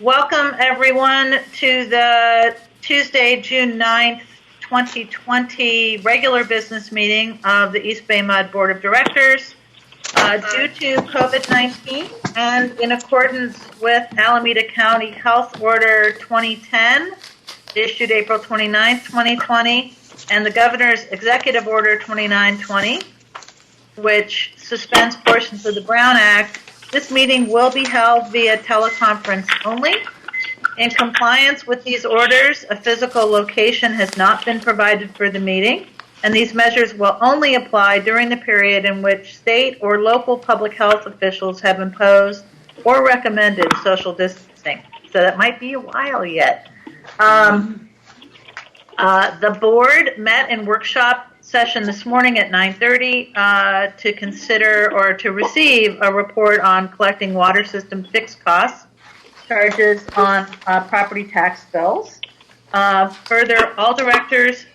Welcome, everyone, to the Tuesday, June 9th, 2020 regular business meeting of the EBMUD Board of Directors. Due to COVID-19 and in accordance with Alameda County Health Order 2010, issued April 29th, 2020, and the Governor's Executive Order 2920, which suspends portions of the Brown Act, this meeting will be held via teleconference only. In compliance with these orders, a physical location has not been provided for the meeting, and these measures will only apply during the period in which state or local public health officials have imposed or recommended social distancing. So that might be a while yet. The board met in workshop session this morning at 9:30 to consider or to receive a report on collecting water system fixed costs, charges on property tax bills. Further, all directors,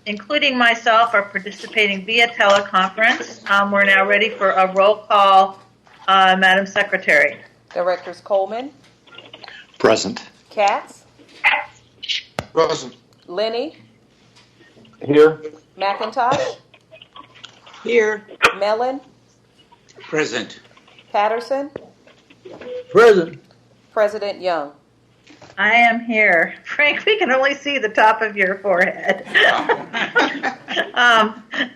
including myself, are participating via teleconference. We're now ready for a roll call, Madam Secretary. Directors Coleman. Present. Katz. Present. Lenny. Here. McIntosh. Here. Mellon. Present. Patterson. Present. President Young. I am here. Frank, we can only see the top of your forehead.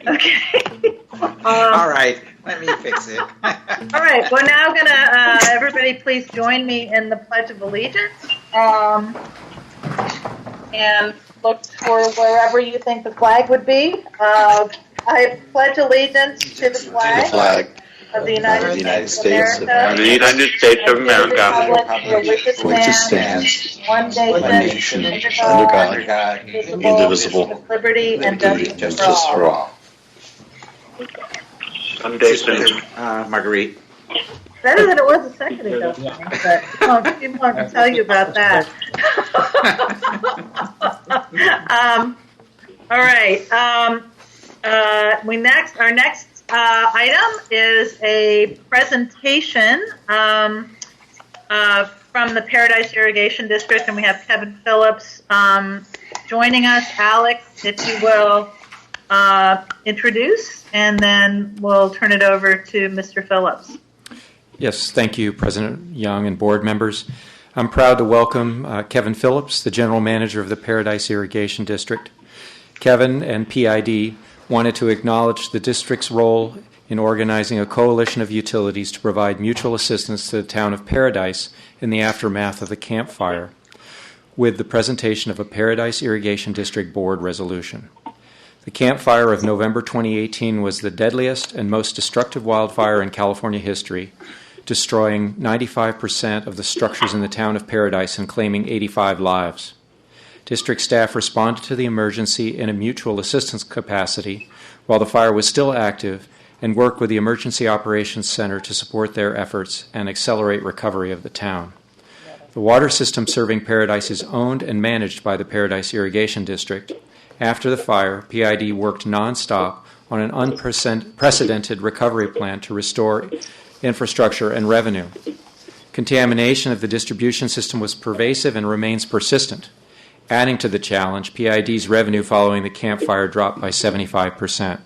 Okay. All right, let me fix it. All right, we're now going to, everybody please join me in the Pledge of Allegiance. And look for wherever you think the flag would be. I pledge allegiance to the flag of the United States of America, the United States of America, which stands one nation under God, indivisible, with liberty and justice for all. I'm Jason. Marguerite. Better than it was a second ago, but I didn't want to tell you about that. All right. Our next item is a presentation from the Paradise Irrigation District, and we have Kevin Phillips joining us. Alex, if you will introduce, and then we'll turn it over to Mr. Phillips. Yes, thank you, President Young and board members. I'm proud to welcome Kevin Phillips, the General Manager of the Paradise Irrigation District. Kevin and PID wanted to acknowledge the district's role in organizing a coalition of utilities to provide mutual assistance to the town of Paradise in the aftermath of the Camp Fire, with the presentation of a Paradise Irrigation District Board resolution. The Camp Fire of November 2018 was the deadliest and most destructive wildfire in California history, destroying 95% of the structures in the town of Paradise and claiming 85 lives. District staff responded to the emergency in a mutual assistance capacity while the fire was still active and worked with the Emergency Operations Center to support their efforts and accelerate recovery of the town. The water system serving Paradise is owned and managed by the Paradise Irrigation District. After the fire, PID worked nonstop on an unprecedented recovery plan to restore infrastructure and revenue. Contamination of the distribution system was pervasive and remains persistent. Adding to the challenge, PID's revenue following the Camp Fire dropped by 75%.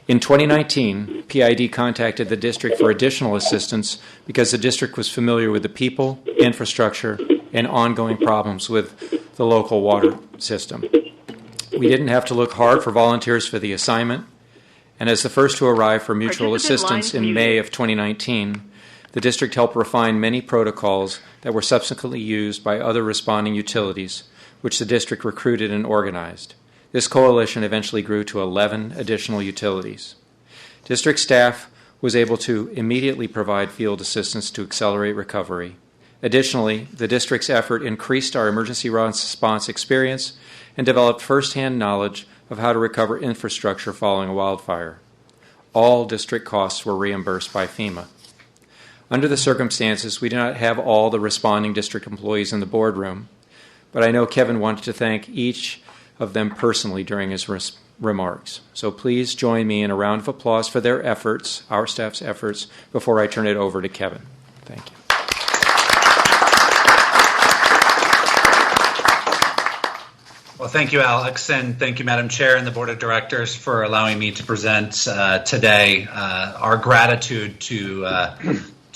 In 2019, PID contacted the district for additional assistance because the district was familiar with the people, infrastructure, and ongoing problems with the local water system. We didn't have to look hard for volunteers for the assignment, and as the first to arrive for mutual assistance in May of 2019, the district helped refine many protocols that were subsequently used by other responding utilities, which the district recruited and organized. This coalition eventually grew to 11 additional utilities. District staff was able to immediately provide field assistance to accelerate recovery. Additionally, the district's effort increased our emergency response experience and developed firsthand knowledge of how to recover infrastructure following a wildfire. All district costs were reimbursed by FEMA. Under the circumstances, we do not have all the responding district employees in the boardroom, but I know Kevin wanted to thank each of them personally during his remarks. So please join me in a round of applause for their efforts, our staff's efforts, before I turn it over to Kevin. Thank you. Thank you, Alex, and thank you, Madam Chair and the Board of Directors for allowing me to present today our gratitude to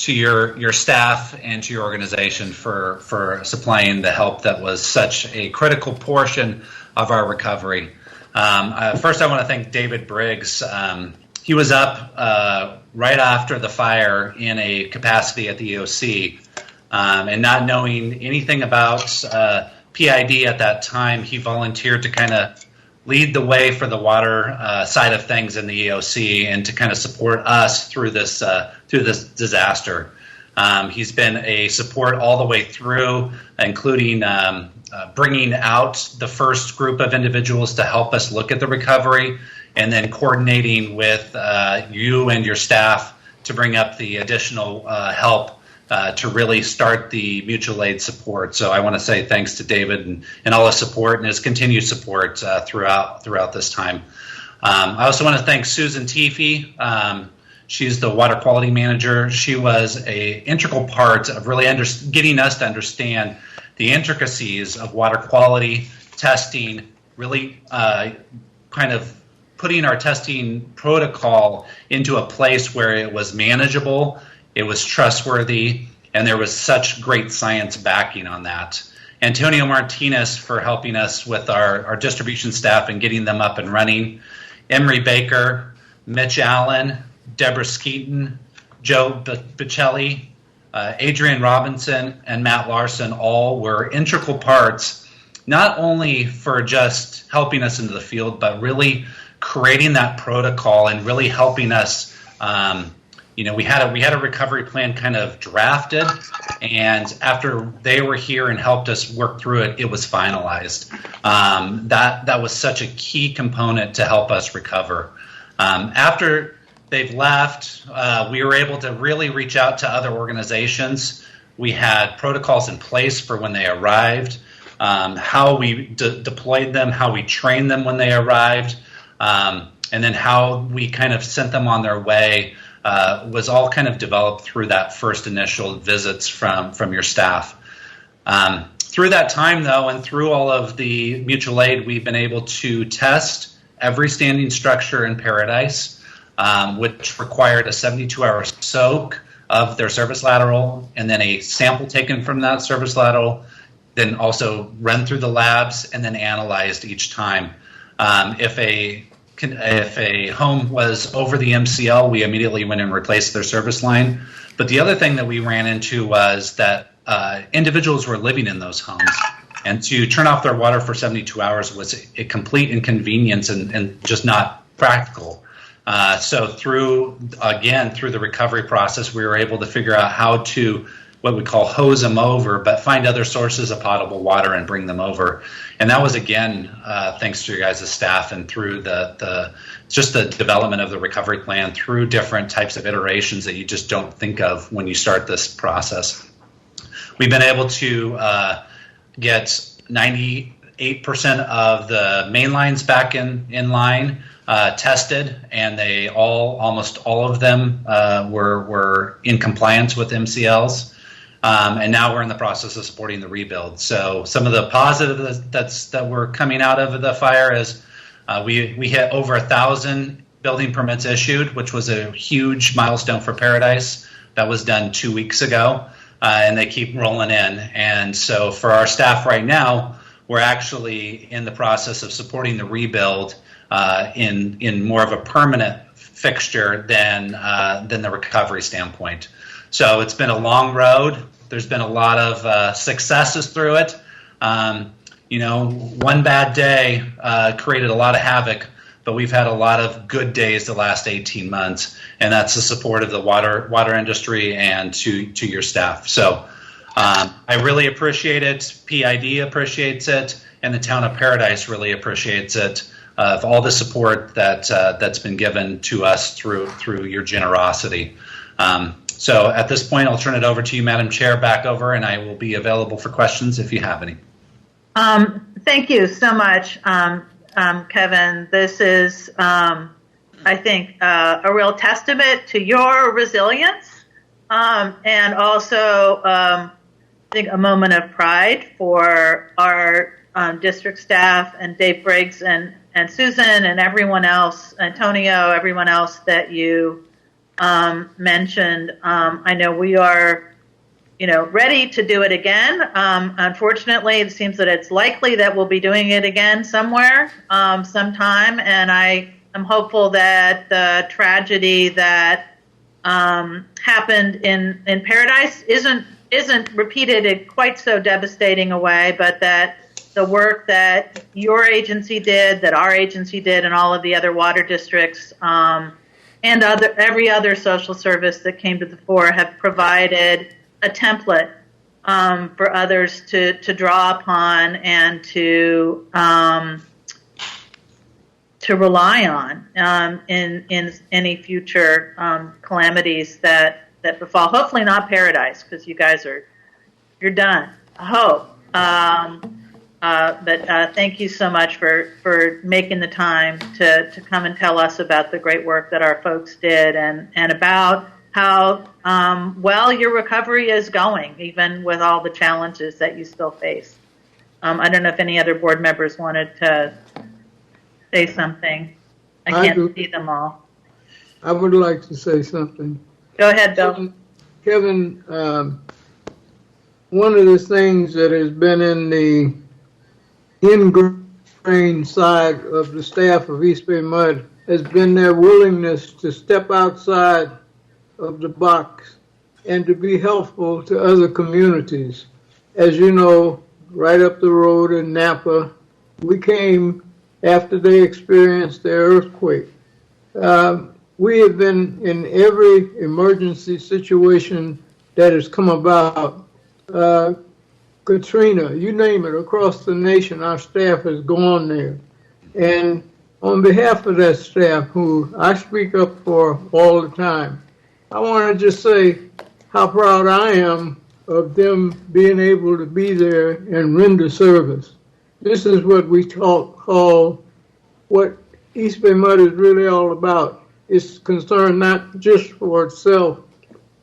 your staff and to your organization for supplying the help that was such a critical portion of our recovery. First, I want to thank David Briggs. He was up right after the fire in a capacity at the EOC, and not knowing anything about PID at that time, he volunteered to kind of lead the way for the water side of things in the EOC and to kind of support us through this disaster. He's been a support all the way through, including bringing out the first group of individuals to help us look at the recovery, and then coordinating with you and your staff to bring up the additional help to really start the mutual aid support. So I want to say thanks to David and all his support and his continued support throughout this time. I also want to thank Susan Teefy. She's the water quality manager. She was an integral part of really getting us to understand the intricacies of water quality testing, really kind of putting our testing protocol into a place where it was manageable, it was trustworthy, and there was such great science backing on that. Antonio Martinez for helping us with our distribution staff and getting them up and running. Emery Baker, Mitch Allen, Deborah Skeeton, Joe Bicelli, Adrian Robinson, and Matt Larson all were integral parts, not only for just helping us into the field, but really creating that protocol and really helping us. We had a recovery plan kind of drafted, and after they were here and helped us work through it, it was finalized. That was such a key component to help us recover. After they've left, we were able to really reach out to other organizations. We had protocols in place for when they arrived, how we deployed them, how we trained them when they arrived, and then how we kind of sent them on their way. Was all kind of developed through that first initial visits from your staff. Through that time, though, and through all of the mutual aid, we've been able to test every standing structure in Paradise, which required a 72-hour soak of their service lateral, and then a sample taken from that service lateral, then also run through the labs, and then analyzed each time. If a home was over the MCL, we immediately went and replaced their service line. But the other thing that we ran into was that individuals were living in those homes, and to turn off their water for 72 hours was a complete inconvenience and just not practical. So through the recovery process, we were able to figure out how to what we call hose them over, but find other sources of potable water and bring them over. And that was, again, thanks to your guys' staff and through the development of the recovery plan through different types of iterations that you just don't think of when you start this process. We've been able to get 98% of the main lines back in line, tested, and almost all of them were in compliance with MCLs. And now we're in the process of supporting the rebuild. So some of the positives that were coming out of the fire is we hit over 1,000 building permits issued, which was a huge milestone for Paradise. That was done 2 weeks ago, and they keep rolling in. And so for our staff right now, we're actually in the process of supporting the rebuild in more of a permanent fixture than the recovery standpoint. So it's been a long road. There's been a lot of successes through it. One bad day created a lot of havoc, but we've had a lot of good days the last 18 months, and that's the support of the water industry and to your staff. So I really appreciate it. PID appreciates it, and the town of Paradise really appreciates it. Of all the support that's been given to us through your generosity. So at this point, I'll turn it over to you, Madam Chair, back over, and I will be available for questions if you have any. Thank you so much, Kevin. This is, I think, a real testament to your resilience, and also, I think, a moment of pride for our district staff and Dave Briggs and Susan and everyone else, Antonio, everyone else that you mentioned. I know we are, ready to do it again. Unfortunately, it seems that it's likely that we'll be doing it again somewhere, sometime, and I am hopeful that the tragedy that happened in Paradise isn't repeated in quite so devastating a way, but that the work that your agency did, that our agency did, and all of the other water districts and every other social service that came to the fore have provided a template for others to draw upon and to rely on in any future calamities that befall. Hopefully not Paradise, because you guys you're done. I hope. But thank you so much for making the time to come and tell us about the great work that our folks did and about how well your recovery is going, even with all the challenges that you still face. I don't know if any other board members wanted to say something. I can't see them all. I would like to say something. Go ahead, Bill. Kevin, one of the things that has been in the ingrained side of the staff of EBMUD has been their willingness to step outside of the box and to be helpful to other communities. As you know, right up the road in Napa, we came after they experienced their earthquake. We have been in every emergency situation that has come about. Katrina, you name it, across the nation, our staff has gone there. And on behalf of that staff, who I speak up for all the time, I want to just say how proud I am of them being able to be there and render service. This is what we call what EBMUD is really all about. It's concerned not just for itself,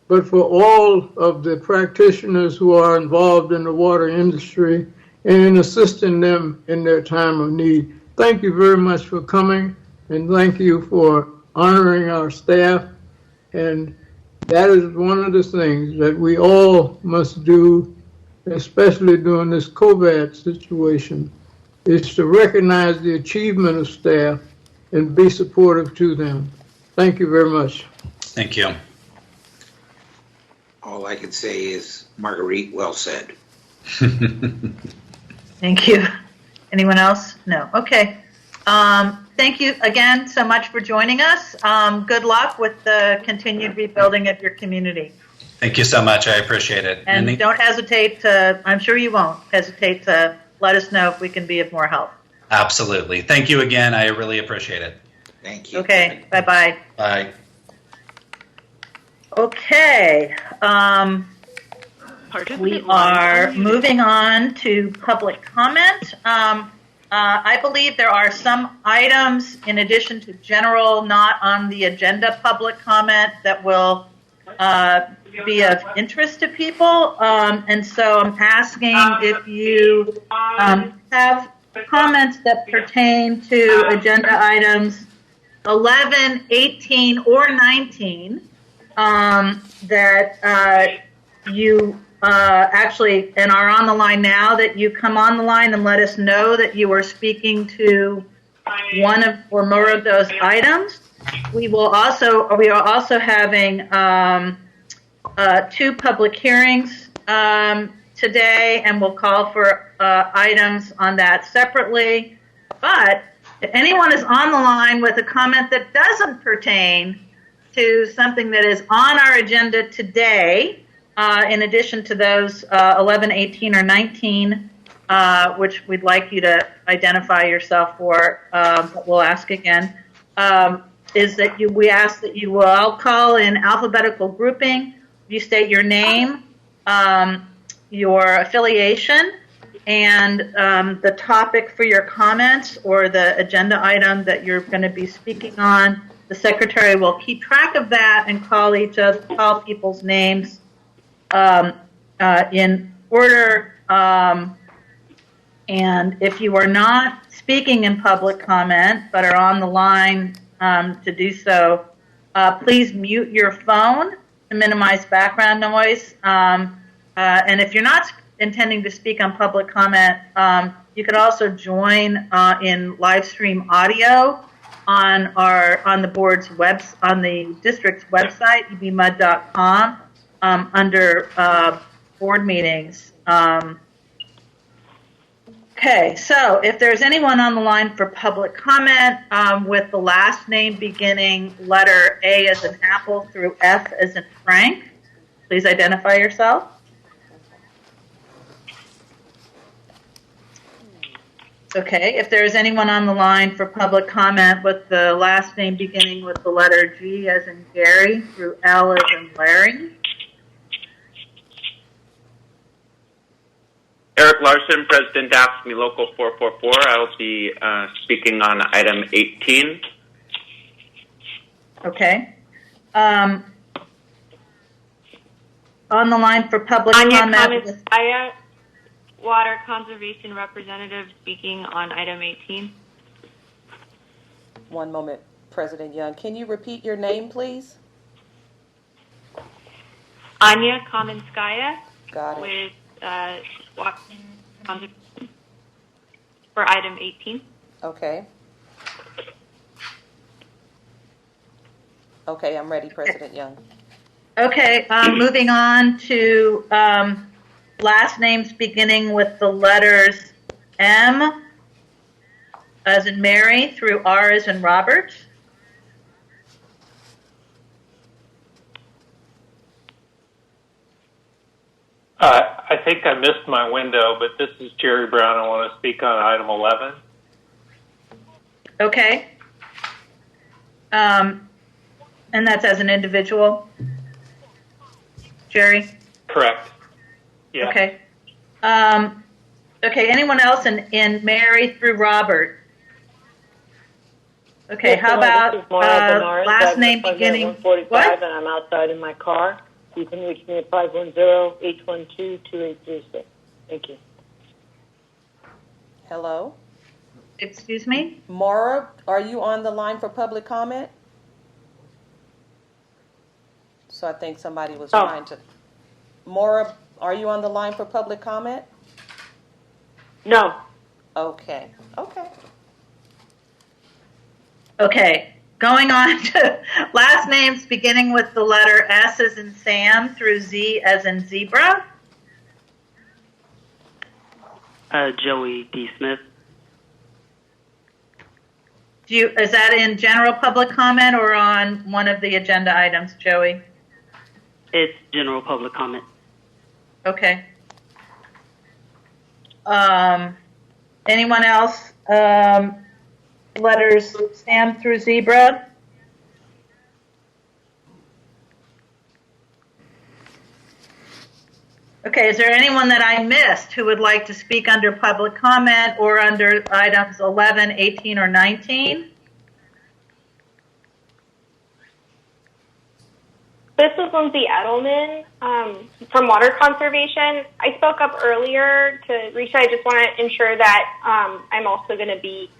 but for all of the practitioners who are involved in the water industry and in assisting them in their time of need. Thank you very much for coming, and thank you for honoring our staff. And that is one of the things that we all must do, especially during this COVID situation, is to recognize the achievement of staff and be supportive to them. Thank you very much. Thank you. All I can say is, Marguerite, well said. Thank you. Anyone else? No. Okay. Thank you again so much for joining us. Good luck with the continued rebuilding of your community. Thank you so much. I appreciate it. And don't hesitate to, I'm sure you won't hesitate to let us know if we can be of more help. Absolutely. Thank you again. I really appreciate it. Thank you. Okay. Bye-bye. Bye. Okay. We are moving on to public comment. I believe there are some items in addition to general, not on the agenda public comment that will be of interest to people. And so I'm asking if you have comments that pertain to agenda items 11, 18, or 19 that you actually and are on the line now, that you come on the line and let us know that you are speaking to one of or more of those items. We are also having 2 public hearings today, and we'll call for items on that separately. But if anyone is on the line with a comment that doesn't pertain to something that is on our agenda today, in addition to those 11, 18, or 19, which we'd like you to identify yourself for, but we'll ask again, is that we ask that you will call in alphabetical grouping. You state your name, your affiliation, and the topic for your comments or the agenda item that you're going to be speaking on. The secretary will keep track of that and call people's names in order And if you are not speaking in public comment but are on the line to do so, please mute your phone to minimize background noise. And if you're not intending to speak on public comment, you could also join in live stream audio on the board's on the district's website, ebmud.com, under board meetings. Okay, so if there's anyone on the line for public comment with the last name beginning letter A as in apple through F as in Frank, please identify yourself. Okay, if there is anyone on the line for public comment with the last name beginning with the letter G as in Gary through L as in Larry. Eric Larson, President AFSCME Local 444. I'll be speaking on item 18. Okay. On the line for public comment. Aya, Water Conservation Representative speaking on item 18. One moment, President Young. Can you repeat your name, please? Anya Kamenskaya. Got it. With Water Conservation for item 18. Okay. Okay, I'm ready, President Young. Okay, moving on to last names beginning with the letters M as in Mary through R as in Robert. I think I missed my window, but this is Jerry Brown. I want to speak on item 11. Okay. And that's as an individual? Jerry? Correct. Yeah. Okay. Okay, anyone else in Mary through Robert? Okay, Yes, how about last name beginning? 145, What? and I'm outside in my car. You can reach me at 510-812-2836. Thank you. Hello? Excuse me? Maura, are you on the line for public comment? So I think somebody was trying to... Maura, are you on the line for public comment? No. Okay. Okay. Okay, going on to last names beginning with the letter S as in Sam through Z as in zebra. Joey D. Smith. Is that in general public comment or on one of the agenda items, Joey? It's general public comment. Okay. Anyone else? Letters Sam through zebra. Okay, is there anyone that I missed who would like to speak under public comment or under items 11, 18, or 19? This is Lindsay Edelman from Water Conservation. I spoke up earlier to Risha. I just want to ensure that I'm also going to be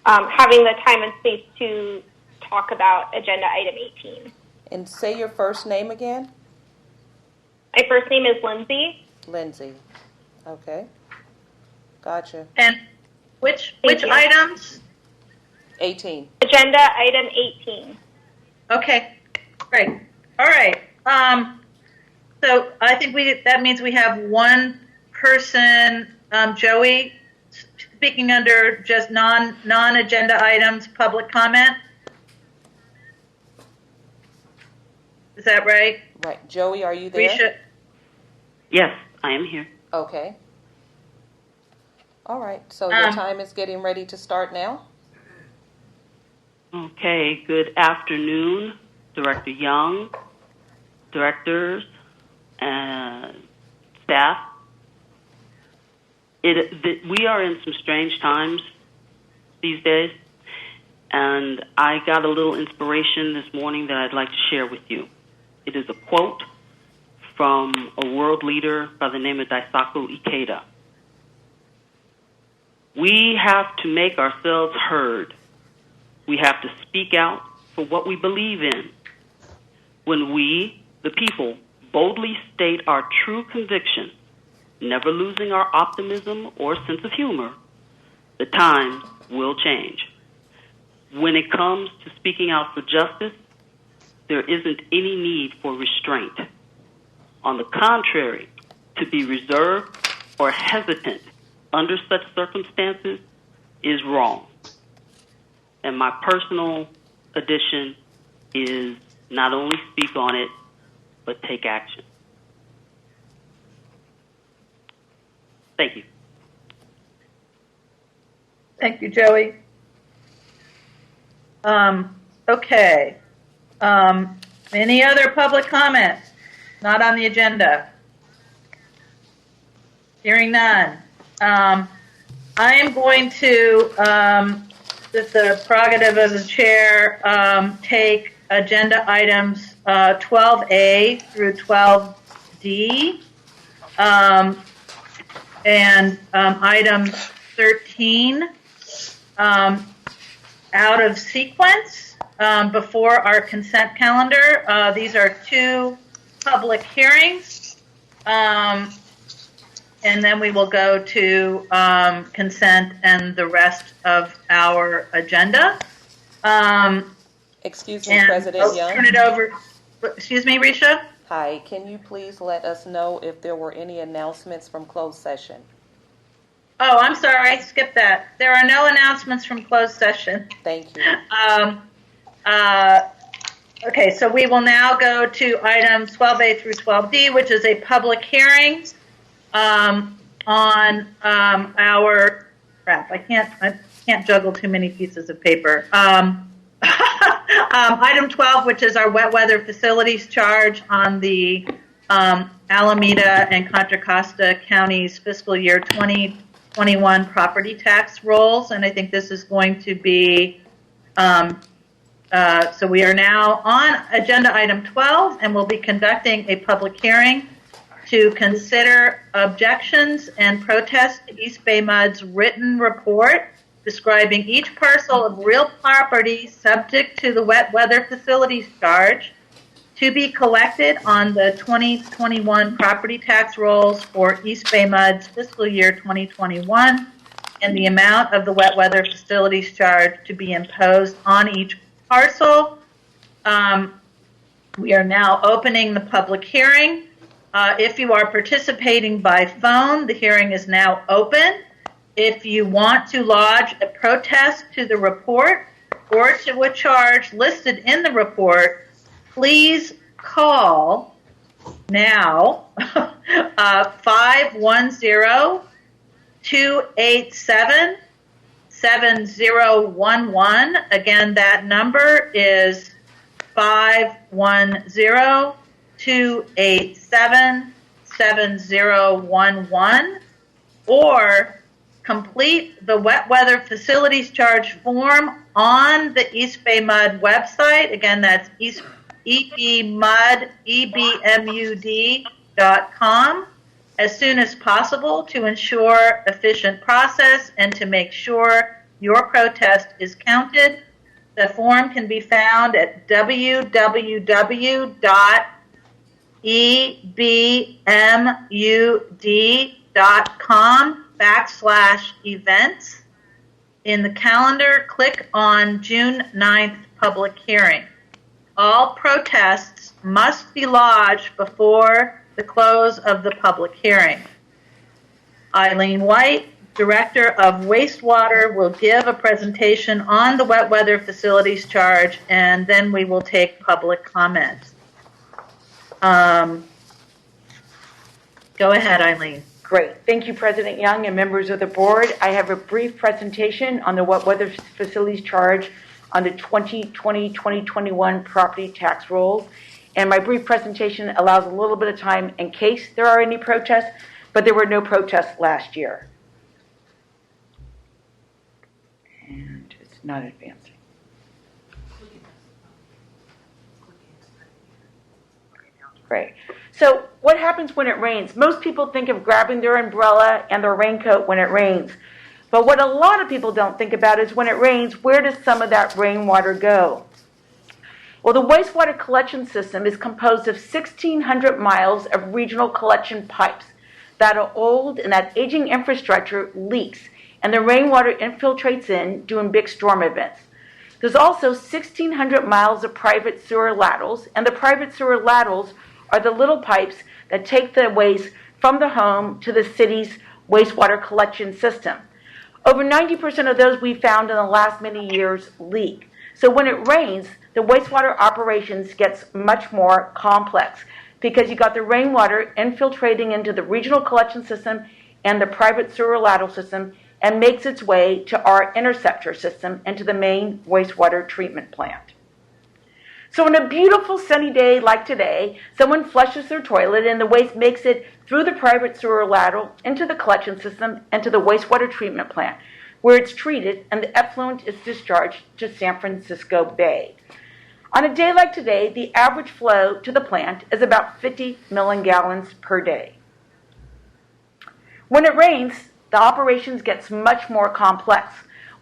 having the time and space to talk about agenda item 18. And say your first name again? My first name is Lindsay. Lindsay. Okay. Gotcha. And which items? 18. Agenda item 18. Okay, great. All right. So I think that means we have one person, Joey, speaking under just non-agenda items, public comment. Is that right? Right. Joey, are you there? Risha? Yes, I am here. Okay. All right. So your time is getting ready to start now? Okay, good afternoon, Director Young, directors, and staff. We are in some strange times these days, and I got a little inspiration this morning that I'd like to share with you. It is a quote from a world leader by the name of Daisaku Ikeda. We have to make ourselves heard. We have to speak out for what we believe in. When we, the people, boldly state our true conviction, never losing our optimism or sense of humor, the times will change. When it comes to speaking out for justice, there isn't any need for restraint. On the contrary, to be reserved or hesitant under such circumstances is wrong. And my personal addition is not only speak on it, but take action. Thank you. Thank you, Joey. Okay. Any other public comments? Not on the agenda. Hearing none. I am going to, with the prerogative of the chair, take agenda items 12A through 12D and item 13 out of sequence before our consent calendar. These are two public hearings, and then we will go to consent and the rest of our agenda. Excuse me, President Young. Turn it over. Excuse me, Risha? Hi, can you please let us know if there were any announcements from closed session? Oh, I'm sorry, I skipped that. There are no announcements from closed session. Thank you. Okay, so we will now go to items 12A through 12D, which is a public hearing on our crap. I can't juggle too many pieces of paper. Item 12, which is our wet weather facilities charge on the Alameda and Contra Costa counties fiscal year 2021 property tax rolls, and I think this is going to be. So we are now on agenda item 12, and we'll be conducting a public hearing to consider objections and protests to East Bay MUD's written report describing each parcel of real property subject to the wet weather facilities charge to be collected on the 2021 property tax rolls for East Bay MUD's fiscal year 2021 and the amount of the wet weather facilities charge to be imposed on each parcel. We are now opening the public hearing. If you are participating by phone, the hearing is now open. If you want to lodge a protest to the report or to a charge listed in the report, please call now 510-287-7011. Again, that number is 510-287-7011, or complete the wet weather facilities charge form on the East Bay MUD website. Again, that's EBMUD.com as soon as possible to ensure efficient process and to make sure your protest is counted. The form can be found at www.ebmud.com/events. In the calendar, click on June 9th public hearing. All protests must be lodged before the close of the public hearing. Eileen White, Director of Wastewater, will give a presentation on the wet weather facilities charge, and then we will take public comments. Go ahead, Eileen. Great. Thank you, President Young and members of the board. I have a brief presentation on the wet weather facilities charge on the 2020-2021 property tax rolls. And my brief presentation allows a little bit of time in case there are any protests, but there were no protests last year. And it's not advancing. Great. So what happens when it rains? Most people think of grabbing their umbrella and their raincoat when it rains. But what a lot of people don't think about is when it rains, where does some of that rainwater go? Well, the wastewater collection system is composed of 1,600 miles of regional collection pipes that are old, and that aging infrastructure leaks, and the rainwater infiltrates in during big storm events. There's also 1,600 miles of private sewer laterals, and the private sewer laterals are the little pipes that take the waste from the home to the city's wastewater collection system. Over 90% of those we found in the last many years leak. So when it rains, the wastewater operations gets much more complex because you got the rainwater infiltrating into the regional collection system and the private sewer lateral system and makes its way to our interceptor system and to the main wastewater treatment plant. So on a beautiful sunny day like today, someone flushes their toilet and the waste makes it through the private sewer lateral into the collection system and to the wastewater treatment plant, where it's treated and the effluent is discharged to San Francisco Bay. On a day like today, the average flow to the plant is about 50 million gallons per day. When it rains, the operations gets much more complex,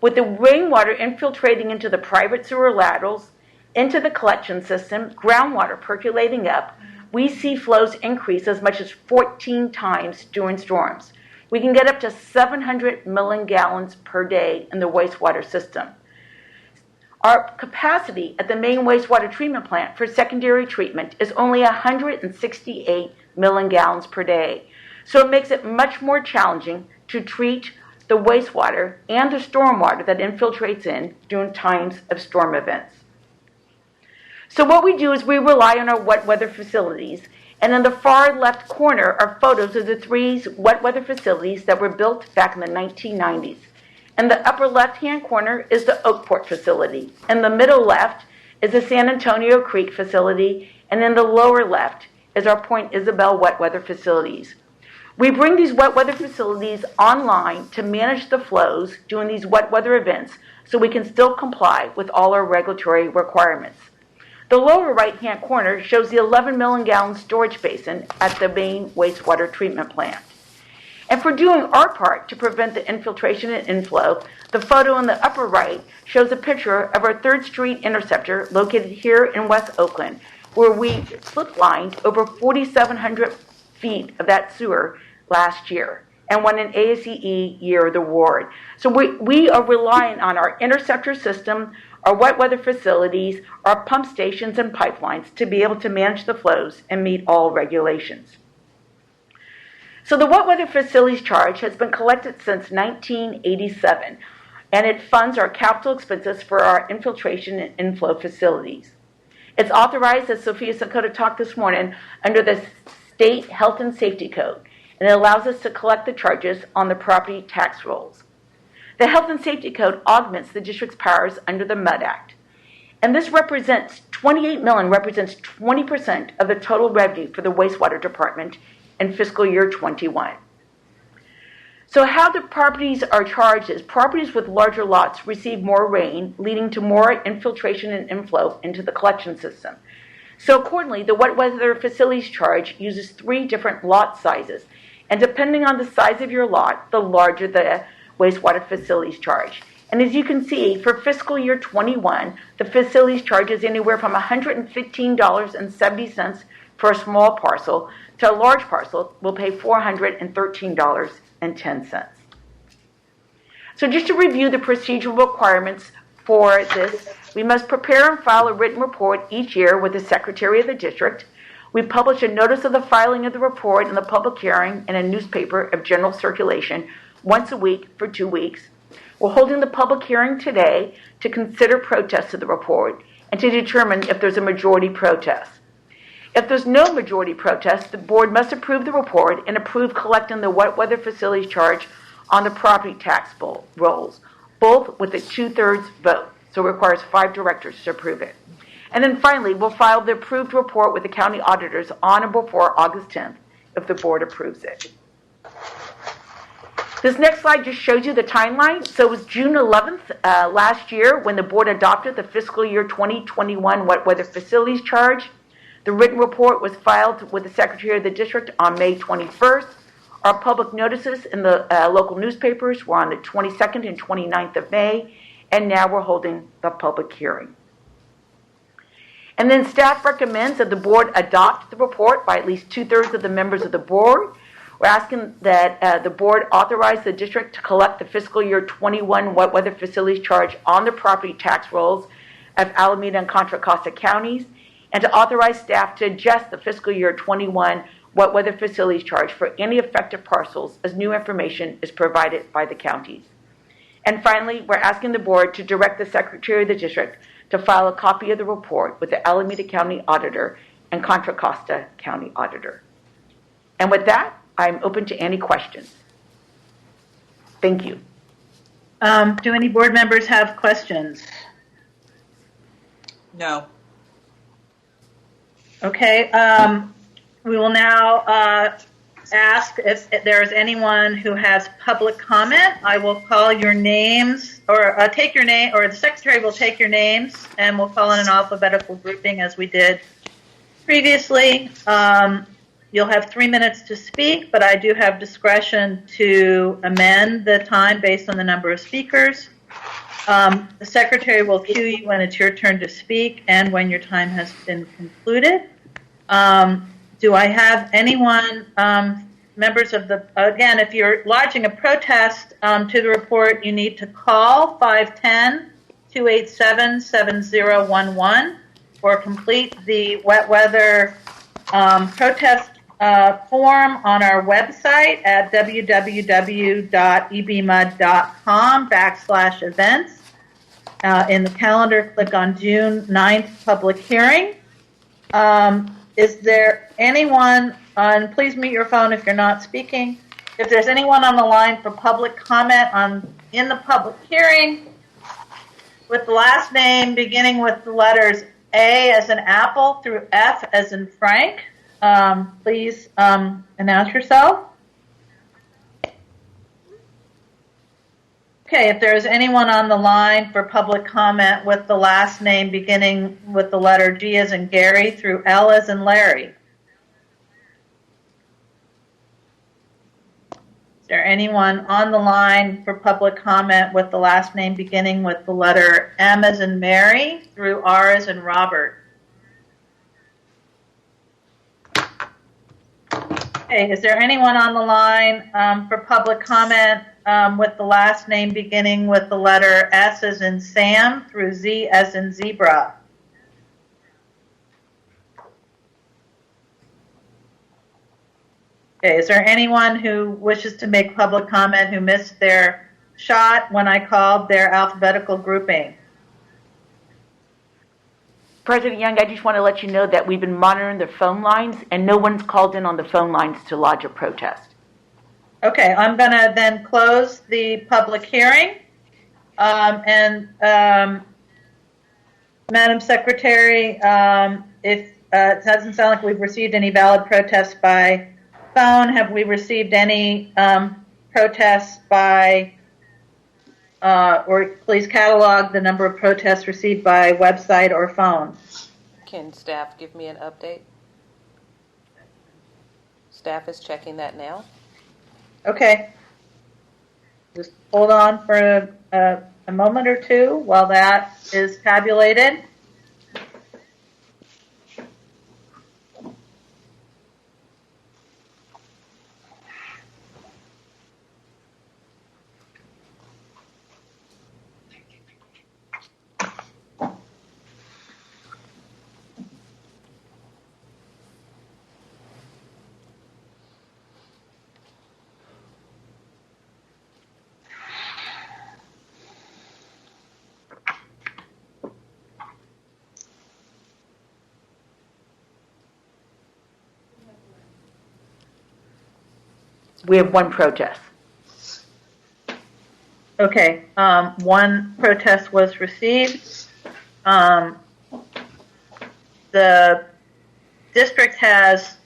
with the rainwater infiltrating into the private sewer laterals, into the collection system, groundwater percolating up. We see flows increase as much as 14 times during storms. We can get up to 700 million gallons per day in the wastewater system. Our capacity at the main wastewater treatment plant for secondary treatment is only 168 million gallons per day. So it makes it much more challenging to treat the wastewater and the stormwater that infiltrates in during times of storm events. So what we do is we rely on our wet weather facilities, and in the far left corner are photos of the 3 wet weather facilities that were built back in the 1990s. In the upper left-hand corner is the Oakport facility. In the middle left is the San Antonio Creek facility, and in the lower left is our Point Isabel wet weather facilities. We bring these wet weather facilities online to manage the flows during these wet weather events so we can still comply with all our regulatory requirements. The lower right-hand corner shows the 11 million gallon storage basin at the main wastewater treatment plant. And for doing our part to prevent the infiltration and inflow, the photo in the upper right shows a picture of our 3rd Street interceptor located here in West Oakland, where we slip-lined over 4,700 feet of that sewer last year and won an ASCE Year of the Award. So we are relying on our interceptor system, our wet weather facilities, our pump stations and pipelines to be able to manage the flows and meet all regulations. So the wet weather facilities charge has been collected since 1987, and it funds our capital expenses for our infiltration and inflow facilities. It's authorized, as Sophia Sakota talked this morning, under the State Health and Safety Code, and it allows us to collect the charges on the property tax rolls. The Health and Safety Code augments the district's powers under the MUD Act. And this represents 28 million, represents 20% of the total revenue for the wastewater department in fiscal year 21. So how the properties are charged is properties with larger lots receive more rain, leading to more infiltration and inflow into the collection system. So accordingly, the wet weather facilities charge uses 3 different lot sizes. And depending on the size of your lot, the larger the wastewater facilities charge. And as you can see, for fiscal year 21, the facilities charge is anywhere from $115.70 for a small parcel to a large parcel will pay $413.10. So just to review the procedural requirements for this, we must prepare and file a written report each year with the Secretary of the District. We publish a notice of the filing of the report in the public hearing in a newspaper of general circulation once a week for 2 weeks. We're holding the public hearing today to consider protests to the report and to determine if there's a majority protest. If there's no majority protest, the board must approve the report and approve collecting the wet weather facilities charge on the property tax rolls, both with a 2/3 vote. So it requires 5 directors to approve it. And then finally, we'll file the approved report with the county auditors on or before August 10th if the board approves it. This next slide just shows you the timeline. So it was June 11th last year when the board adopted the fiscal year 2021 wet weather facilities charge. The written report was filed with the Secretary of the District on May 21st. Our public notices in the local newspapers were on the 22nd and 29th of May, and now we're holding the public hearing. And then staff recommends that the board adopt the report by at least 2/3 of the members of the board. We're asking that the board authorize the district to collect the fiscal year 21 wet weather facilities charge on the property tax rolls of Alameda and Contra Costa counties, and to authorize staff to adjust the fiscal year 21 wet weather facilities charge for any affected parcels as new information is provided by the counties. And finally, we're asking the board to direct the Secretary of the District to file a copy of the report with the Alameda County Auditor and Contra Costa County Auditor. And with that, I'm open to any questions. Thank you. Do any board members have questions? No. Okay. We will now ask if there is anyone who has public comment. I will call your names, or take your name, or the secretary will take your names, and we'll call in an alphabetical grouping as we did previously. You'll have 3 minutes to speak, but I do have discretion to amend the time based on the number of speakers. The secretary will cue you when it's your turn to speak and when your time has been concluded. Do I have anyone, members of the, again, if you're lodging a protest to the report, you need to call 510-287-7011 or complete the wet weather protest form on our website at www.ebmud.com/events. In the calendar, click on June 9th public hearing. Is there anyone, and please mute your phone if you're not speaking, if there's anyone on the line for public comment in the public hearing with the last name beginning with the letters A as in apple through F as in Frank, please announce yourself. Okay, if there is anyone on the line for public comment with the last name beginning with the letter G as in Gary through L as in Larry. Is there anyone on the line for public comment with the last name beginning with the letter M as in Mary through R as in Robert? Okay, is there anyone on the line for public comment with the last name beginning with the letter S as in Sam through Z as in zebra? Okay, is there anyone who wishes to make public comment who missed their shot when I called their alphabetical grouping? President Young, I just want to let you know that we've been monitoring the phone lines, and no one's called in on the phone lines to lodge a protest. Okay, I'm going to then close the public hearing. Madam Secretary, if it doesn't sound like we've received any valid protests by phone, have we received any protests by, or please catalog the number of protests received by website or phone? Can staff give me an update? Staff is checking that now. Okay. Just hold on for a moment or two while that is tabulated. We have one protest. Okay, one protest was received. The district has,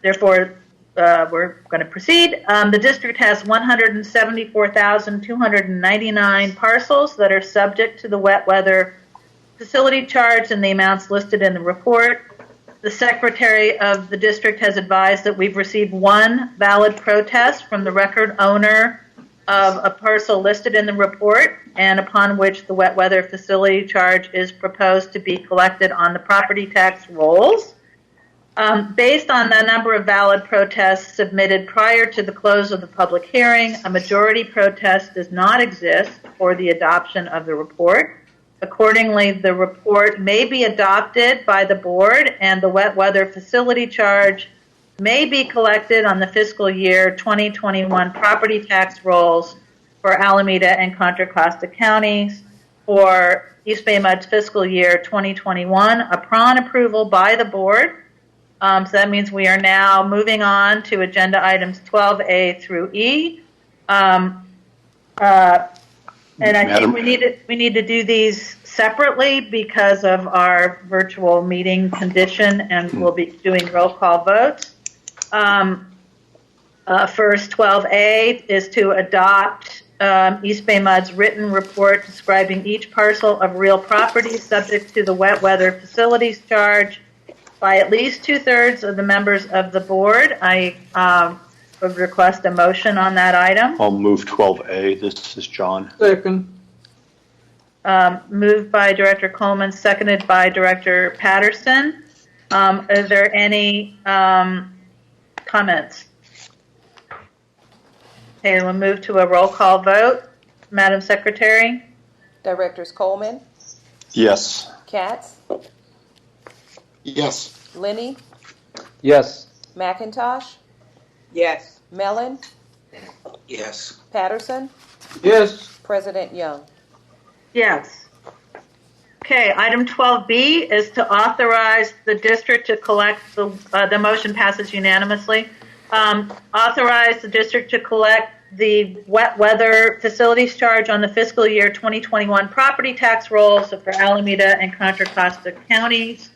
therefore, we're going to proceed. The district has 174,299 parcels that are subject to the wet weather facility charge and the amounts listed in the report. The Secretary of the district has advised that we've received one valid protest from the record owner of a parcel listed in the report and upon which the wet weather facility charge is proposed to be collected on the property tax rolls. Based on the number of valid protests submitted prior to the close of the public hearing, a majority protest does not exist for the adoption of the report. Accordingly, the report may be adopted by the board and the wet weather facility charge may be collected on the fiscal year 2021 property tax rolls for Alameda and Contra Costa counties for East Bay MUD's fiscal year 2021 upon approval by the board. So that means we are now moving on to agenda items 12A through E. And I think we need to do these separately because of our virtual meeting condition, and we'll be doing roll call votes. First, 12A is to adopt East Bay MUD's written report describing each parcel of real property subject to the wet weather facilities charge by at least 2/3 of the members of the board. I would request a motion on that item. I'll move 12A. This is John. Second. Moved by Director Coleman, seconded by Director Patterson. Are there any comments? Okay, we'll move to a roll call vote. Madam Secretary? Directors Coleman, Yes. Katz, Yes. Lenny, Yes. McIntosh, Yes. Mellon, Yes. Patterson, Yes. President Young. Yes. Okay, item 12B is to authorize the district to collect the motion passes unanimously. Authorize the district to collect the wet weather facilities charge on the fiscal year 2021 property tax rolls for Alameda and Contra Costa counties.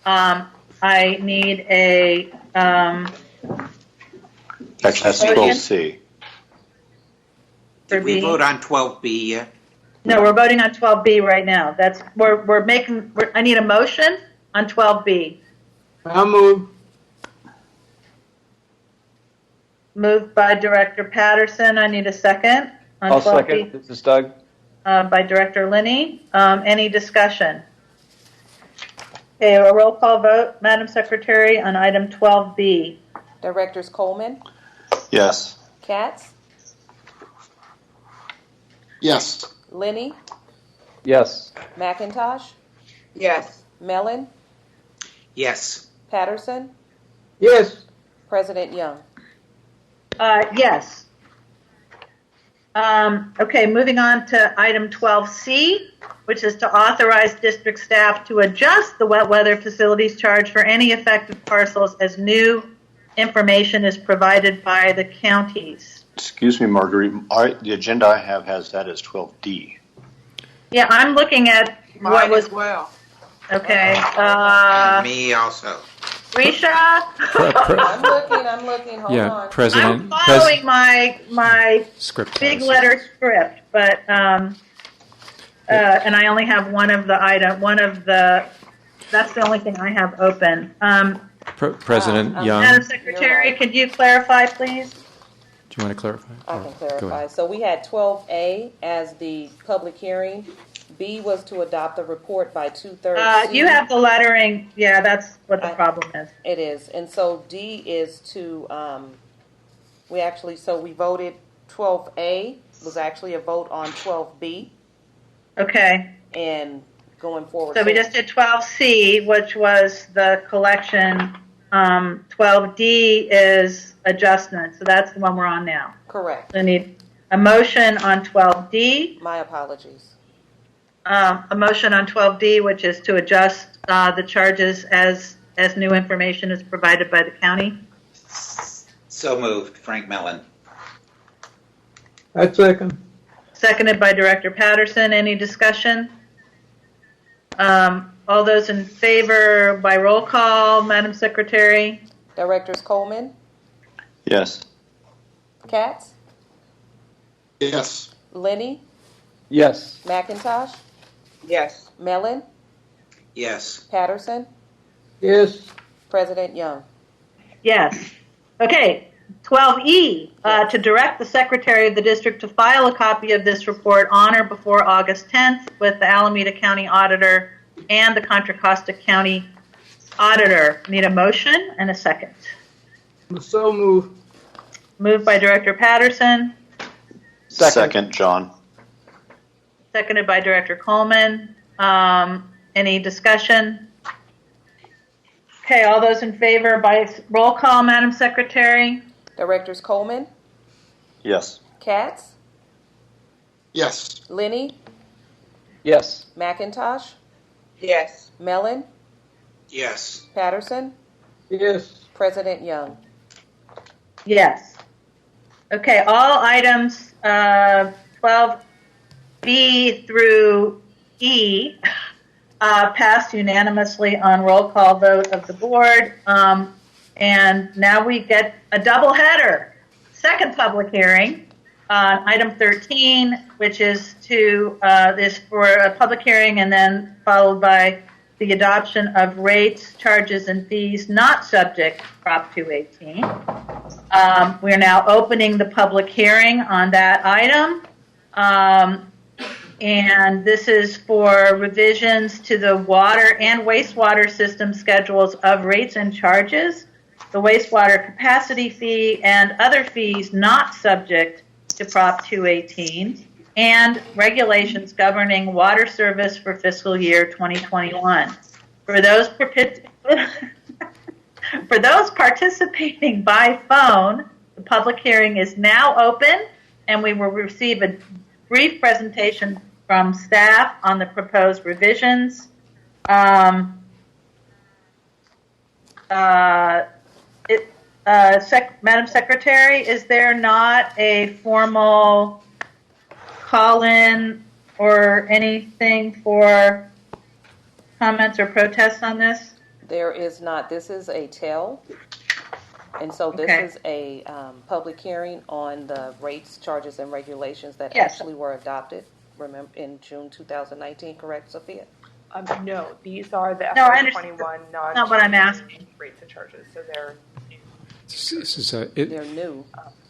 I need a Actually, that's 12C. Did we vote on 12B yet? No, we're voting on 12B right now. I need a motion on 12B. I'll move. Moved by Director Patterson. I need a second on 12B. I'll second. This is Doug. By Director Linney. Any discussion? Okay, a roll call vote, Madam Secretary, on item 12B. Directors Coleman, Yes. Katz, Yes. Lenny, Yes. McIntosh, Yes. Mellon, Yes. Patterson, Yes. President Young. Yes. Okay, moving on to item 12C, which is to authorize district staff to adjust the wet weather facilities charge for any affected parcels as new information is provided by the counties. Excuse me, Marguerite. The agenda I have has that as 12D. Yeah, I'm looking at what was. well. Okay. Me also. Risha? I'm looking, hold Yeah, on. President. I'm following my Script. big letter script, but and I only have that's the only thing I have open. President Young, Madam Secretary, could you clarify, please? do you want to clarify? I can Go clarify. ahead. So we had 12A as the public hearing. B was to adopt the report by 2/3. You have the lettering. Yeah, that's what the problem is. It is. And so D is to, we voted 12A was actually a vote on 12B Okay. and going forward. So we just did 12C, which was the collection. 12D is adjustment. So that's the one we're on now. Correct. So I need a motion on 12D. My apologies. A motion on 12D, which is to adjust the charges as new information is provided by the county. So moved. Frank Mellon. I second. Seconded by Director Patterson. Any discussion? All those in favor by roll call, Madam Secretary? Directors Coleman, Yes. Katz, Yes. Lenny, Yes. Yes. Mellon, Yes. Patterson, Yes. President Young. Yes. Okay. 12E, to direct the Secretary of the District to file a copy of this report on or before August 10th with the Alameda County Auditor and the Contra Costa County Auditor. Need a motion and a second. So moved. Moved by Director Patterson, Second, John. seconded by Director Coleman. Any discussion? Okay, all those in favor by roll call, Madam Secretary? Directors Coleman, Yes. Katz, Yes. Lenny, Yes. McIntosh, Yes. Mellon, Yes. Patterson, Yes. President Young. Yes. Okay, all items 12B through E passed unanimously on roll call vote of the board. And now we get a double header. Second public hearing on item 13, which is this for a public hearing and then followed by the adoption of rates, charges, and fees not subject to Prop 218. We are now opening the public hearing on that item. And this is for revisions to the water and wastewater system schedules of rates and charges, the wastewater capacity fee, and other fees not subject to Prop 218, and regulations governing water service for fiscal year 2021. For those participating by phone, the public hearing is now open, and we will receive a brief presentation from staff on the proposed revisions. Madam Secretary, is there not a formal call-in or anything for comments or protests on this? There is not. This is a tell. And so this Okay. is a public hearing on the rates, charges, and regulations that Yes. actually were adopted, remember, in June 2019, correct, Sophia? No, these are the No, I FY21 non. Not what I'm asking. Rates and charges, so they're new. This is They're new.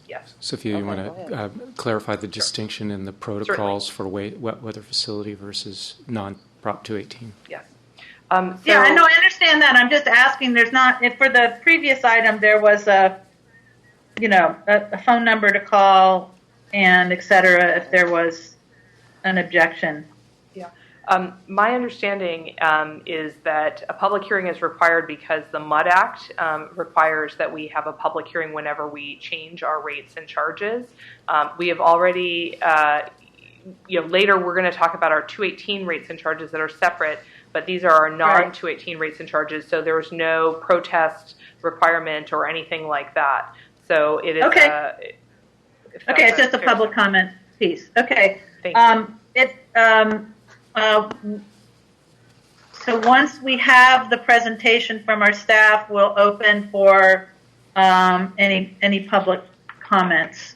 Yes. Sophia, you Okay, want go to clarify the distinction in the protocols for wet weather facility versus non-Prop 218? Yes. Yeah, I know, I understand that. I'm just asking, there's not, for the previous item, there was a phone number to call and et cetera if there was an objection. Yeah. My understanding is that a public hearing is required because the MUD Act requires that we have a public hearing whenever we change our rates and charges. We have already, later we're going to talk about our 218 rates and charges that are separate, but these are our non-218 rates and charges, so there was no protest requirement or anything like that. So it is Okay. Okay, it's just a public comment piece. Okay. Thank you. So once we have the presentation from our staff, we'll open for any public comments.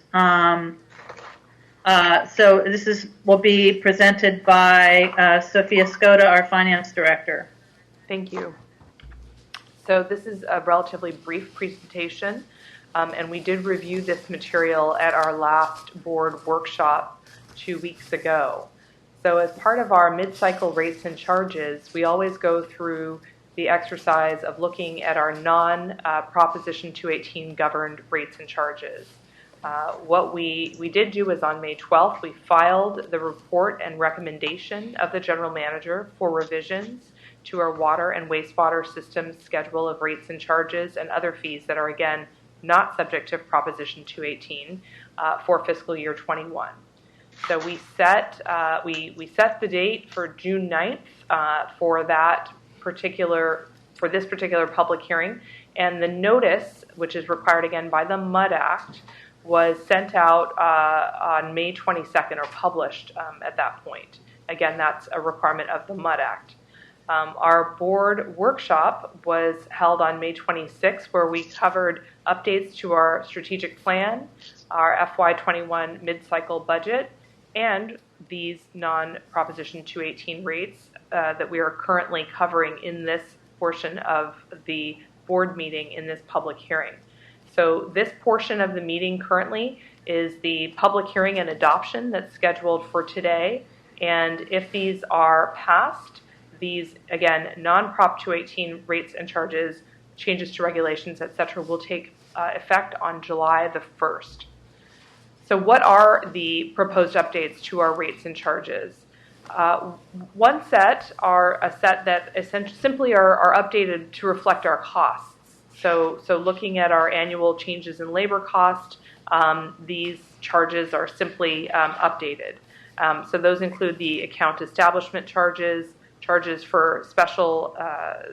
So this will be presented by Sophia Skoda, our finance director. Thank you. So this is a relatively brief presentation, and we did review this material at our last board workshop 2 weeks ago. So as part of our mid-cycle rates and charges, we always go through the exercise of looking at our non-Proposition 218 governed rates and charges. What we did do is on May 12th, we filed the report and recommendation of the general manager for revisions to our water and wastewater system schedule of rates and charges and other fees that are, again, not subject to Proposition 218 for fiscal year 21. So we set the date for June 9th for this particular public hearing, and the notice, which is required again by the MUD Act, was sent out on May 22nd or published at that point. Again, that's a requirement of the MUD Act. Our board workshop was held on May 26th, where we covered updates to our strategic plan, our FY21 mid-cycle budget, and these non-Proposition 218 rates that we are currently covering in this portion of the board meeting in this public hearing. So this portion of the meeting currently is the public hearing and adoption that's scheduled for today. And if these are passed, these, again, non-Prop 218 rates and charges, changes to regulations, et cetera, will take effect on July the 1st. So what are the proposed updates to our rates and charges? One set are a set that essentially simply are updated to reflect our costs. So looking at our annual changes in labor cost, these charges are simply updated. So those include the account establishment charges, charges for special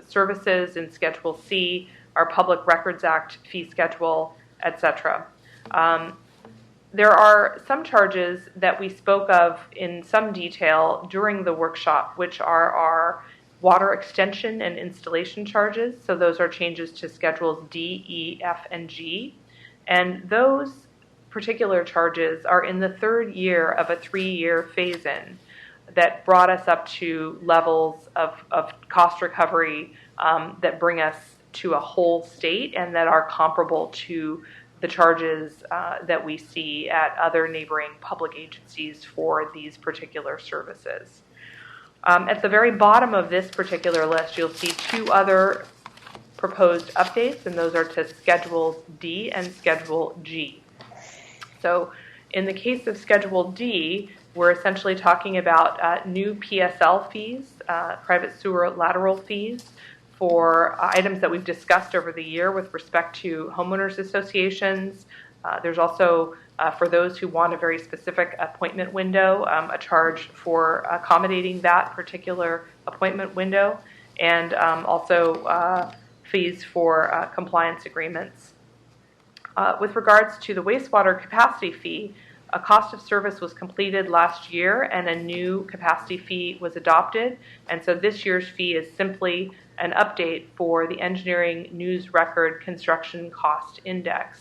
services in Schedule C, our Public Records Act fee schedule, etc. There are some charges that we spoke of in some detail during the workshop, which are our water extension and installation charges. So those are changes to Schedules D, E, F, and G. And those particular charges are in the third year of a 3-year phase-in that brought us up to levels of cost recovery that bring us to a whole state and that are comparable to the charges that we see at other neighboring public agencies for these particular services. At the very bottom of this particular list, you'll see 2 other proposed updates, and those are to Schedules D and Schedule G. So in the case of Schedule D, we're essentially talking about new PSL fees, private sewer lateral fees, for items that we've discussed over the year with respect to homeowners associations. There's also, for those who want a very specific appointment window, a charge for accommodating that particular appointment window, and also fees for compliance agreements. With regards to the wastewater capacity fee, a cost of service was completed last year and a new capacity fee was adopted. And so this year's fee is simply an update for the Engineering News Record Construction Cost Index.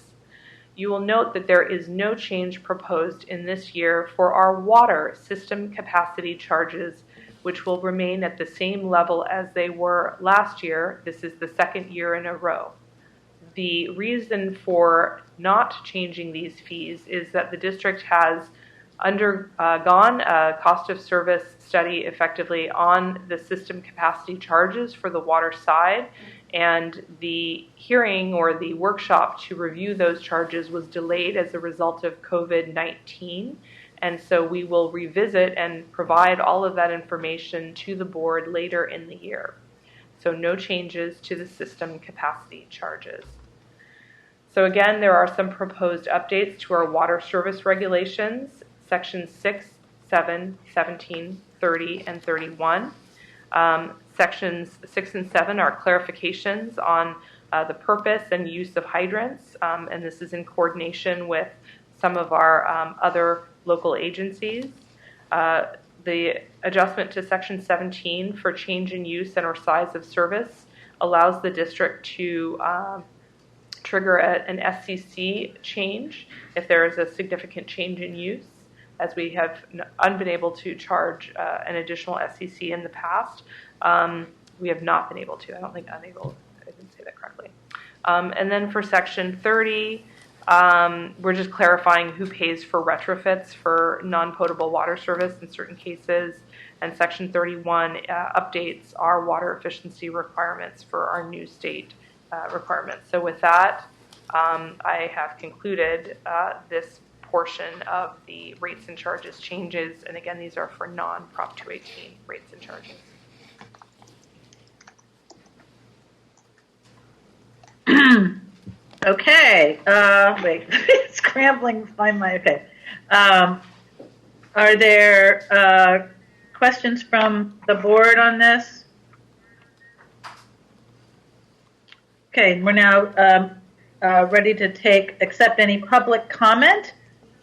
You will note that there is no change proposed in this year for our water system capacity charges, which will remain at the same level as they were last year. This is the second year in a row. The reason for not changing these fees is that the district has undergone a cost of service study effectively on the system capacity charges for the water side, and the hearing or the workshop to review those charges was delayed as a result of COVID-19. And so we will revisit and provide all of that information to the board later in the year. So no changes to the system capacity charges. So again, there are some proposed updates to our water service regulations, sections 6, 7, 17, 30, and 31. Sections 6 and 7 are clarifications on the purpose and use of hydrants, and this is in coordination with some of our other local agencies. The adjustment to section 17 for change in use and or size of service allows the district to trigger an SCC change if there is a significant change in use, as we have been able to charge an additional SCC in the past. We have not been able to. I don't think unable. I didn't say that correctly. And then for section 30, we're just clarifying who pays for retrofits for non-potable water service in certain cases. And section 31 updates our water efficiency requirements for our new state requirements. So with that, I have concluded this portion of the rates and charges changes. And again, these are for non-Prop 218 rates and charges. Okay. Wait, scrambling to find my, okay. Are there questions from the board on this? Okay, we're now ready to accept any public comment.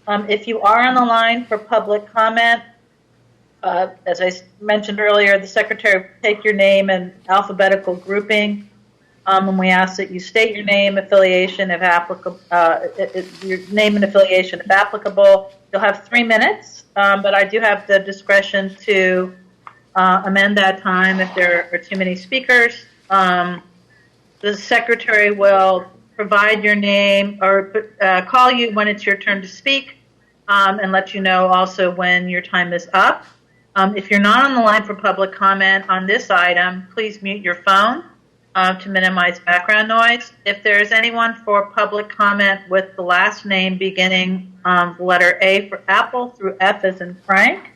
If you are on the line for public comment, as I mentioned earlier, the secretary will take your name and alphabetical grouping. And we ask that you state your name, affiliation, if applicable, your name and affiliation, if applicable. You'll have 3 minutes, but I do have the discretion to amend that time if there are too many speakers. the secretary will provide your name or call you when it's your turn to speak, and let you know also when your time is up. If you're not on the line for public comment on this item, please mute your phone to minimize background noise. If there's anyone for public comment with the last name beginning letter A for Apple through F as in Frank.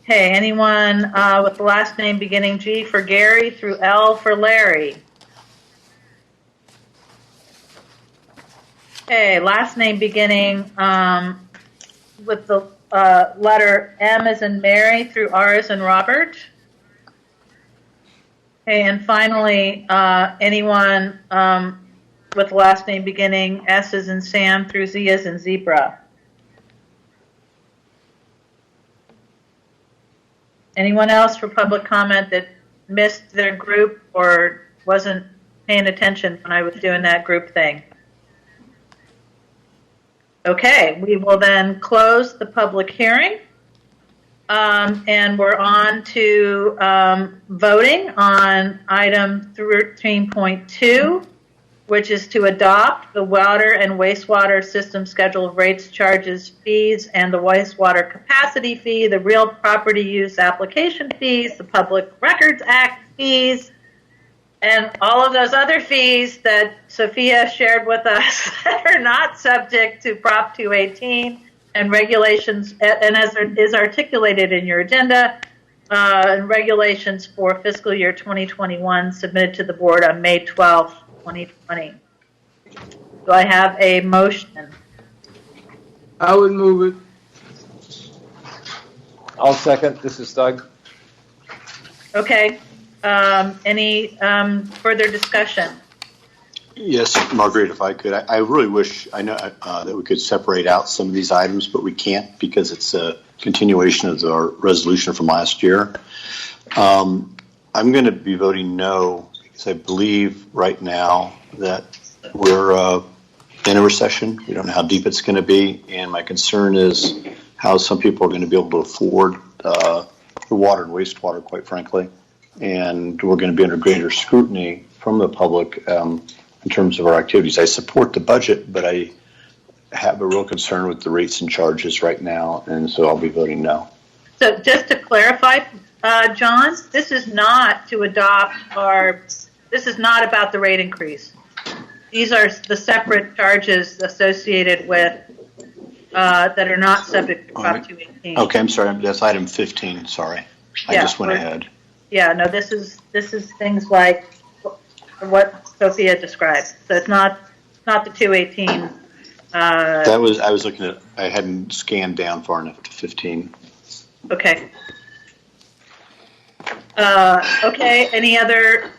Okay, anyone with the last name beginning G for Gary through L for Larry? Okay, last name beginning with the letter M as in Mary through R as in Robert. Okay, and finally, anyone with the last name beginning S as in Sam through Z as in Zebra. Anyone else for public comment that missed their group or wasn't paying attention when I was doing that group thing? Okay, we will then close the public hearing, and we're on to voting on item 13.2, which is to adopt the water and wastewater system schedule of rates, charges, fees, and the wastewater capacity fee, the real property use application fees, the Public Records Act fees, and all of those other fees that Sophia shared with us that are not subject to Prop 218 and regulations, and as is articulated in your agenda, and regulations for fiscal year 2021 submitted to the board on May 12th, 2020. Do I have a motion? I would move it. I'll second. This is Doug. Okay. Any further discussion? Yes, Margaret, if I could. I really wish I know that we could separate out some of these items, but we can't because it's a continuation of our resolution from last year. I'm going to be voting no because I believe right now that we're in a recession. We don't know how deep it's going to be, and my concern is how some people are going to be able to afford the water and wastewater, quite frankly. And we're going to be under greater scrutiny from the public in terms of our activities. I support the budget, but I have a real concern with the rates and charges right now, and so I'll be voting no. So just to clarify, John, this is not to adopt this is not about the rate increase. These are the separate charges associated with that are not subject to Prop 218. Okay, I'm sorry. That's item 15. Sorry. I just went ahead. Yeah, no, this is things like what Sophia described. So it's not the 218. I was looking at, I hadn't scanned down far enough to 15. Okay. Okay, any other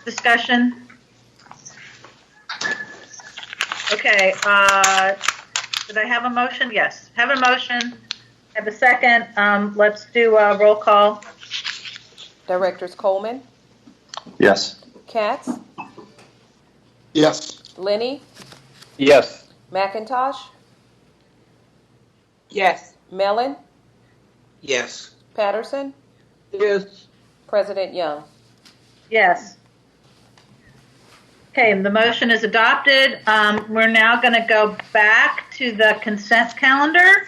discussion? Okay, did I have a motion? Yes, have a motion. Have a second. Let's do a roll call. Directors Coleman, Yes. Katz, Yes. Lenny, Yes. McIntosh, Yes. Mellon, Yes. Patterson, Yes. President Young. Yes. Okay, the motion is adopted. We're now going to go back to the consent calendar.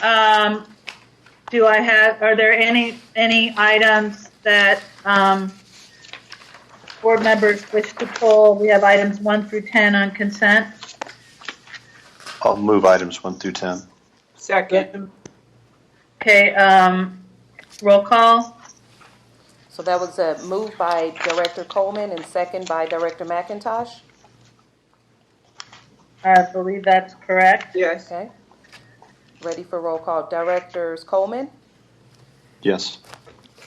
Are there any items that board members wish to pull? We have items 1 through 10 on consent. I'll move items 1 through 10. Second. Okay, roll call. So that was a move by Director Coleman and second by Director McIntosh. I believe that's correct. Yes. Okay. Ready for roll call. Directors Coleman, Yes.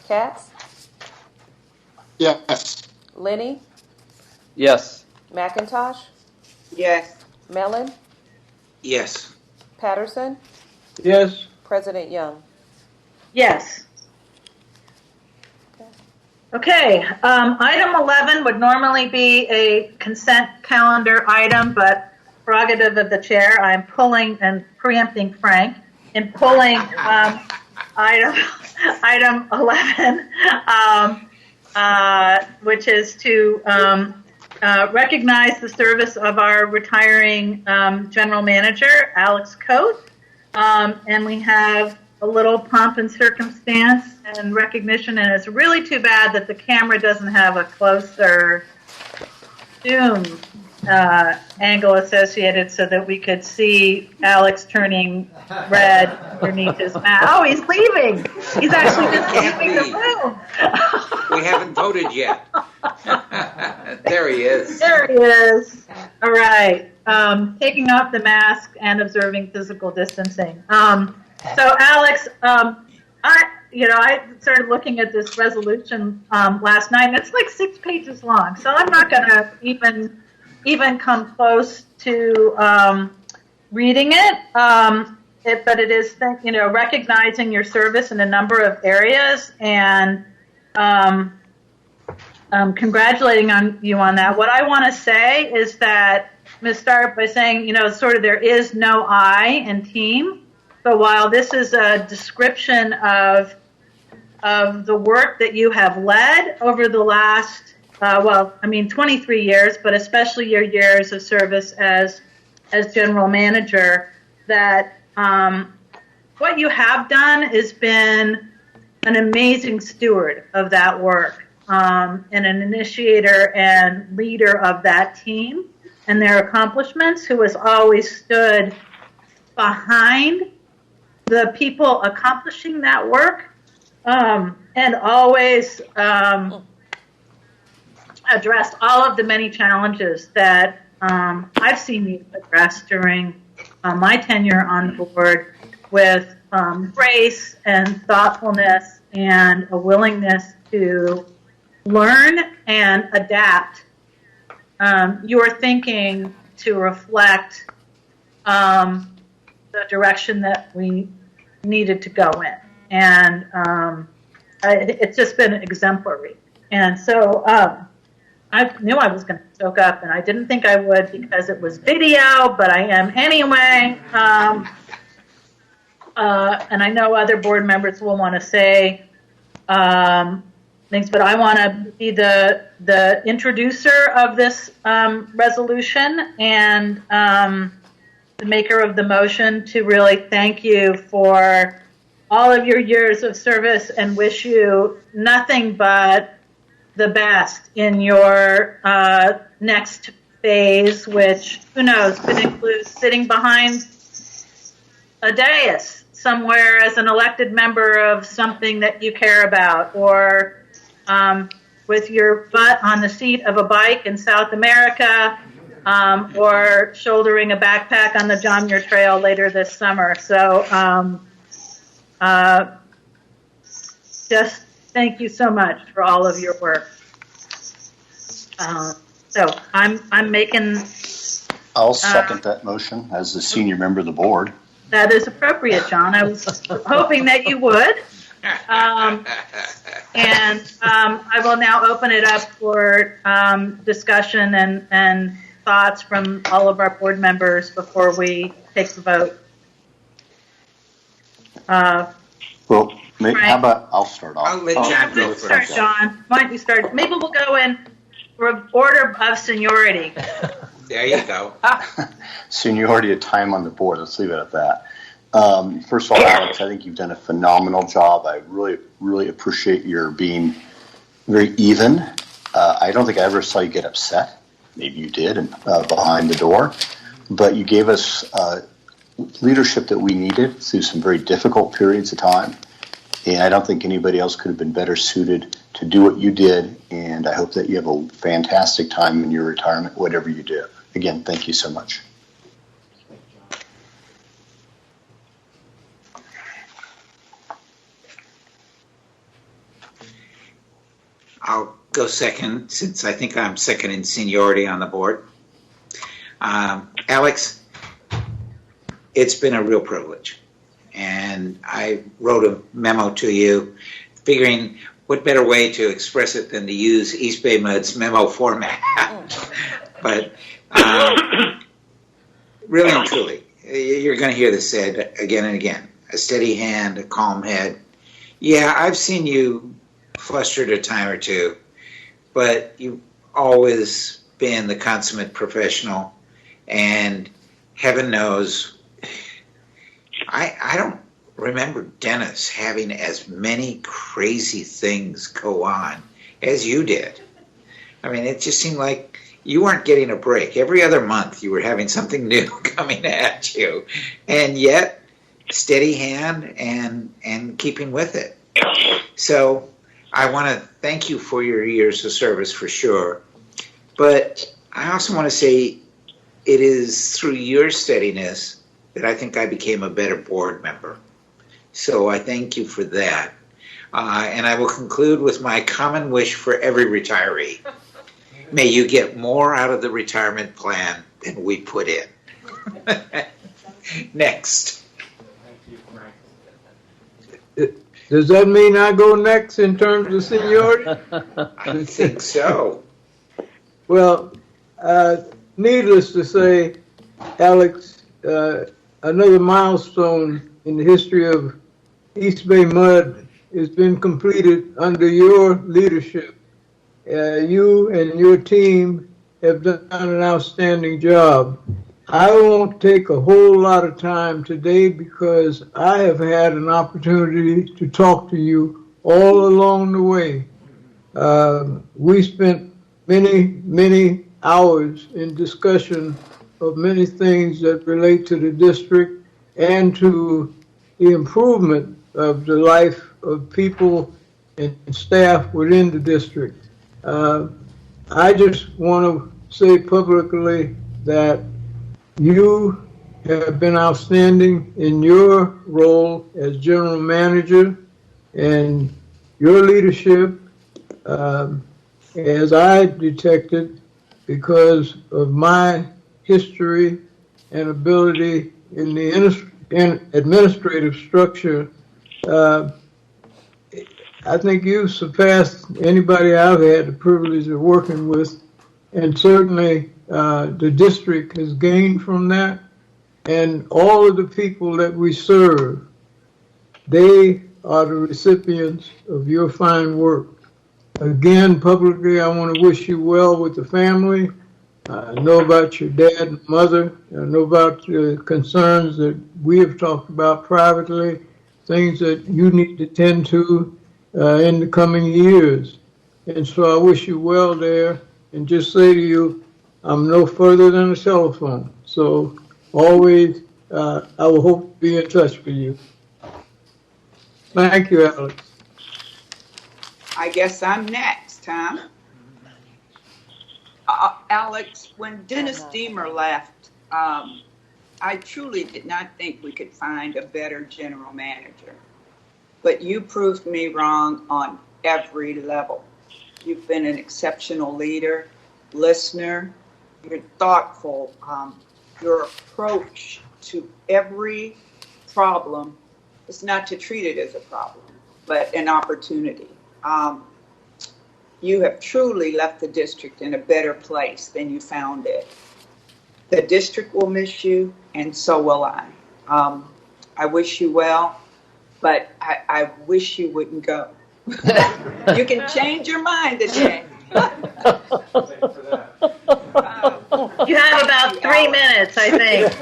Katz, Yes. Lenny, Yes. McIntosh, Yes. Mellon, Yes. Patterson, Yes. President Young. Yes. Okay, item 11 would normally be a consent calendar item, but prerogative of the chair, I'm pulling and preempting Frank in pulling item 11, which is to recognize the service of our retiring general manager, Alex Coate. And we have a little pomp and circumstance and recognition, and it's really too bad that the camera doesn't have a closer zoom angle associated so that we could see Alex turning red underneath his mask. Oh, he's leaving. He's actually just leaving the room. We haven't voted yet. There he is. There he is. All right. Taking off the mask and observing physical distancing. So, Alex, I started looking at this resolution last night, and it's like 6 pages long. So I'm not going to even come close to reading it. But it is, recognizing your service in a number of areas and congratulating you on that. What I want to say is that I'm going to start by saying, sort of there is no I in team. But while this is a description of the work that you have led over the last, 23 years, but especially your years of service as general manager, that what you have done has been an amazing steward of that work and an initiator and leader of that team and their accomplishments, who has always stood behind the people accomplishing that work, and always addressed all of the many challenges that I've seen you address during my tenure on the board with grace and thoughtfulness and a willingness to learn and adapt your thinking to reflect the direction that we needed to go in. And it's just been exemplary. And so I knew I was going to choke up, and I didn't think I would because it was video, but I am anyway. And I know other board members will want to say things, but I want to be the introducer of this resolution and the maker of the motion to really thank you for all of your years of service and wish you nothing but the best in your next phase, which, who knows, could include sitting behind a dais somewhere as an elected member of something that you care about, or with your butt on the seat of a bike in South America, or shouldering a backpack on the John Muir Trail later this summer. So just thank you so much for all of your work. So I'm making... I'll second that motion as the senior member of the board. That is appropriate, John. I was hoping that you would. And I will now open it up for discussion and thoughts from all of our board members before we take the vote. How about I'll start off? I'll let John go first. Start, John. Why don't you start? Maybe we'll go in order of seniority. There you go. Seniority of time on the board. Let's leave it at that. First of all, Alex, I think you've done a phenomenal job. I really, really appreciate your being very even. I don't think I ever saw you get upset. Maybe you did behind the door. But you gave us leadership that we needed through some very difficult periods of time. And I don't think anybody else could have been better suited to do what you did. And I hope that you have a fantastic time in your retirement, whatever you do. Again, thank you so much. I'll go second, since I think I'm second in seniority on the board. Alex, it's been a real privilege. And I wrote a memo to you figuring what better way to express it than to use EBMUD's memo format. But really and truly, you're going to hear this said again and again. a steady hand, a calm head. Yeah, I've seen you flustered a time or two, but you've always been the consummate professional, and heaven knows, I don't remember Dennis having as many crazy things go on as you did. I mean, it just seemed like you weren't getting a break. Every other month you were having something new coming at you, and yet steady hand and keeping with it. So I want to thank you for your years of service for sure, but I also want to say it is through your steadiness that I think I became a better board member. So I thank you for that. And I will conclude with my common wish for every retiree. May you get more out of the retirement plan than we put in. Next. Does that mean I go next in terms of seniority? I think so. Well, needless to say, Alex, another milestone in the history of East Bay MUD has been completed under your leadership. You and your team have done an outstanding job. I won't take a whole lot of time today because I have had an opportunity to talk to you all along the way. We spent many hours in discussion of many things that relate to the district and to the improvement of the life of people and staff within the district. I just want to say publicly that you have been outstanding in your role as general manager, and your leadership, as I detected, because of my history and ability in the administrative structure, I think you've surpassed anybody I've had the privilege of working with, and certainly the district has gained from that, and all of the people that we serve, they are the recipients of your fine work. Again, publicly, I want to wish you well with the family. I know about your dad and mother. I know about the concerns that we have talked about privately, things that you need to tend to in the coming years. And so I wish you well there, and just say to you, I'm no further than a telephone. So always, I will hope to be in touch with you. Thank you, Alex. I guess I'm next, huh? Alex, when Dennis Deemer left, I truly did not think we could find a better general manager. But you proved me wrong on every level. You've been an exceptional leader, listener, you're thoughtful. Your approach to every problem is not to treat it as a problem, but an opportunity. You have truly left the district in a better place than you found it. The district will miss you, and so will I. I wish you well, but I wish you wouldn't go. You can change your mind today. You have about 3 minutes, I think.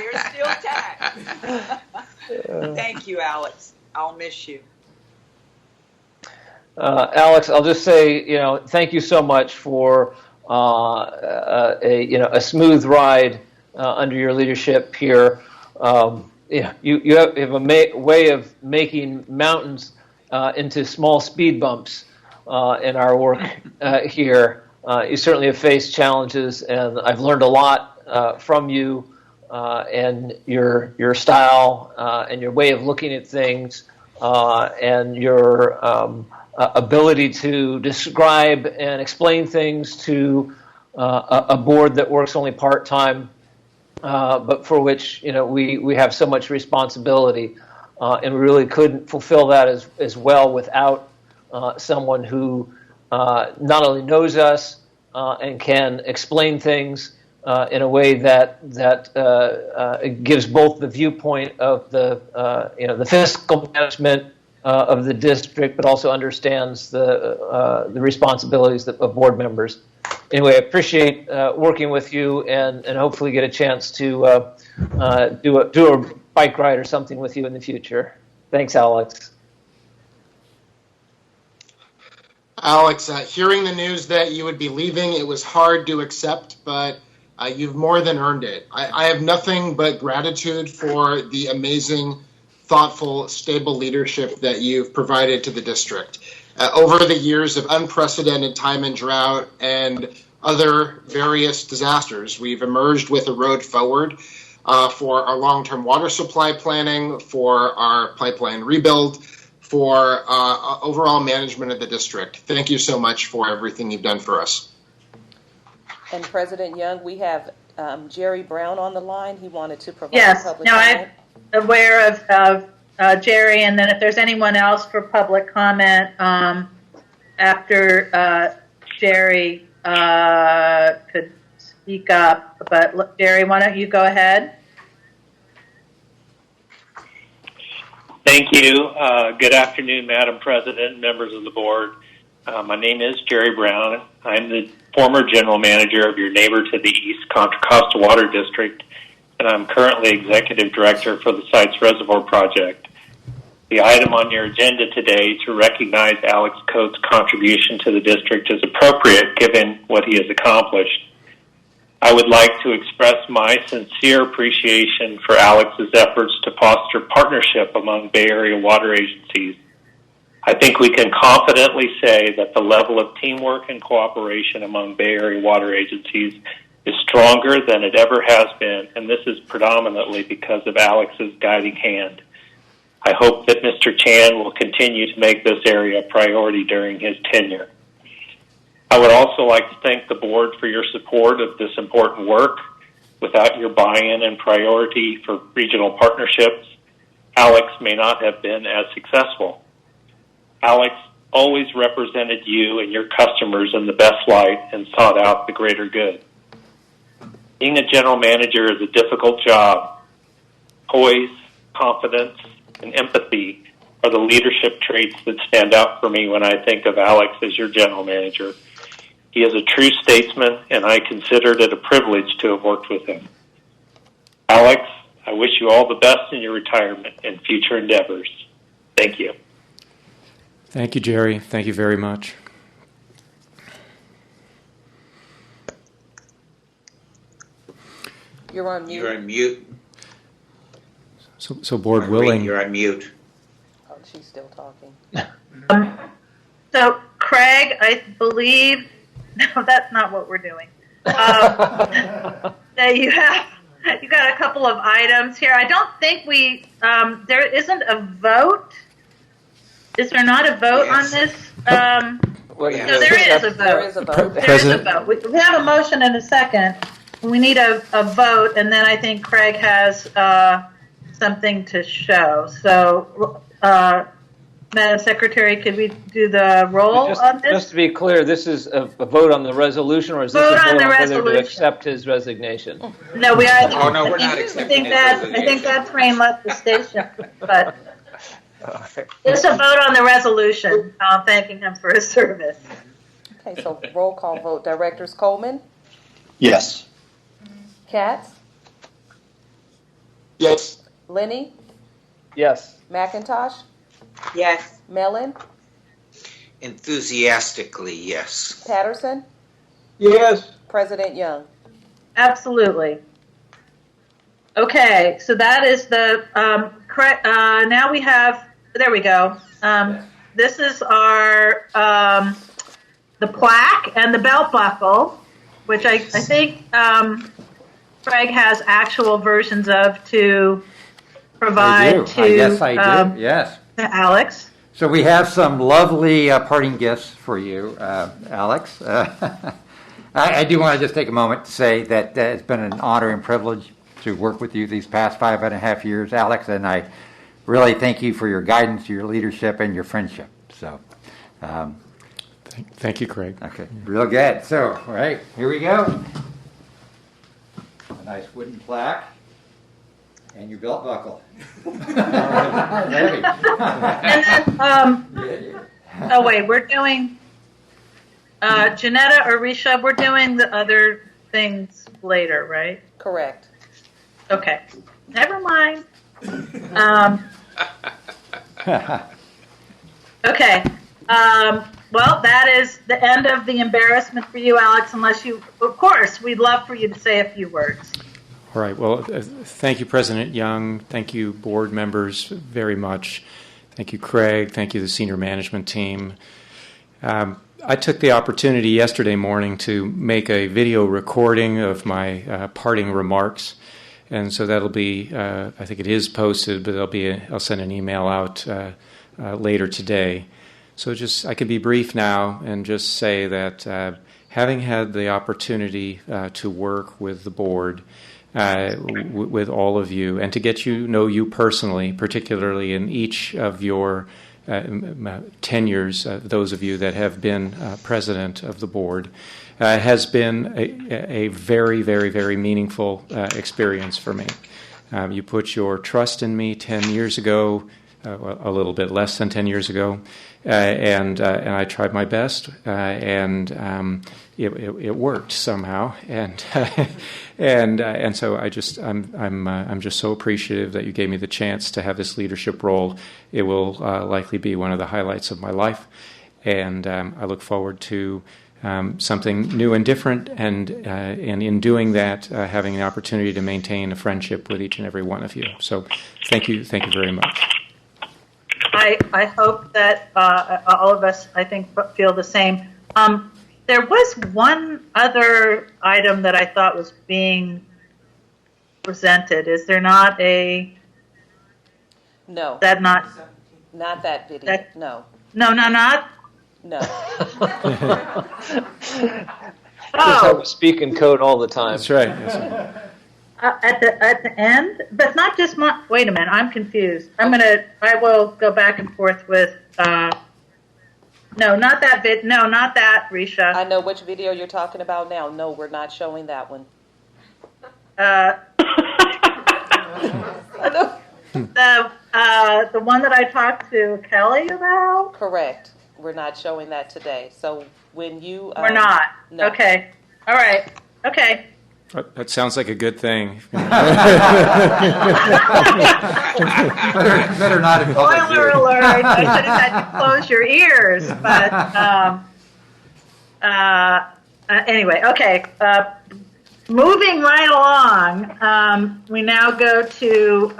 You're still taxed. Thank you, Alex. I'll miss you. Alex, I'll just say, thank you so much for a smooth ride under your leadership here. You have a way of making mountains into small speed bumps in our work here. You certainly have faced challenges, and I've learned a lot from you and your style and your way of looking at things and your ability to describe and explain things to a board that works only part-time, but for which we have so much responsibility, and we really couldn't fulfill that as well without someone who not only knows us and can explain things, in a way that gives both the viewpoint of the fiscal management of the district, but also understands the responsibilities of board members. Anyway, I appreciate working with you, and hopefully get a chance to do a bike ride or something with you in the future. Thanks, Alex. Alex, hearing the news that you would be leaving, it was hard to accept, but you've more than earned it. I have nothing but gratitude for the amazing, thoughtful, stable leadership that you've provided to the district. Over the years of unprecedented time and drought and other various disasters, we've emerged with a road forward for our long-term water supply planning, for our pipeline rebuild, for overall management of the district. Thank you so much for everything you've done for us. And President Young, we have Jerry Brown on the line. He wanted to provide public comment. I'm aware of Jerry, and then if there's anyone else for public comment after Jerry could speak up. But look, Jerry, why don't you go ahead? Thank you. Good afternoon, Madam President, members of the board. My name is Jerry Brown. I'm the former general manager of your neighbor to the east, Contra Costa Water District, and I'm currently executive director for the Sites Reservoir Project. The item on your agenda today to recognize Alex Coate's contribution to the district is appropriate given what he has accomplished. I would like to express my sincere appreciation for Alex's efforts to foster partnership among Bay Area water agencies. I think we can confidently say that the level of teamwork and cooperation among Bay Area water agencies is stronger than it ever has been, and this is predominantly because of Alex's guiding hand. I hope that Mr. Chan will continue to make this area a priority during his tenure. I would also like to thank the board for your support of this important work. Without your buy-in and priority for regional partnerships, Alex may not have been as successful. Alex always represented you and your customers in the best light and sought out the greater good. Being a general manager is a difficult job. Poise, confidence, and empathy are the leadership traits that stand out for me when I think of Alex as your general manager. He is a true statesman, and I considered it a privilege to have worked with him. Alex, I wish you all the best in your retirement and future endeavors. Thank you. Thank you, Jerry. Thank you very much. You're on mute. You're on mute. So board willing. You're on mute. Oh, she's still talking. So, Craig, I believe, no, that's not what we're doing. That you got a couple of items here. I don't think there isn't a vote. Is there not a vote on this? No, there is a vote. There is a vote. There is a vote. We have a motion and a second. We need a vote, and then I think Craig has something to show. So, Madam Secretary, could we do the roll on this? Just to be clear, this is a vote on the resolution, or is this a vote on whether to accept his resignation? No, we are. Oh, no, we're not accepting his resignation. I think that train left the station, but it's a vote on the resolution, thanking him for his service. Okay, so roll call vote. Directors Coleman? Yes. Katz? Yes. Lenny? Yes. McIntosh? Yes. Mellon? Enthusiastically, yes. Patterson? Yes. President Young? Absolutely. Okay, so that is the correct. Now we have. There we go. This is our the plaque and the belt buckle, which I think Craig has actual versions of to provide to. Yes, I do. Yes. To Alex. So we have some lovely parting gifts for you, Alex. I do want to just take a moment to say that it's been an honor and privilege to work with you these past 5.5 years, Alex, and I really thank you for your guidance, your leadership, and your friendship. So, Thank you, Craig. Okay, real good. So, all right, here we go. a nice wooden plaque, and your belt buckle. And then, oh wait, we're doing, Janetta or Risha, we're doing the other things later, right? Correct. Okay, never mind. Okay, well, that is the end of the embarrassment for you, Alex, unless you, of course, we'd love for you to say a few words. All right. Well, thank you, President Young. Thank you, board members, very much. Thank you, Craig. Thank you, the senior management team. I took the opportunity yesterday morning to make a video recording of my parting remarks, and so that'll be, I think it is posted, but I'll send an email out later today. So I can be brief now and just say that having had the opportunity to work with the board, with all of you, and to get know you personally, particularly in each of your tenures, those of you that have been president of the board, has been a very, very, very meaningful experience for me. You put your trust in me 10 years ago, a little bit less than 10 years ago, and I tried my best, and it worked somehow, and so I'm just so appreciative that you gave me the chance to have this leadership role. It will likely be one of the highlights of my life, and I look forward to something new and different, and in doing that, having the opportunity to maintain a friendship with each and every one of you. So thank you very much. I hope that all of us, I think, feel the same. There was one other item that I thought was being presented. Is there not a? No. That not? Not that video. No. No. No. I speak in code all the time. That's right. That's right. At the end, but not just wait a minute, I'm confused. I will go back and forth with, no, not that no, not that, Risha. I know which video you're talking about now. No, we're not showing that one. The one that I talked to Kelly about? Correct. We're not showing that today. So when you... We're not? No. Okay. All right. Okay. That sounds like a good thing. better not. Spoiler alert! I should have had to close your ears, but anyway, okay. Moving right along, we now go to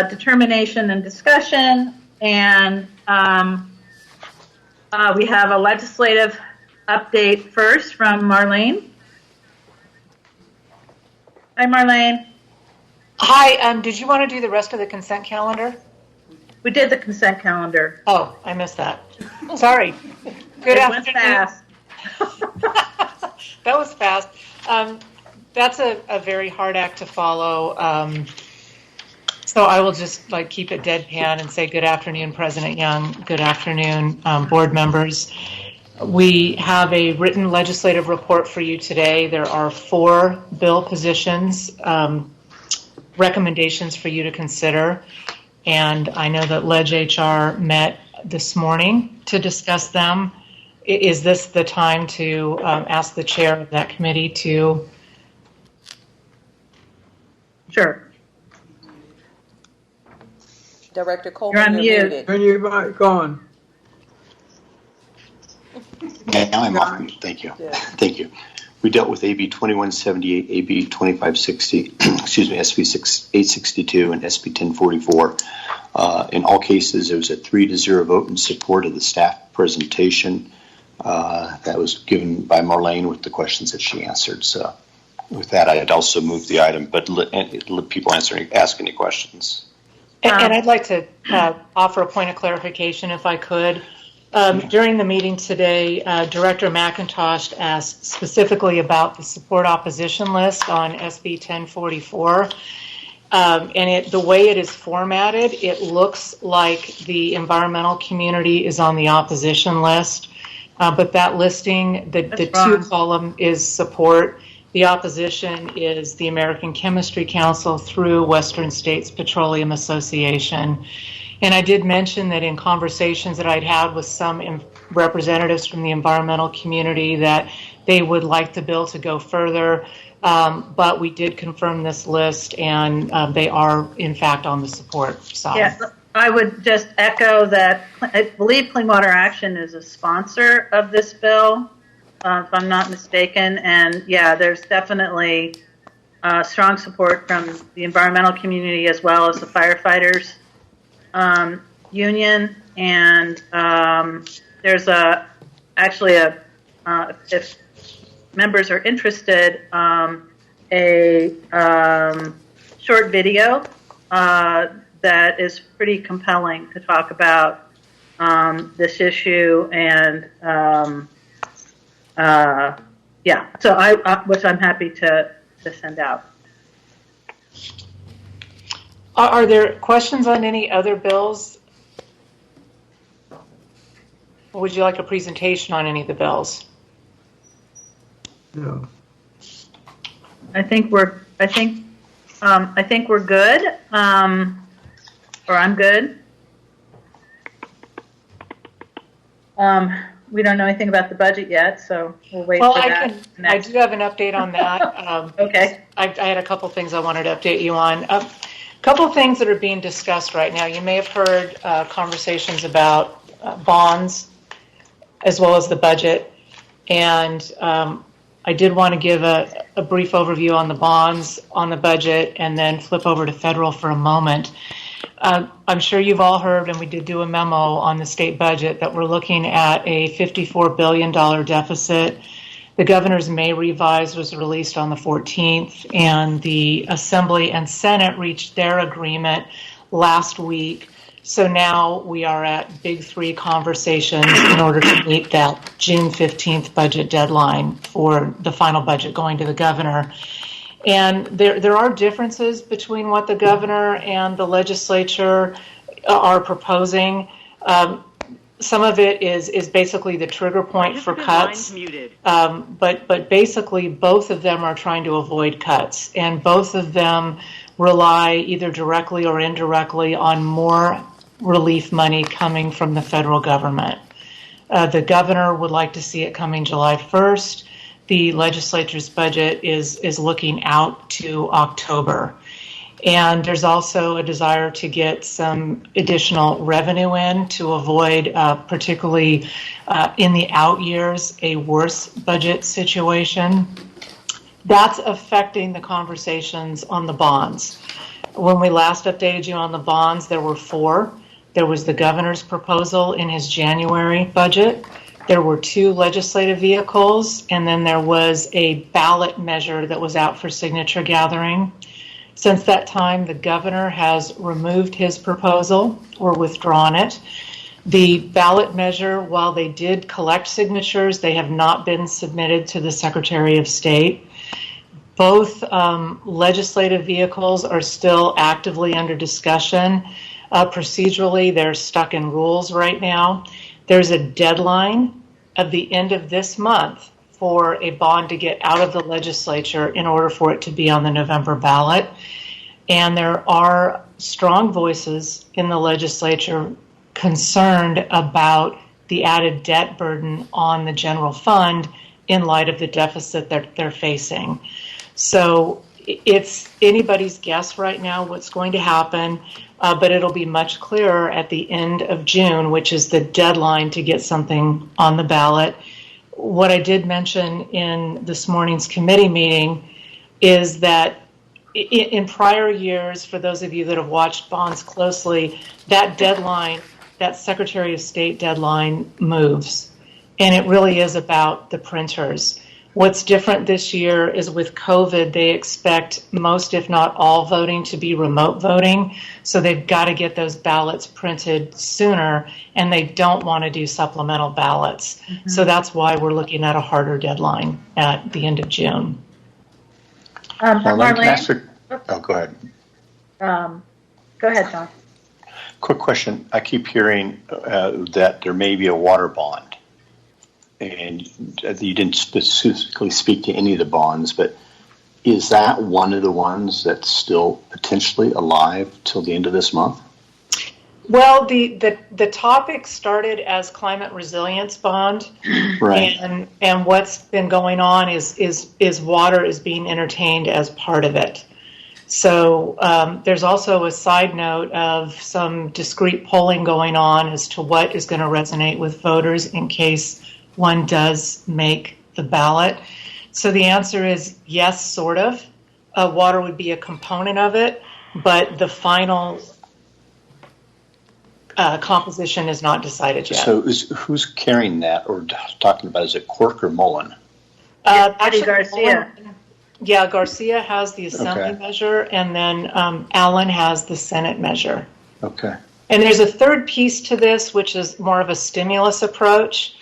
determination and discussion, and we have a legislative update first from Marlene. Hi, Marlene. Hi, did you want to do the rest of the consent calendar? We did the consent calendar. Oh, I missed that. Sorry. Good afternoon. Fast. That was fast. That's a very hard act to follow. So I will just keep it deadpan and say good afternoon, President Young. Good afternoon, board members. We have a written legislative report for you today. There are 4 bill positions, recommendations for you to consider. And I know that Leg HR met this morning to discuss them. Is this the time to ask the chair of that committee to? Sure. Director Coleman, you're muted. Turn your mic on. Now I'm off. Thank you. Yeah. Thank you. We dealt with AB 2178, AB 2560, excuse me, SB 862, and SB 1044. In all cases, it was a 3-0 vote in support of the staff presentation that was given by Marlene with the questions that she answered. So with that, I'd also move the item, but let people ask any questions. And I'd like to offer a point of clarification if I could. During the meeting today, Director McIntosh asked specifically about the support opposition list on SB 1044. And the way it is formatted, it looks like the environmental community is on the opposition list. But that listing, the 2 column is support, The opposition is the American Chemistry Council through Western States Petroleum Association. And I did mention that in conversations that I'd had with some representatives from the environmental community that they would like the bill to go further, but we did confirm this list, and they are, in fact, on the support side. Yes, I would just echo that I believe Clean Water Action is a sponsor of this bill, if I'm not mistaken. And yeah, there's definitely strong support from the environmental community as well as the firefighters union. And there's if members are interested, a short video that is pretty compelling to talk about this issue, and so which I'm happy to send out. Are there questions on any other bills? Or would you like a presentation on any of the bills? No. I think we're good. Or I'm good. We don't know anything about the budget yet, so we'll wait for that. I do have an update on that. Okay. I had a couple things I wanted to update you on. A couple things that are being discussed right now. You may have heard conversations about bonds as well as the budget. And I did want to give a brief overview on the bonds, on the budget, and then flip over to federal for a moment. I'm sure you've all heard, and we did do a memo on the state budget, that we're looking at a $54 billion deficit. The governor's May revise was released on the 14th, and the Assembly and Senate reached their agreement last week. So now we are at big three conversations in order to meet that June 15th budget deadline for the final budget going to the governor. And there are differences between what the governor and the legislature are proposing. Some of it is basically the trigger point for cuts. But basically both of them are trying to avoid cuts, and both of them rely either directly or indirectly on more relief money coming from the federal government. The governor would like to see it coming July 1st. The legislature's budget is looking out to October. And there's also a desire to get some additional revenue in to avoid, particularly in the out years, a worse budget situation. That's affecting the conversations on the bonds. When we last updated you on the bonds, there were 4. There was the governor's proposal in his January budget. There were 2 legislative vehicles, and then there was a ballot measure that was out for signature gathering. Since that time, the governor has removed his proposal or withdrawn it. The ballot measure, while they did collect signatures, they have not been submitted to the Secretary of State. Both legislative vehicles are still actively under discussion. Procedurally, they're stuck in rules right now. There's a deadline of the end of this month for a bond to get out of the legislature in order for it to be on the November ballot. And there are strong voices in the legislature concerned about the added debt burden on the general fund in light of the deficit that they're facing. So it's anybody's guess right now what's going to happen, but it'll be much clearer at the end of June, which is the deadline to get something on the ballot. What I did mention in this morning's committee meeting is that in prior years, for those of you that have watched bonds closely, that deadline, that Secretary of State deadline moves. And it really is about the printers. What's different this year is with COVID, they expect most, if not all, voting to be remote voting. So they've got to get those ballots printed sooner, and they don't want to do supplemental ballots. Mm-hmm. So that's why we're looking at a harder deadline at the end of June. Marlene? Oh, go ahead. Go ahead, John. Quick question. I keep hearing that there may be a water bond. And you didn't specifically speak to any of the bonds, but Is that one of the ones that's still potentially alive till the end of this month? Well, the topic started as climate resilience bond, Right. and what's been going on is water is being entertained as part of it. So there's also a side note of some discrete polling going on as to what is going to resonate with voters in case one does make the ballot. So the answer is yes, sort of. Water would be a component of it, but the final composition is not decided yet. So who's carrying that or talking about? Is it Quirk or Mullen? Eddie Garcia. Yeah, Garcia has the Assembly measure, and then Allen has the Senate measure. Okay. And there's a third piece to this, which is more of a stimulus approach.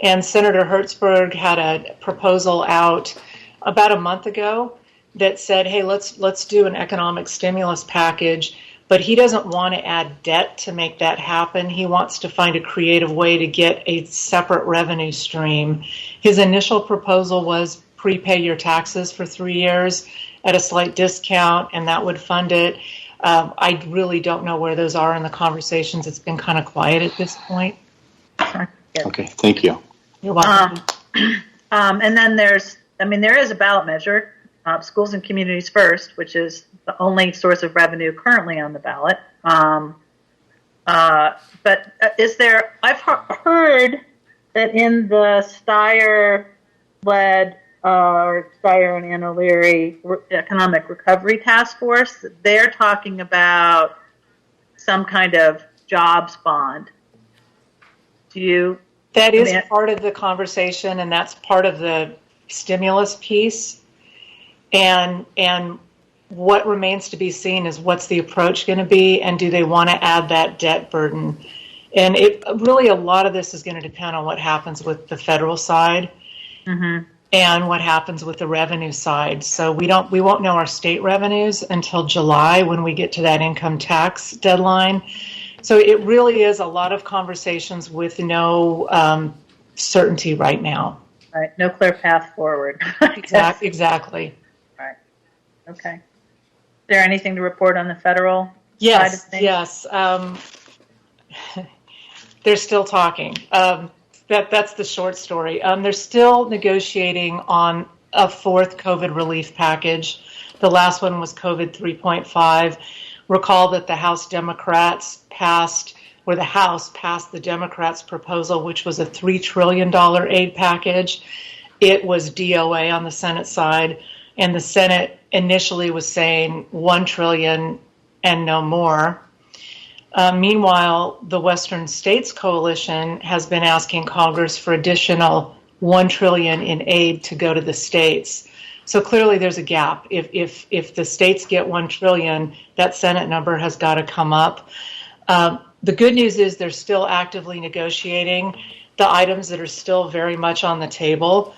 And Senator Hertzberg had a proposal out about a month ago that said, hey, let's do an economic stimulus package. But he doesn't want to add debt to make that happen. He wants to find a creative way to get a separate revenue stream. His initial proposal was prepay your taxes for 3 years at a slight discount, and that would fund it. I really don't know where those are in the conversations. It's been kind of quiet at this point. Okay, thank you. You're welcome. And then there is a ballot measure, schools and communities first, which is the only source of revenue currently on the ballot. But is there, I've heard that in the Steyer-led Steyer and Ann O'Leary Economic Recovery Task Force, they're talking about some kind of jobs bond. That is part of the conversation, and that's part of the stimulus piece. And what remains to be seen is what's the approach going to be, and do they want to add that debt burden? And a lot of this is going to depend on what happens with the federal side and what happens with the revenue side. So we won't know our state revenues until July when we get to that income tax deadline. So it really is a lot of conversations with no certainty right now. Right, no clear path forward. Exactly. Right. Okay. Is there anything to report on the federal side of things? Yes. They're still talking. That's the short story. They're still negotiating on a fourth COVID relief package. The last one was COVID 3.5. Recall that the House Democrats passed the Democrats' proposal, which was a $3 trillion aid package. It was DOA on the Senate side, and the Senate initially was saying $1 trillion and no more. Meanwhile, the Western States Coalition has been asking Congress for additional $1 trillion in aid to go to the states. So clearly there's a gap. If the states get $1 trillion, that Senate number has got to come up. The good news is they're still actively negotiating the items that are still very much on the table: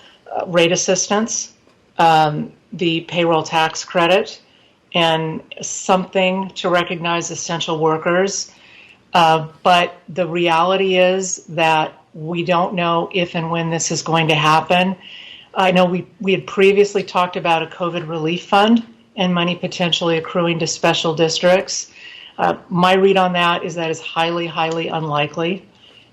rate assistance, the payroll tax credit, and something to recognize essential workers. But the reality is that we don't know if and when this is going to happen. I know we had previously talked about a COVID relief fund and money potentially accruing to special districts. My read on that is highly, highly unlikely.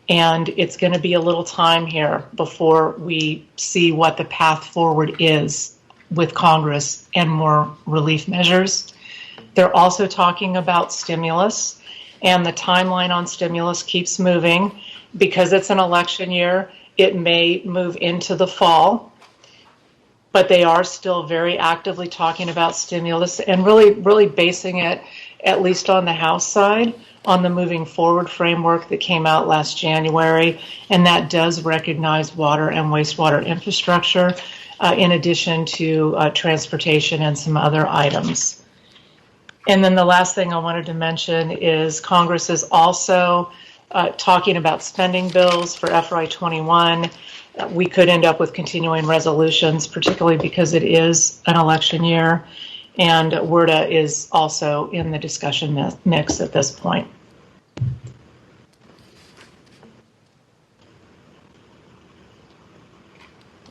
And it's going to be a little time here before we see what the path forward is with Congress and more relief measures. They're also talking about stimulus, and the timeline on stimulus keeps moving. Because it's an election year, it may move into the fall, but they are still very actively talking about stimulus and really basing it, at least on the House side, on the moving forward framework that came out last January, and that does recognize water and wastewater infrastructure in addition to transportation and some other items. And then the last thing I wanted to mention is Congress is also talking about spending bills for FY21. We could end up with continuing resolutions, particularly because it is an election year, and WRDA is also in the discussion mix at this point.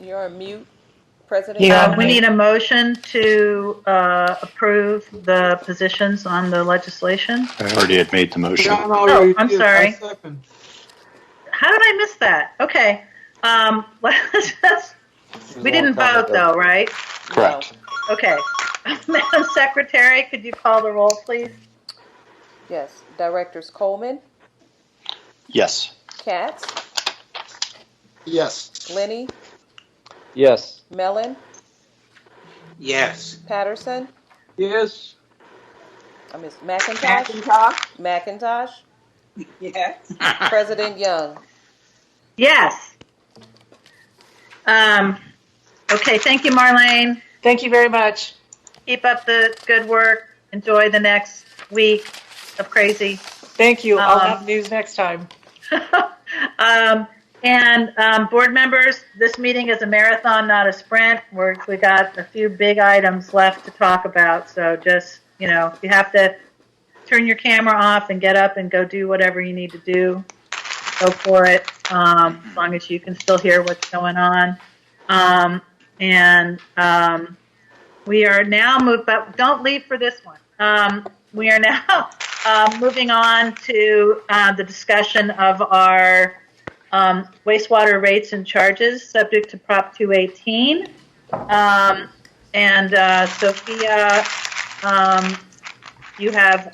You're on mute. President Yeah. We need a motion to approve the positions on the legislation. I already had made the motion. John already I'm did. sorry. I second. How did I miss that? Okay. We didn't vote though, right? Correct. Okay. Madam Secretary, could you call the roll, please? Yes. Directors Coleman, Yes. Katz, Yes. Lenny, Yes. Mellon, Yes. Patterson, Yes. Miss McIntosh, McIntosh, Yes. President Young. Yes. Okay, thank you, Marlene. Thank you very much. Keep up the good work. Enjoy the next week of crazy. Thank you. I'll have news next time. Board members, this meeting is a marathon, not a sprint. We got a few big items left to talk about. So just, you have to turn your camera off and get up and go do whatever you need to do. Go for it, as long as you can still hear what's going on. We are now but don't leave for this one. We are now moving on to the discussion of our wastewater rates and charges subject to Prop 218. Sophia, you have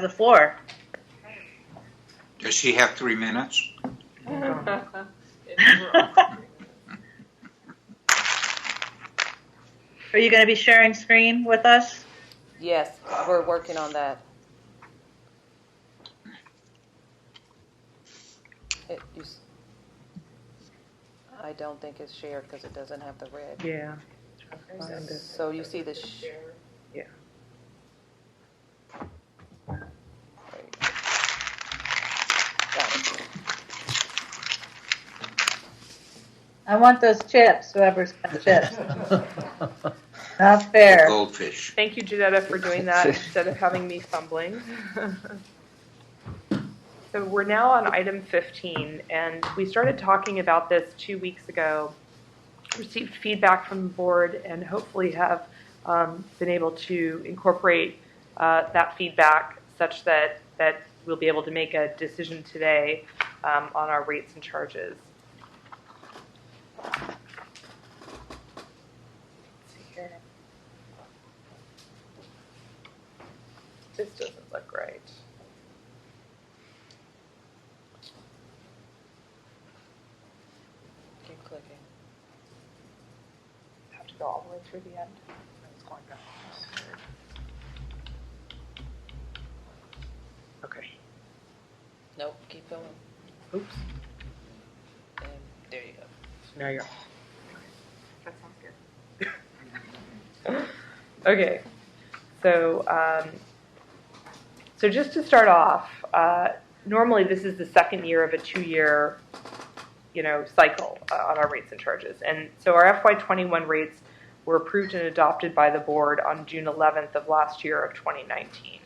the floor. Does she have 3 minutes? Are you going to be sharing screen with us? Yes, we're working on that. I don't think it's shared because it doesn't have the red. Yeah. So you see the yeah. Got it. I want those chips, whoever's got chips. Not fair. Goldfish. Thank you, Janetta, for doing that instead of having me fumbling. So we're now on item 15, and we started talking about this 2 weeks ago, received feedback from the board, and hopefully have been able to incorporate that feedback such that we'll be able to make a decision today on our rates and charges. Let's see here. This doesn't look right. Keep clicking. Have to go all the way through the end. It's going down. Okay. Nope, keep going. Oops. And there you go. Now you're. That sounds good. Okay. So just to start off, normally this is the second year of a 2-year, cycle on our rates and charges. And so our FY21 rates were approved and adopted by the board on June 11th of last year of 2019.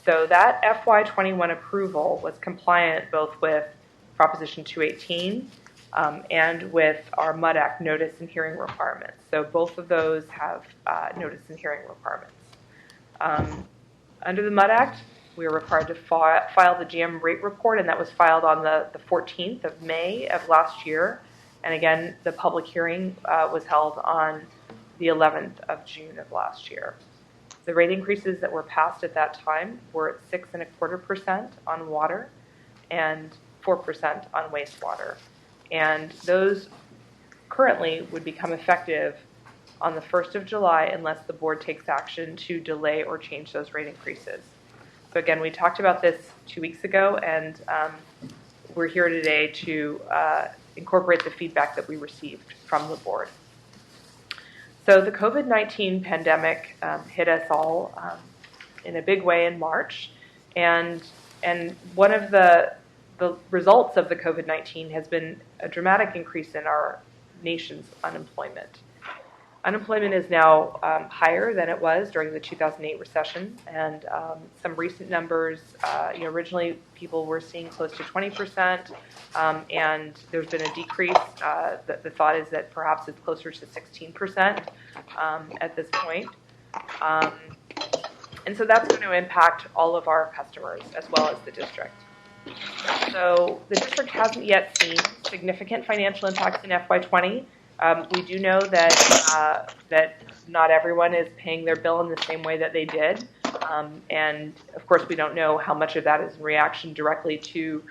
So that FY21 approval was compliant both with Proposition 218 and with our MUD Act notice and hearing requirements. So both of those have notice and hearing requirements. Under the MUD Act, we are required to file the GM rate report, and that was filed on the 14th of May of last year. And again, the public hearing was held on the 11th of June of last year. The rate increases that were passed at that time were at 6.25% on water and 4% on wastewater. And those currently would become effective on the 1st of July unless the board takes action to delay or change those rate increases. So again, we talked about this 2 weeks ago, and we're here today to incorporate the feedback that we received from the board. So the COVID-19 pandemic hit us all in a big way in March, and one of the results of the COVID-19 has been a dramatic increase in our nation's unemployment. Unemployment is now higher than it was during the 2008 recession, and some recent numbers, originally people were seeing close to 20%, and there's been a decrease. The thought is that perhaps it's closer to 16% at this point. And so that's going to impact all of our customers as well as the district. So the district hasn't yet seen significant financial impacts in FY20. We do know that not everyone is paying their bill in the same way that they did. And of course, we don't know how much of that is in reaction directly to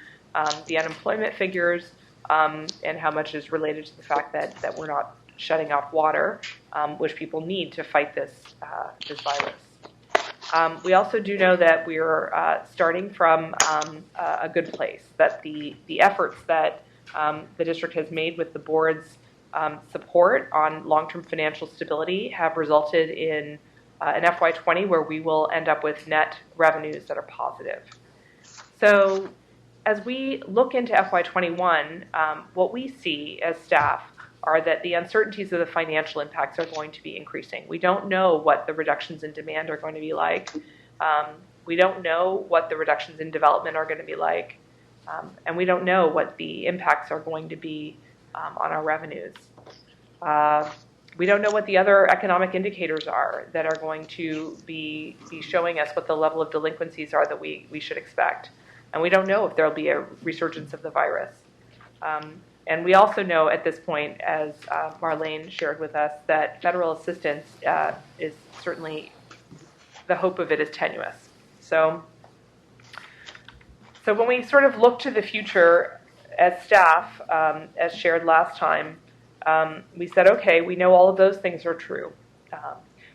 the unemployment figures and how much is related to the fact that we're not shutting off water, which people need to fight this virus. We also do know that we're starting from a good place, that the efforts that the district has made with the board's support on long-term financial stability have resulted in an FY20 where we will end up with net revenues that are positive. So as we look into FY21, what we see as staff are that the uncertainties of the financial impacts are going to be increasing. We don't know what the reductions in demand are going to be like. We don't know what the reductions in development are going to be like. And we don't know what the impacts are going to be on our revenues. We don't know what the other economic indicators are that are going to be showing us what the level of delinquencies are that we should expect. And we don't know if there will be a resurgence of the virus. And we also know at this point, as Marlene shared with us, that federal assistance is certainly, the hope of it is tenuous. So when we sort of look to the future as staff, as shared last time, we said, okay, we know all of those things are true.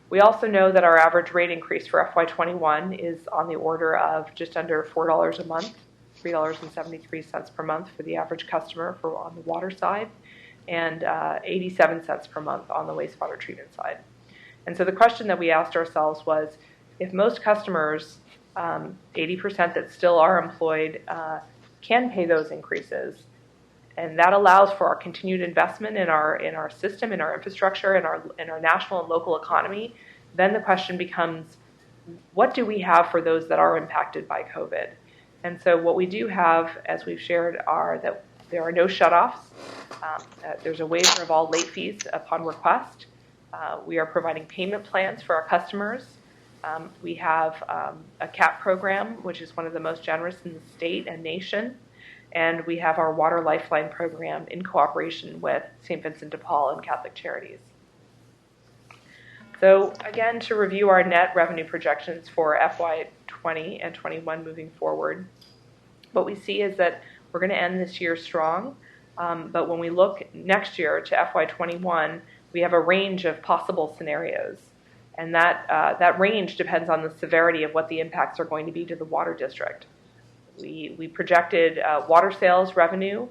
We also know that our average rate increase for FY21 is on the order of just under $4 a month, $3.73 per month for the average customer on the water side, and 87 cents per month on the wastewater treatment side. And so the question that we asked ourselves was, if most customers, 80% that still are employed, can pay those increases, and that allows for our continued investment in our system, in our infrastructure, in our national and local economy, then the question becomes, what do we have for those that are impacted by COVID? And so what we do have, as we've shared, are that there are no shutoffs. There's a waiver of all late fees upon request. We are providing payment plans for our customers. We have a CAP program, which is one of the most generous in the state and nation. And we have our Water Lifeline program in cooperation with St. Vincent de Paul and Catholic Charities. So again, to review our net revenue projections for FY20 and 21 moving forward, what we see is that we're going to end this year strong. But when we look next year to FY21, we have a range of possible scenarios. And that range depends on the severity of what the impacts are going to be to the water district. We projected water sales revenue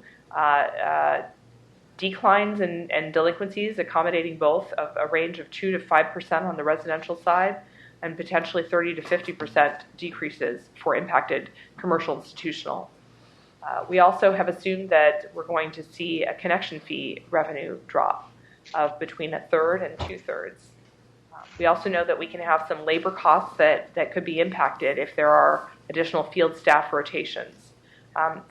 declines and delinquencies, accommodating both of a range of 2 to 5% on the residential side and potentially 30 to 50% decreases for impacted commercial institutional. We also have assumed that we're going to see a connection fee revenue drop of between a third and 2/3. We also know that we can have some labor costs that could be impacted if there are additional field staff rotations.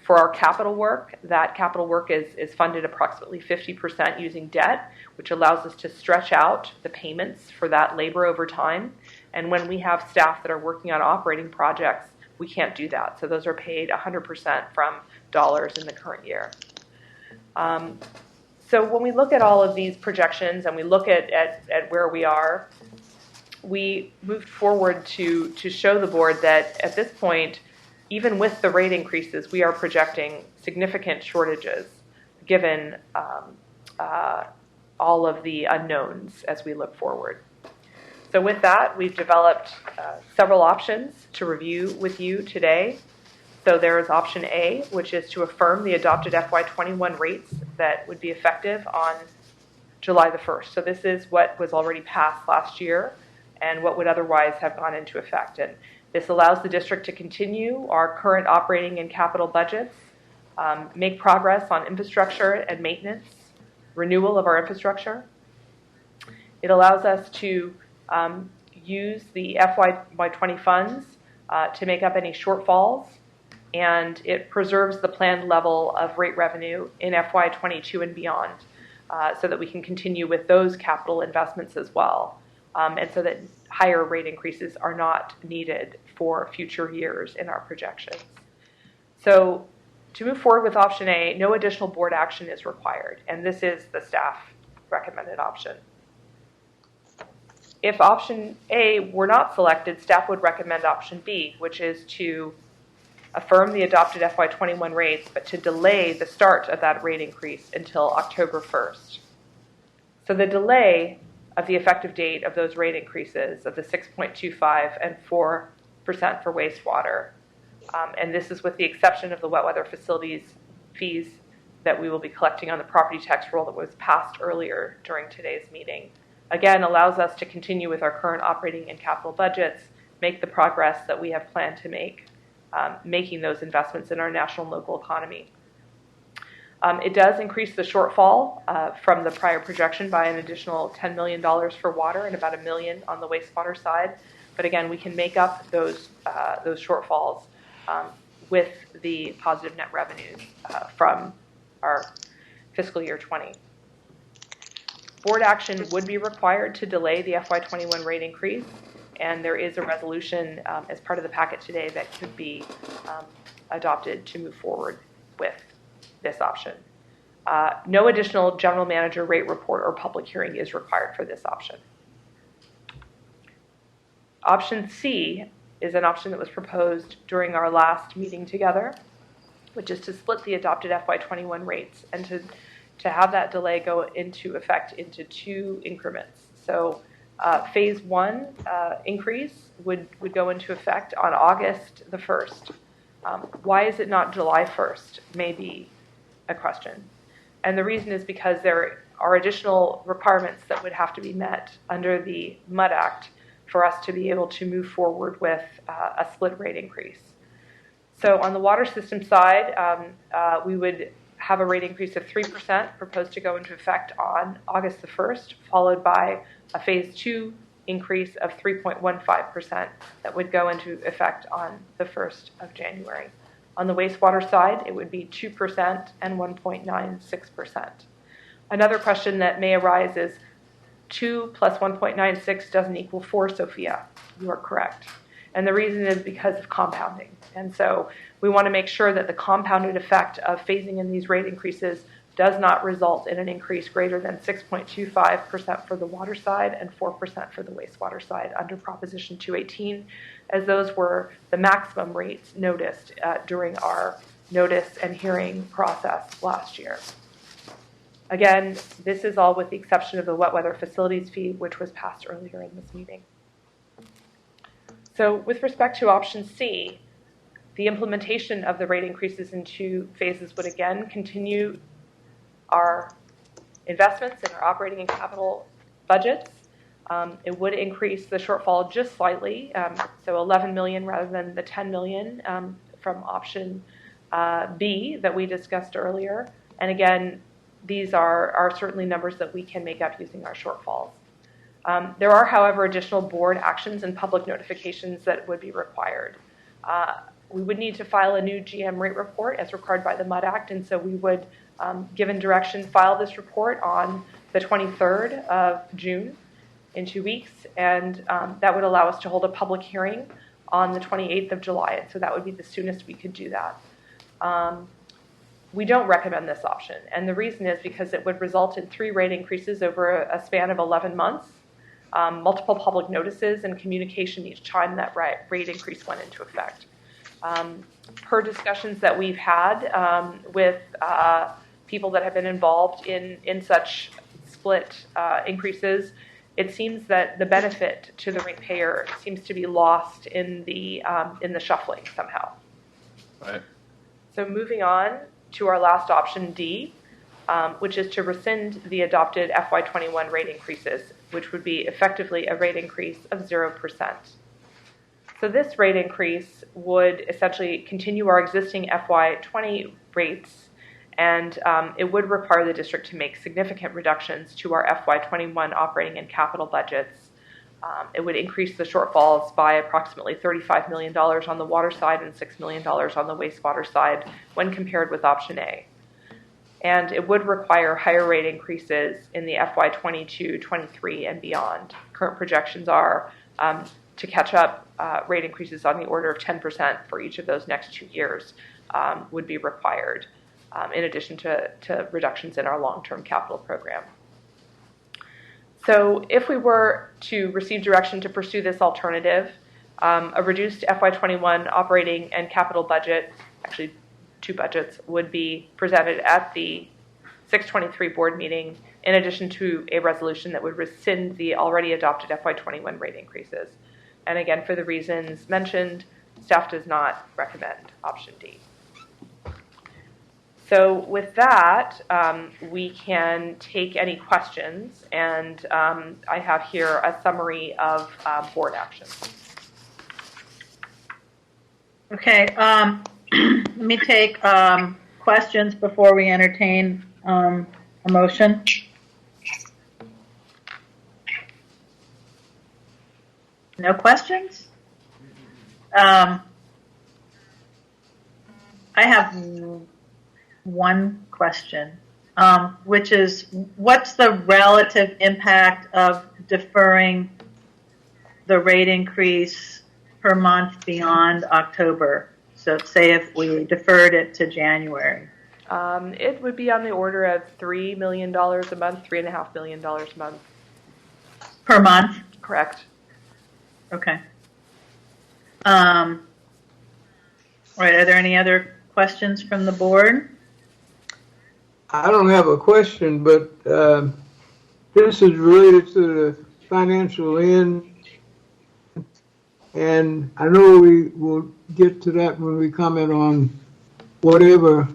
For our capital work, that capital work is funded approximately 50% using debt, which allows us to stretch out the payments for that labor over time. And when we have staff that are working on operating projects, we can't do that. So those are paid 100% from dollars in the current year. So when we look at all of these projections and we look at where we are, we moved forward to show the board that at this point, even with the rate increases, we are projecting significant shortages given all of the unknowns as we look forward. So with that, we've developed several options to review with you today. So there is option A, which is to affirm the adopted FY21 rates that would be effective on July the 1st. So this is what was already passed last year and what would otherwise have gone into effect. And this allows the district to continue our current operating and capital budgets, make progress on infrastructure and maintenance, renewal of our infrastructure, It allows us to use the FY20 funds to make up any shortfalls, and it preserves the planned level of rate revenue in FY22 and beyond, so that we can continue with those capital investments as well, and so that higher rate increases are not needed for future years in our projections. So to move forward with option A, no additional board action is required, and this is the staff recommended option. If option A were not selected, staff would recommend option B, which is to affirm the adopted FY21 rates, but to delay the start of that rate increase until October 1st. So the delay of the effective date of those rate increases of the 6.25 and 4% for wastewater, and this is with the exception of the wet weather facilities fees that we will be collecting on the property tax roll that was passed earlier during today's meeting, again allows us to continue with our current operating and capital budgets, make the progress that we have planned to make, making those investments in our national and local economy. It does increase the shortfall from the prior projection by an additional $10 million for water and about $1 million on the wastewater side. But again, we can make up those shortfalls with the positive net revenues from our fiscal year 20. Board action would be required to delay the FY21 rate increase, and there is a resolution as part of the packet today that could be adopted to move forward with this option. No additional general manager rate report or public hearing is required for this option. Option C is an option that was proposed during our last meeting together, which is to split the adopted FY21 rates and to have that delay go into effect into 2 increments. So phase 1 increase would go into effect on August the 1st. Why is it not July 1st? Maybe a question. And the reason is because there are additional requirements that would have to be met under the EBMUD Act for us to be able to move forward with a split rate increase. So on the water system side, we would have a rate increase of 3% proposed to go into effect on August the 1st, followed by a phase 2 increase of 3.15% that would go into effect on the 1st of January. On the wastewater side, it would be 2% and 1.96%. Another question that may arise is 2 plus 1.96 doesn't equal 4, Sophia. You are correct. And the reason is because of compounding. And so we want to make sure that the compounded effect of phasing in these rate increases does not result in an increase greater than 6.25% for the water side and 4% for the wastewater side under Proposition 218, as those were the maximum rates noticed during our notice and hearing process last year. Again, this is all with the exception of the wet weather facilities fee, which was passed earlier in this meeting. So with respect to option C, the implementation of the rate increases in 2 phases would again continue our investments in our operating and capital budgets. It would increase the shortfall just slightly, so $11 million rather than the $10 million from option B that we discussed earlier. And again, these are certainly numbers that we can make up using our shortfalls. There are, however, additional board actions and public notifications that would be required. We would need to file a new GM rate report as required by the EBMUD Act, and so we would, given direction, file this report on the 23rd of June in 2 weeks, and that would allow us to hold a public hearing on the 28th of July, and so that would be the soonest we could do that. We don't recommend this option, and the reason is because it would result in 3 rate increases over a span of 11 months, multiple public notices, and communication each time that rate increase went into effect. Per discussions that we've had with people that have been involved in such split increases, it seems that the benefit to the ratepayer seems to be lost in the shuffling somehow. Right. So moving on to our last option, D, which is to rescind the adopted FY21 rate increases, which would be effectively a rate increase of 0%. So this rate increase would essentially continue our existing FY20 rates And it would require the district to make significant reductions to our FY21 operating and capital budgets. It would increase the shortfalls by approximately $35 million on the water side and $6 million on the wastewater side when compared with option A. And it would require higher rate increases in the FY22, 23, and beyond. Current projections are to catch up rate increases on the order of 10% for each of those next 2 years would be required, in addition to reductions in our long-term capital program. So if we were to receive direction to pursue this alternative, a reduced FY21 operating and capital budget, actually 2 budgets, would be presented at the 623 board meeting, in addition to a resolution that would rescind the already adopted FY21 rate increases. And again, for the reasons mentioned, staff does not recommend option D. So with that, we can take any questions, and I have here a summary of board actions. Okay, let me take questions before we entertain a motion. No questions? I have one question, which is, what's the relative impact of deferring the rate increase per month beyond October? So say if we deferred it to January. It would be on the order of $3 million a month, $3.5 million a month. Per month? Correct. Okay. All right, are there any other questions from the board? I don't have a question, but this is related to the financial end, and I know we will get to that when we comment on whatever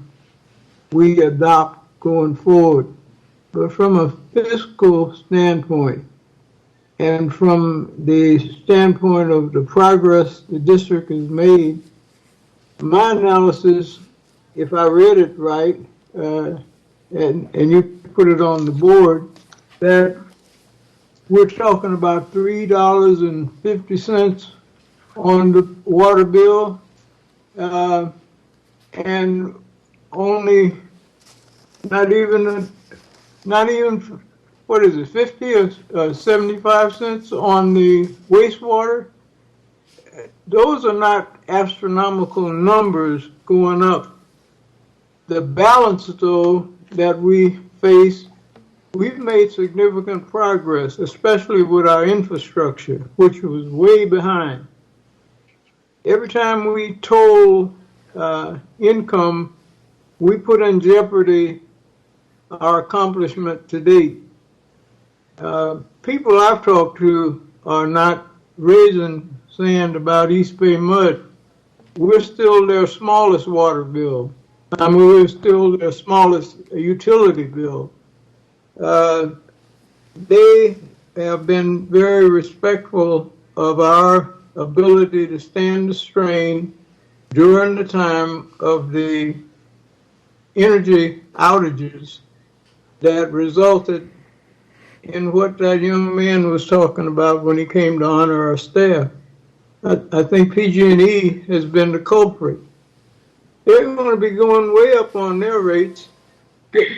we adopt going forward. But from a fiscal standpoint, and from the standpoint of the progress the district has made, my analysis, if I read it right, and you put it on the board, that we're talking about $3.50 on the water bill, and only not even what is it, 50 or 75 cents on the wastewater. Those are not astronomical numbers going up. The balance, though, that we face, we've made significant progress, especially with our infrastructure, which was way behind. Every time we toll income, we put in jeopardy our accomplishment to date. People I've talked to are not raising sand about East Bay Mud. We're still their smallest water bill. I mean, we're still their smallest utility bill. They have been very respectful of our ability to stand the strain during the time of the energy outages that resulted in what that young man was talking about when he came to honor our staff. I think PG&E has been the culprit. They're going to be going way up on their rates,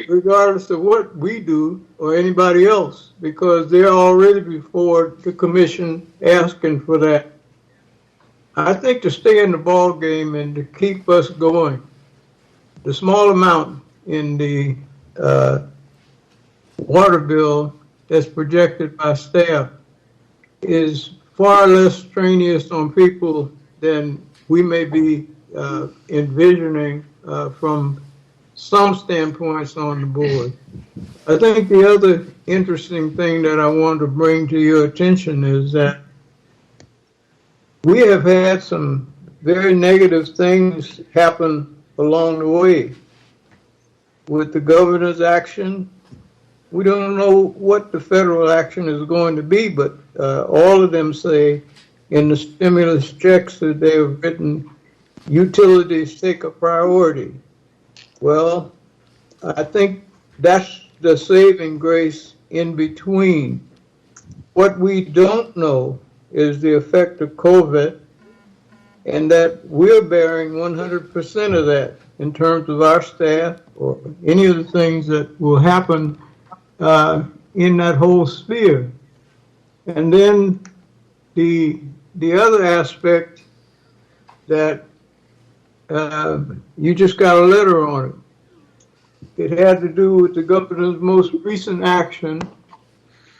regardless of what we do or anybody else, because they're already before the commission asking for that. I think to stay in the ball game and to keep us going, the small amount in the water bill that's projected by staff is far less strenuous on people than we may be envisioning from some standpoints on the board. I think the other interesting thing that I want to bring to your attention is that we have had some very negative things happen along the way. With the governor's action, we don't know what the federal action is going to be, but all of them say in the stimulus checks that they have written, utilities take a priority. Well, I think that's the saving grace in between. What we don't know is the effect of COVID, and that we're bearing 100% of that in terms of our staff or any of the things that will happen in that whole sphere. And then the other aspect that you just got a letter on it. It had to do with the governor's most recent action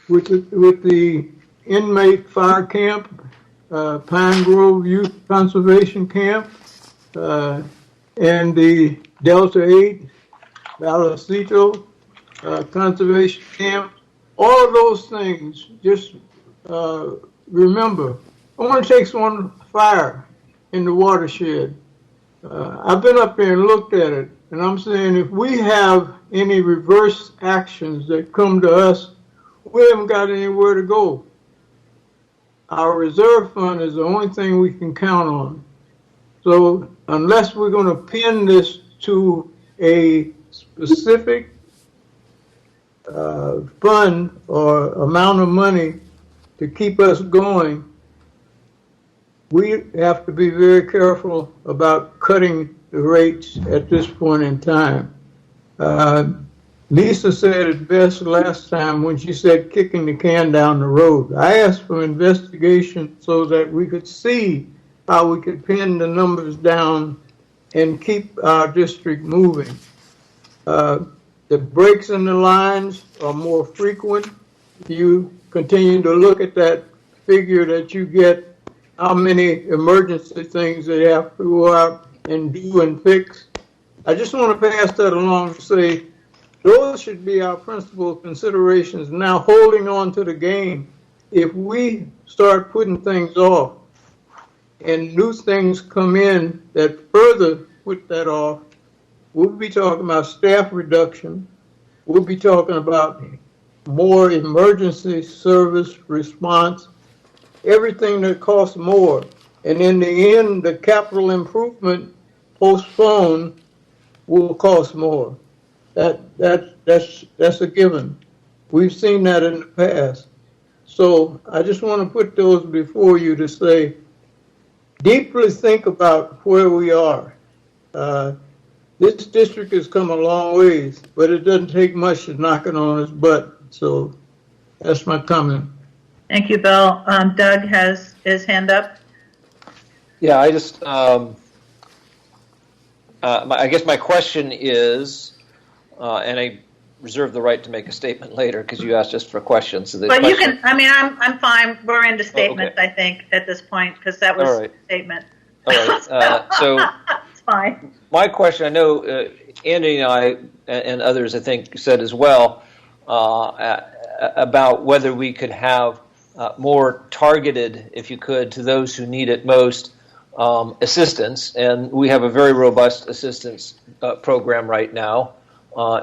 with the inmate fire camp, Pine Grove Youth Conservation Camp, and the Delta 8 Vallecito Conservation Camp. All of those things, just remember, only takes one fire in the watershed. I've been up there and looked at it, and I'm saying if we have any reverse actions that come to us, we haven't got anywhere to go. Our reserve fund is the only thing we can count on. So unless we're going to pin this to a specific fund or amount of money to keep us going, we have to be very careful about cutting the rates at this point in time. Lisa said it best last time when she said kicking the can down the road. I asked for investigation so that we could see how we could pin the numbers down and keep our district moving. The breaks in the lines are more frequent. You continue to look at that figure that you get, how many emergency things they have to go out and do and fix. I just want to pass that along to say those should be our principal considerations. Now, holding on to the game, if we start putting things off and new things come in that further put that off, we'll be talking about staff reduction. We'll be talking about more emergency service response, everything that costs more. And in the end, the capital improvement postponed will cost more. That's a given. We've seen that in the past. So I just want to put those before you to say, deeply think about where we are. This district has come a long ways, but it doesn't take much to knock it on its butt. So that's my comment. Thank you, Bill. Doug has his hand up. Yeah, I just, I guess my question is, and I reserve the right to make a statement later because you asked just for questions. So but you can, I mean, I'm fine. We're into statements, okay. I think, at this point, because that was All right. a statement. All right. So it's fine. My question, I know Andy and I and others, I think, said as well about whether we could have more targeted, if you could, to those who need it most, assistance. And we have a very robust assistance program right now,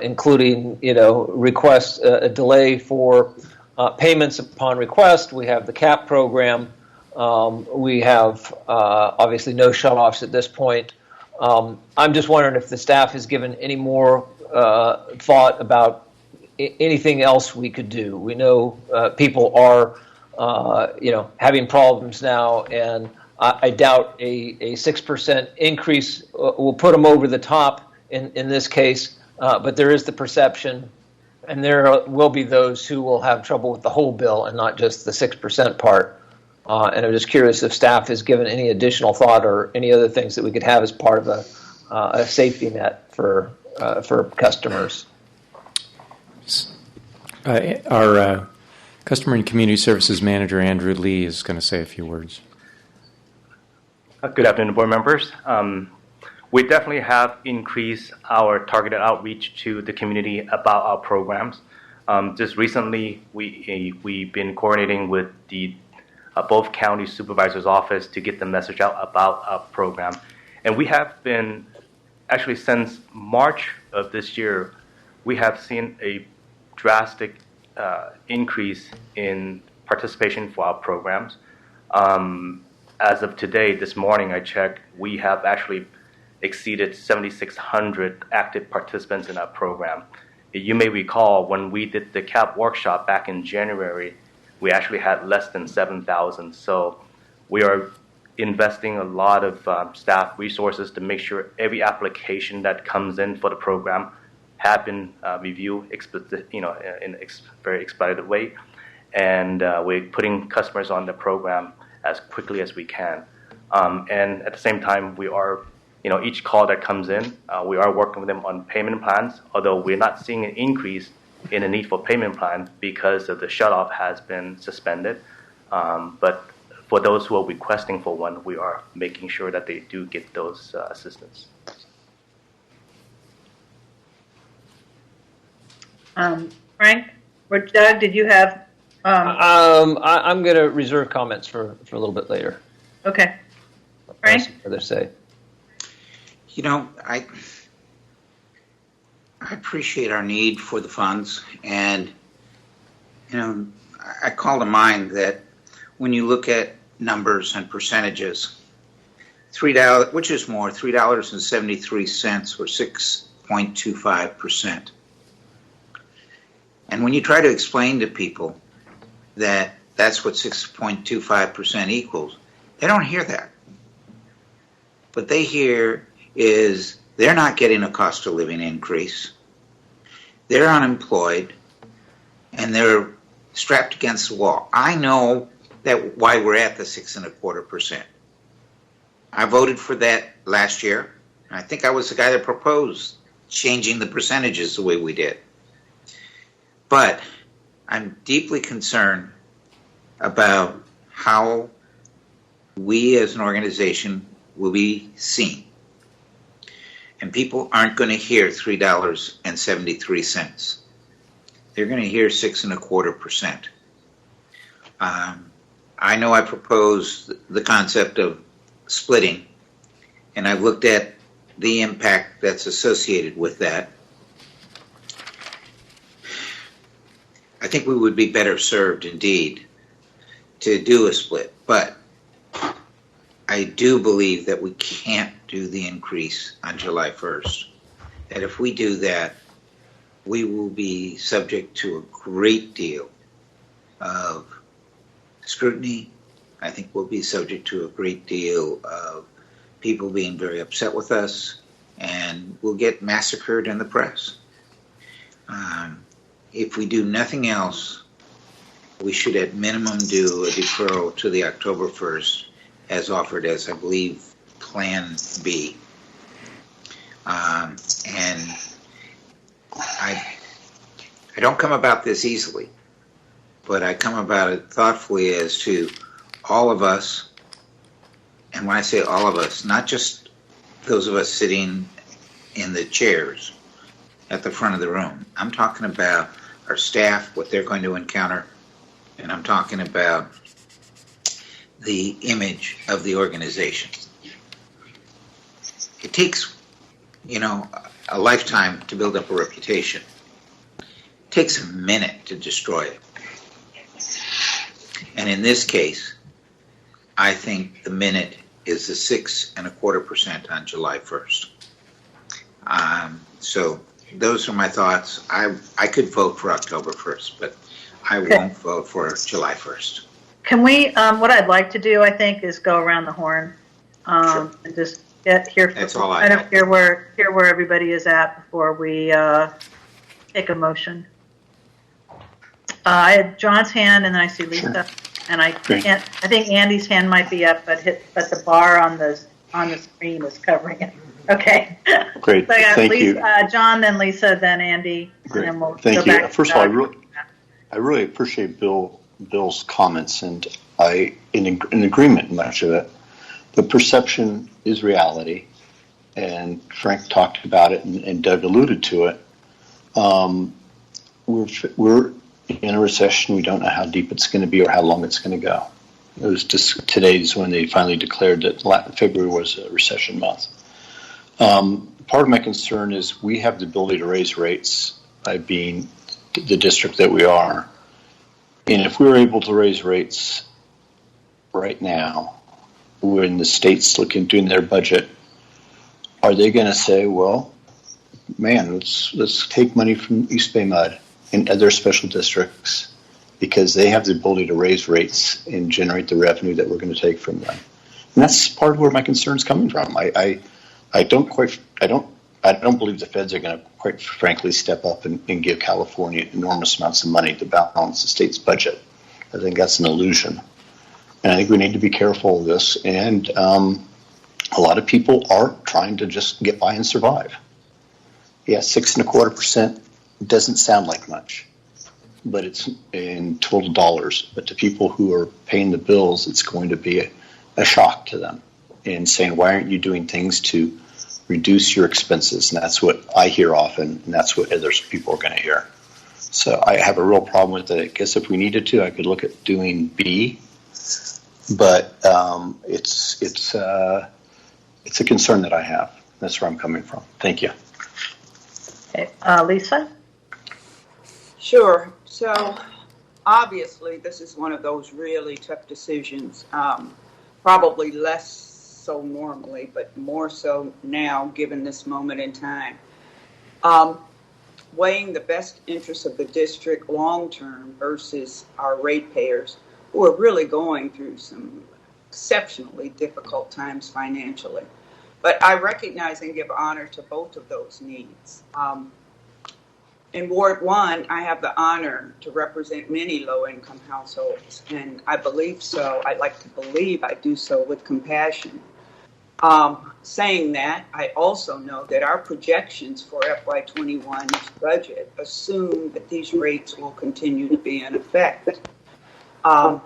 including, requests, a delay for payments upon request. We have the CAP program. We have obviously no shutoffs at this point. I'm just wondering if the staff has given any more thought about anything else we could do. We know people are, having problems now, and I doubt a 6% increase will put them over the top in this case. But there is the perception, and there will be those who will have trouble with the whole bill and not just the 6% part. And I'm just curious if staff has given any additional thought or any other things that we could have as part of a safety net for customers. Our Customer and Community Services Manager, Andrew Lee, is going to say a few words. Good afternoon, board members. We definitely have increased our targeted outreach to the community about our programs. Just recently, we've been coordinating with the both county supervisor's office to get the message out about our program. And we have been, actually since March of this year, we have seen a drastic increase in participation for our programs. As of today, this morning I checked, we have actually exceeded 7,600 active participants in our program. You may recall when we did the CAP workshop back in January, we actually had less than 7,000. So we are investing a lot of staff resources to make sure every application that comes in for the program have been reviewed, in a very expedited way, and we're putting customers on the program as quickly as we can. And at the same time, we are, each call that comes in, we are working with them on payment plans, although we're not seeing an increase in the need for payment plan because of the shutoff has been suspended. But for those who are requesting for one, we are making sure that they do get those assistance. Frank or Doug, did you have? I'm going to reserve comments for a little bit later. Okay. Frank? What they say. I appreciate our need for the funds, and I call to mind that when you look at numbers and percentages, $3, which is more, $3.73 or 6.25%. And when you try to explain to people that that's what 6.25% equals, they don't hear that. What they hear is they're not getting a cost of living increase. They're unemployed, and they're strapped against the wall. I know that why we're at the 6.25%. I voted for that last year. I think I was the guy that proposed changing the percentages the way we did. But I'm deeply concerned about how we as an organization will be seen. And people aren't going to hear $3.73. They're going to hear 6.25%. I know I proposed the concept of splitting, and I've looked at the impact that's associated with that. I think we would be better served indeed to do a split, but I do believe that we can't do the increase on July 1st. That if we do that, we will be subject to a great deal of scrutiny. I think we'll be subject to a great deal of people being very upset with us, and we'll get massacred in the press. If we do nothing else, we should at minimum do a deferral to the October 1st as offered as, I believe, Plan B. And I don't come about this easily, but I come about it thoughtfully as to all of us, and when I say all of us, not just those of us sitting in the chairs at the front of the room. I'm talking about our staff, what they're going to encounter, and I'm talking about the image of the organization. It takes, a lifetime to build up a reputation. It takes a minute to destroy it. And in this case, I think the minute is the 6.25% on July 1st. So those are my thoughts. I could vote for October 1st, but I won't vote for July 1st. Can we, what I'd like to do, I think, is go around the horn and just hear where everybody is at before we take a motion. I had John's hand, and then I see Lisa, and I think Andy's hand might be up, but the bar on the screen is covering it. Okay. Great. So I got Thank Lisa, you. John, then Lisa, then Andy. Great. And then we'll Thank go you. back First to of all, I really appreciate Bill's comments, and I in agreement much of it. The perception is reality, and Frank talked about it, and Doug alluded to it. We're in a recession. We don't know how deep it's going to be or how long it's going to go. It was just today's when they finally declared that February was a recession month. Part of my concern is we have the ability to raise rates by being the district that we are. And if we were able to raise rates right now, when the state's doing their budget, are they going to say, well, man, let's take money from East Bay MUD and other special districts because they have the ability to raise rates and generate the revenue that we're going to take from them. And that's part of where my concern's coming from. I don't believe the feds are going to, quite frankly, step up and give California enormous amounts of money to balance the state's budget. I think that's an illusion. And I think we need to be careful of this. And a lot of people are trying to just get by and survive. Yeah, 6.25% doesn't sound like much, but it's in total dollars. But to people who are paying the bills, it's going to be a shock to them and saying, why aren't you doing things to reduce your expenses? And that's what I hear often, and that's what other people are going to hear. So I have a real problem with it. I guess if we needed to, I could look at doing B, but it's a concern that I have. That's where I'm coming from. Thank you. Okay. Lisa? Sure. So obviously this is one of those really tough decisions, probably less so normally, but more so now given this moment in time. Weighing the best interests of the district long-term versus our ratepayers who are really going through some exceptionally difficult times financially. But I recognize and give honor to both of those needs. In Ward 1, I have the honor to represent many low-income households, and I believe so. I like to believe I do so with compassion. Saying that, I also know that our projections for FY21's budget assume that these rates will continue to be in effect. I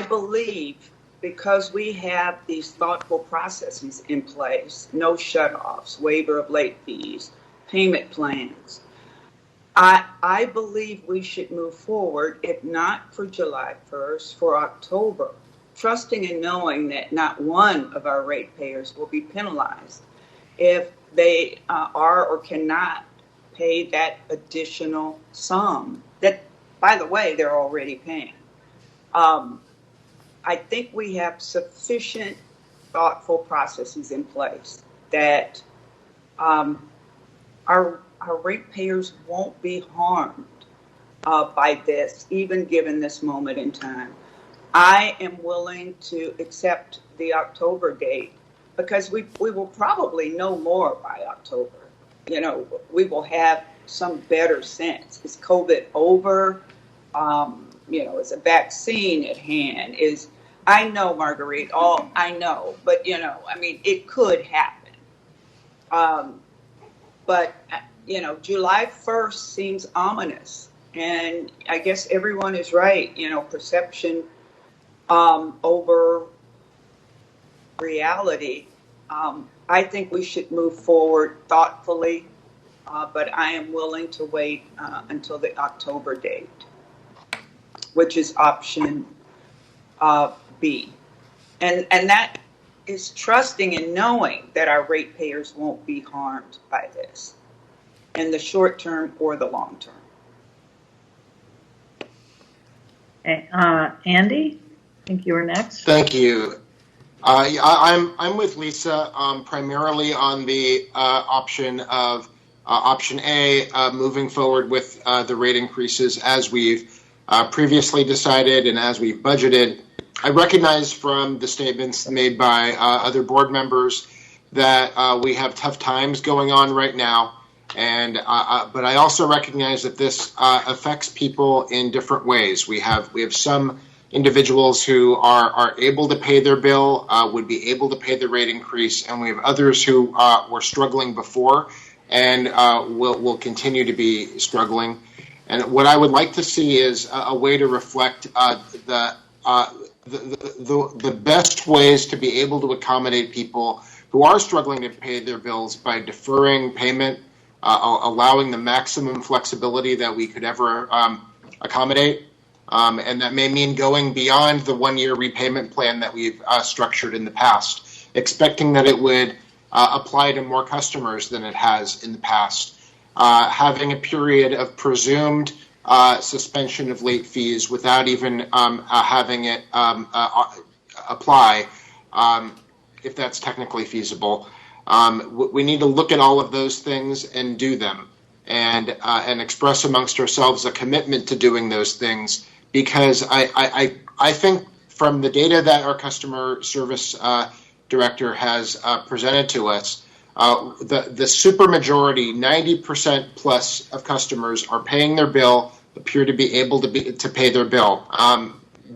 believe because we have these thoughtful processes in place, no shutoffs, waiver of late fees, payment plans, I believe we should move forward, if not for July 1st, for October, trusting and knowing that not one of our ratepayers will be penalized if they are or cannot pay that additional sum that, by the way, they're already paying. I think we have sufficient thoughtful processes in place that our ratepayers won't be harmed by this, even given this moment in time. I am willing to accept the October date because we will probably know more by October. You know, we will have some better sense. Is COVID over? You know, is a vaccine at hand? I know, Marguerite, I know, but, you know, I mean, it could happen. But, you know, July 1st seems ominous. And I guess everyone is right, you know, perception over reality. I think we should move forward thoughtfully, but I am willing to wait until the October date, which is option B. And that is trusting and knowing that our ratepayers won't be harmed by this in the short term or the long term. Okay, Andy, I think you were next. Thank you. I'm with Lisa primarily on the option of option A, moving forward with the rate increases as we've previously decided and as we've budgeted. I recognize from the statements made by other board members that we have tough times going on right now, and but I also recognize that this affects people in different ways. We have some individuals who are able to pay their bill, would be able to pay the rate increase, and we have others who were struggling before and will continue to be struggling. And what I would like to see is a way to reflect the best ways to be able to accommodate people who are struggling to pay their bills by deferring payment, allowing the maximum flexibility that we could ever accommodate. And that may mean going beyond the one-year repayment plan that we've structured in the past, expecting that it would apply to more customers than it has in the past, having a period of presumed suspension of late fees without even having it apply, if that's technically feasible. We need to look at all of those things and do them, and express amongst ourselves a commitment to doing those things, because I think from the data that our customer service director has presented to us, the supermajority, 90% plus of customers are paying their bill, appear to be able to pay their bill.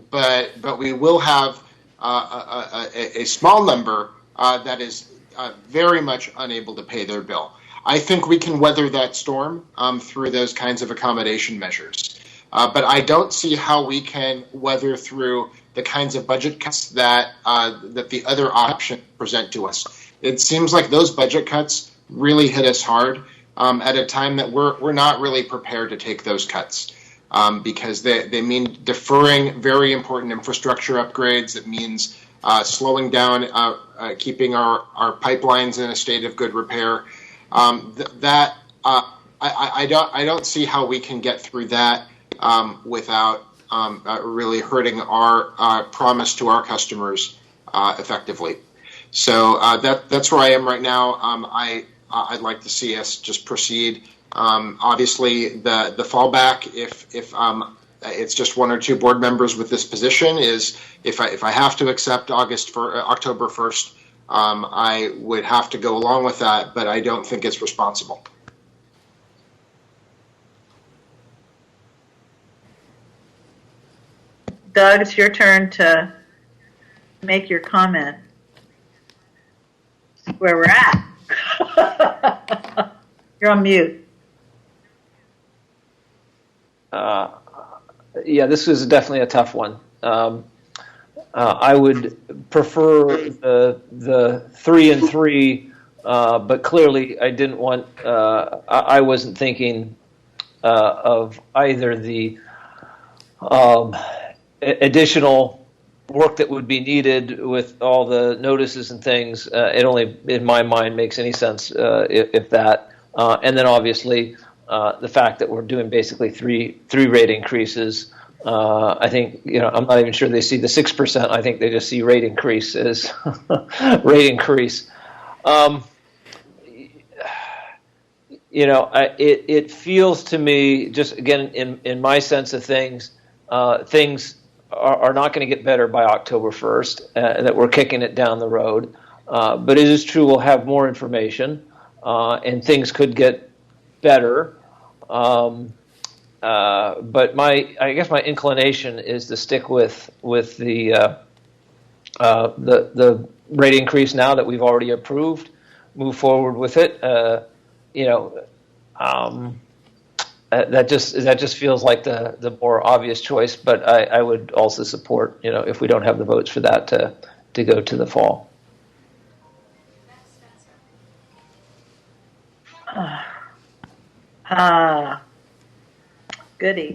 But we will have a small number that is very much unable to pay their bill. I think we can weather that storm through those kinds of accommodation measures. But I don't see how we can weather through the kinds of budget cuts that the other options present to us. It seems like those budget cuts really hit us hard at a time that we're not really prepared to take those cuts, because they mean deferring very important infrastructure upgrades. It means slowing down, keeping our pipelines in a state of good repair. I don't see how we can get through that without really hurting our promise to our customers effectively. So that's where I am right now. I'd like to see us just proceed. Obviously, the fallback, if it's just one or two board members with this position, is if I have to accept October 1st, I would have to go along with that, but I don't think it's responsible. Doug, it's your turn to make your comment. Where we're at. You're on mute. Yeah, this is definitely a tough one. I would prefer the 3 and 3, but clearly I didn't want. I wasn't thinking of either the additional work that would be needed with all the notices and things. It only, in my mind, makes any sense if that. And then obviously the fact that we're doing basically three rate increases. I think, I'm not even sure they see the 6%. I think they just see rate increase as rate increase. It feels to me, just again, in my sense of things, things are not going to get better by October 1st, that we're kicking it down the road. But it is true we'll have more information, and things could get better. But I guess my inclination is to stick with the rate increase now that we've already approved, move forward with it. That just feels like the more obvious choice, but I would also support, if we don't have the votes for that, to go to the fall. Goody.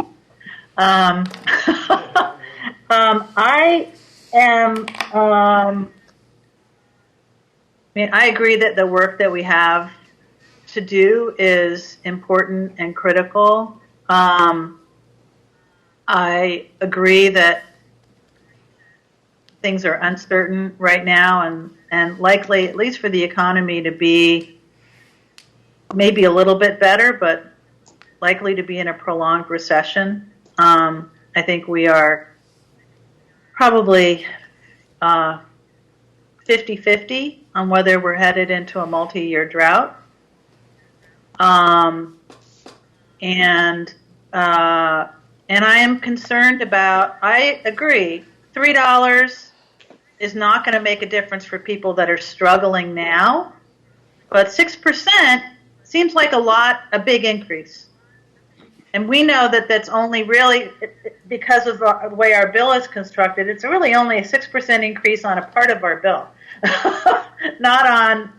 I agree that the work that we have to do is important and critical. I agree that things are uncertain right now and likely, at least for the economy, to be maybe a little bit better, but likely to be in a prolonged recession. I think we are probably 50-50 on whether we're headed into a multi-year drought. And I am concerned about, I agree, $3 is not going to make a difference for people that are struggling now, but 6% seems like a big increase. And we know that that's only really, because of the way our bill is constructed, it's really only a 6% increase on a part of our bill, not on,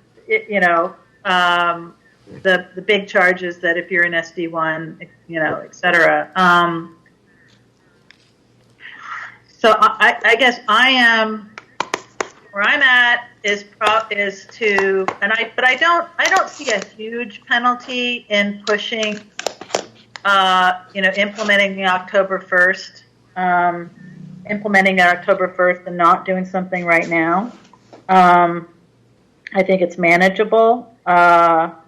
the big charges that if you're in SD1, et cetera. So I guess where I'm at but I don't see a huge penalty in pushing, implementing the October 1st, and not doing something right now. I think it's manageable.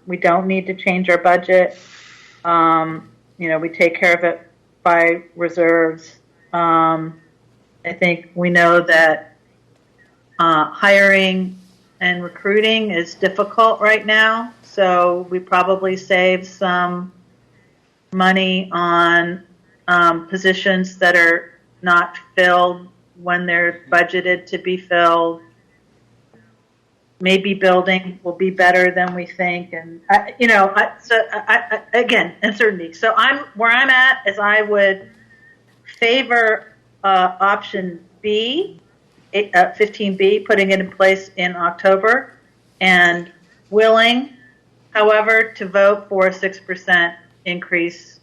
We don't need to change our budget. We take care of it by reserves. I think we know that hiring and recruiting is difficult right now, so we probably save some money on positions that are not filled when they're budgeted to be filled. Maybe building will be better than we think, and again, uncertainty. So where I'm at is I would favor option B, 15B, putting it in place in October, and willing, however, to vote for a 6% increase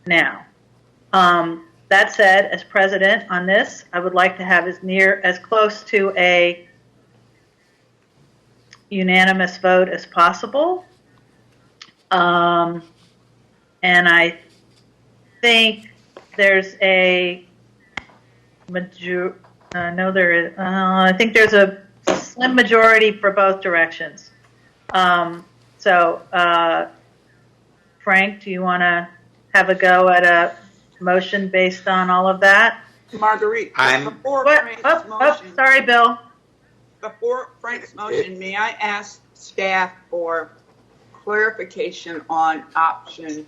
now. That said, as president on this, I would like to have as close to a unanimous vote as possible. And I think there's I think there's a slim majority for both directions. Frank, do you want to have a go at a motion based on all of that? Marguerite, sorry, Bill. Before Frank's motion, may I ask staff for clarification on option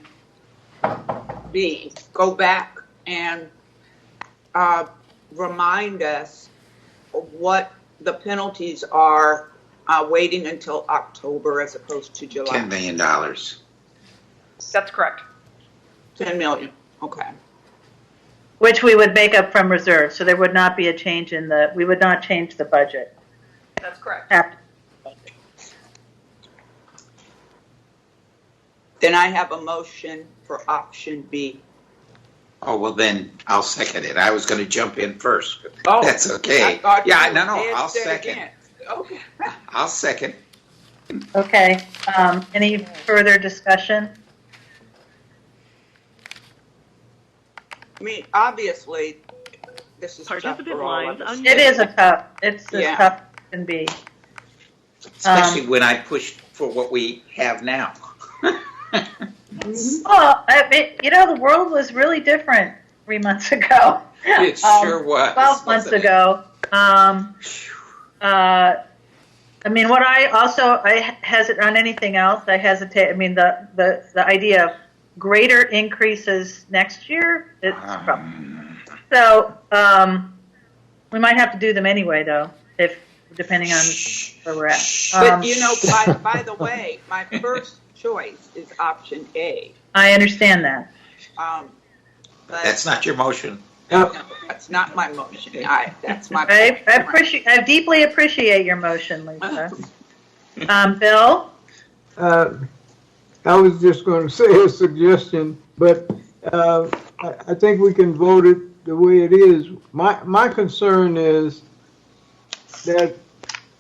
B? Go back and remind us what the penalties are waiting until October as opposed to July. $10 million. That's correct. 10 million. Okay. Which we would make up from reserve, so there would not be a change we would not change the budget. That's correct. Then I have a motion for option B. Oh, well, then I'll second it. I was going to jump in first, but Oh, that's okay. yeah, no, I'll second. Okay. I'll second. Okay. Any further discussion? I mean, obviously, this is tough for all of us. It is it's as tough as it can be. Especially when I pushed for what we have now. Well, the world was really different 3 months ago. It sure was. 12 months ago. What I hesitate on anything else. I hesitate. I mean, the idea of greater increases next year. So we might have to do them anyway, though, depending on where we're at. But by the way, my first choice is option A. I understand that. But that's not your motion. No, that's not my motion. That's my. I deeply appreciate your motion, Lisa. Bill? I was just going to say a suggestion, but I think we can vote it the way it is. My concern is that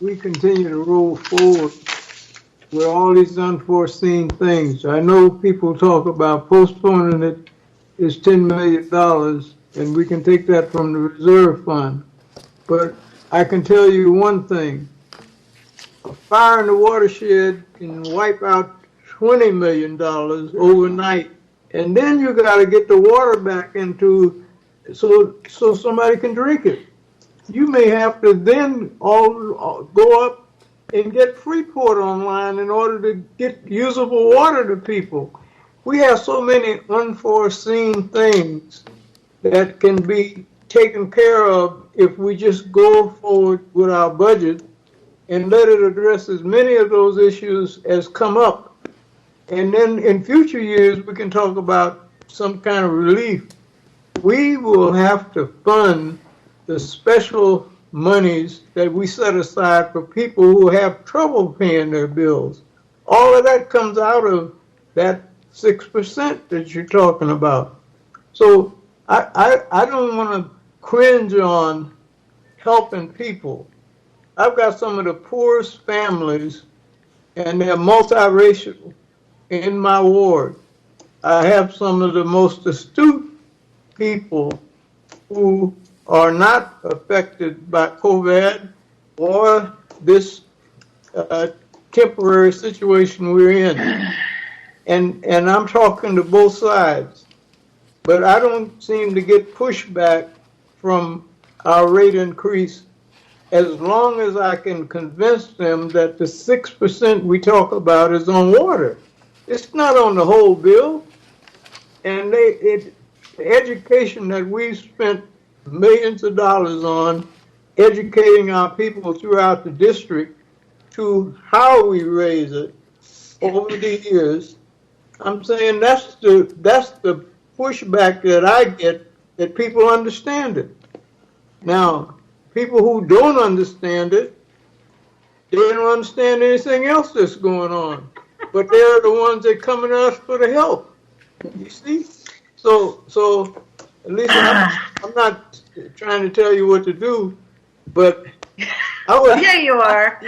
we continue to roll forward with all these unforeseen things. I know people talk about postponing it is $10 million, and we can take that from the reserve fund. But I can tell you one thing. A fire in the watershed can wipe out $20 million overnight. And then you got to get the water back into so somebody can drink it. You may have to then all go up and get Freeport online in order to get usable water to people. We have so many unforeseen things that can be taken care of if we just go forward with our budget and let it address as many of those issues as come up. And then in future years, we can talk about some kind of relief. We will have to fund the special monies that we set aside for people who have trouble paying their bills. All of that comes out of that 6% that you're talking about. So I don't want to cringe on helping people. I've got some of the poorest families, and they're multiracial in my ward. I have some of the most astute people who are not affected by COVID, or this temporary situation we're in. And I'm talking to both sides. But I don't seem to get pushback from our rate increase as long as I can convince them that the 6% we talk about is on water. It's not on the whole bill. And the education that we've spent millions of dollars on educating our people throughout the district to how we raise it over the years, I'm saying that's the pushback that I get, that people understand it. Now, people who don't understand it, they don't understand anything else that's going on. But they're the ones that come to us for the help. You see? So at least I'm not trying to tell you what to do, but I would. Yeah, you are.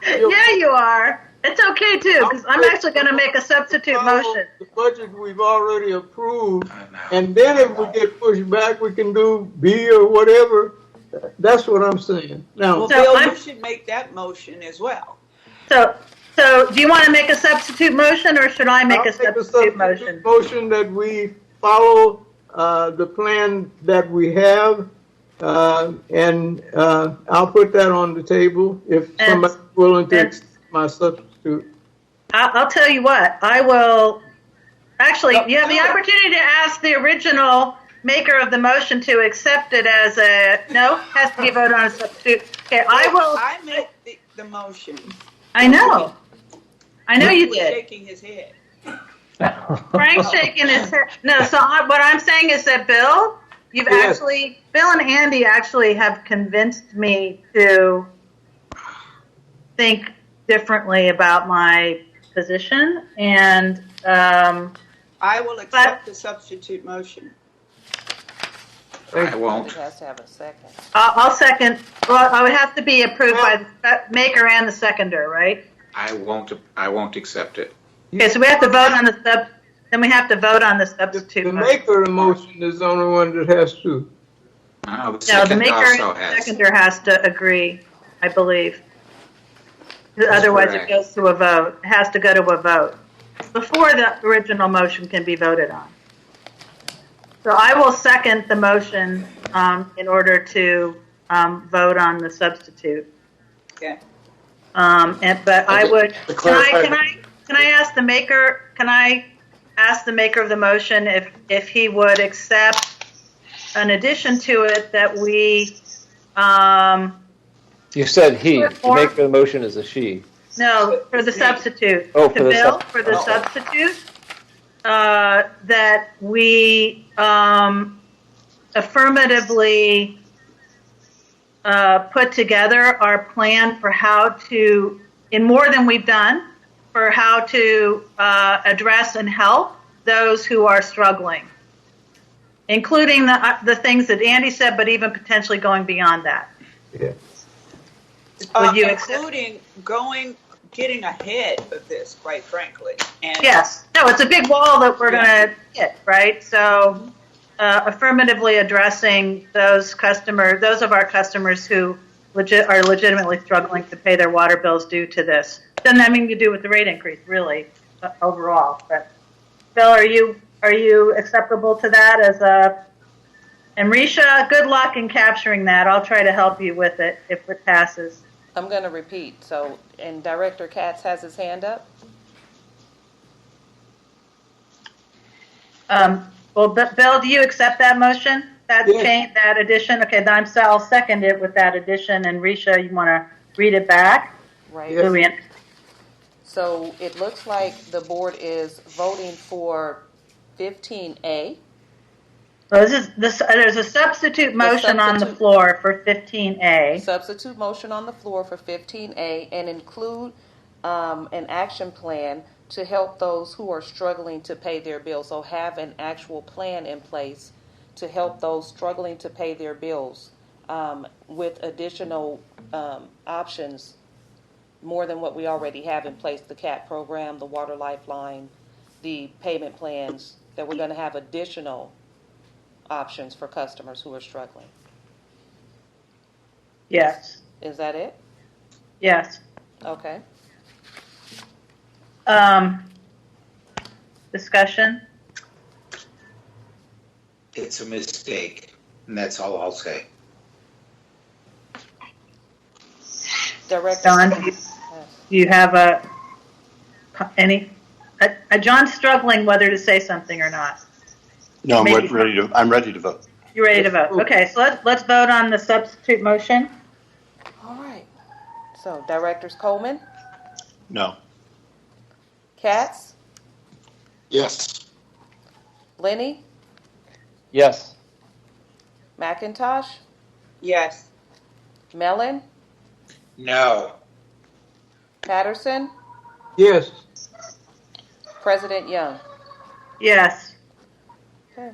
Yeah, you are. It's okay too, because I'm actually going to make a substitute motion. The budget we've already approved, and then if we get pushed back, we can do B or whatever. That's what I'm saying. Now, Well, Bill, you should make that motion as well. So do you want to make a substitute motion, or should I make a substitute motion? Motion that we follow the plan that we have, and I'll put that on the table if somebody's willing to accept my substitute. I'll tell you what, I will, actually, you have the opportunity to ask the original maker of the motion to accept it as has to be voted on a substitute. Okay, I make the motion. I know you did. Shaking his head. Frank's shaking his head. No, so what I'm saying is that Bill, Bill and Andy actually have convinced me to think differently about my position, and I will accept the substitute motion. I won't. It has to have a second. I'll second. Well, I would have to be approved by the maker and the seconder, right? I won't accept it. Okay, so we have to vote on the then we have to vote on the substitute. The maker of the motion is the only one that has to. No, the maker and the seconder has to agree, I believe. Otherwise, correct. it goes to a vote. It has to go to a vote before the original motion can be voted on. So I will second the motion in order to vote on the substitute. Okay. But I would. Can I ask the maker? Can I ask the maker of the motion if he would accept an addition to it that we? You said he. The maker of the motion is a she. No, for the substitute. Oh, for the for the substitute. That we affirmatively put together our plan for how to, in more than we've done, for how to address and help those who are struggling, including the things that Andy said, but even potentially going beyond that. Yeah. Would you including getting ahead of this, quite frankly. And yes. No, it's a big wall that we're going to hit, right? So affirmatively addressing those of our customers who are legitimately struggling to pay their water bills due to this. Doesn't have anything to do with the rate increase, really, overall. But Bill, are you acceptable to that and Risha, good luck in capturing that. I'll try to help you with it if it passes. I'm going to repeat. So, and Director Katz has his hand up. Well, Bill, do you accept that motion? That change, that addition? Okay, then I'll second it with that addition. And Risha, you want to read it back? Right. Yes. So it looks like the board is voting for 15A. Well, there's a substitute motion on the floor for 15A. Substitute motion on the floor for 15A and include an action plan to help those who are struggling to pay their bills. So have an actual plan in place to help those struggling to pay their bills with additional options, more than what we already have in place, the CAT program, the Water Lifeline, the payment plans, that we're going to have additional options for customers who are struggling. Yes. Is that it? Yes. Okay. Discussion? It's a mistake, and that's all I'll say. Director. Don, do you have John's struggling whether to say something or not. No, I'm ready to vote. You're ready to vote. Okay, so let's vote on the substitute motion. All right. So, Directors Coleman, No. Katz, Yes. Lenny, Yes. McIntosh, Yes. Mellon, No. Patterson, Yes. President Young. Yes. Okay.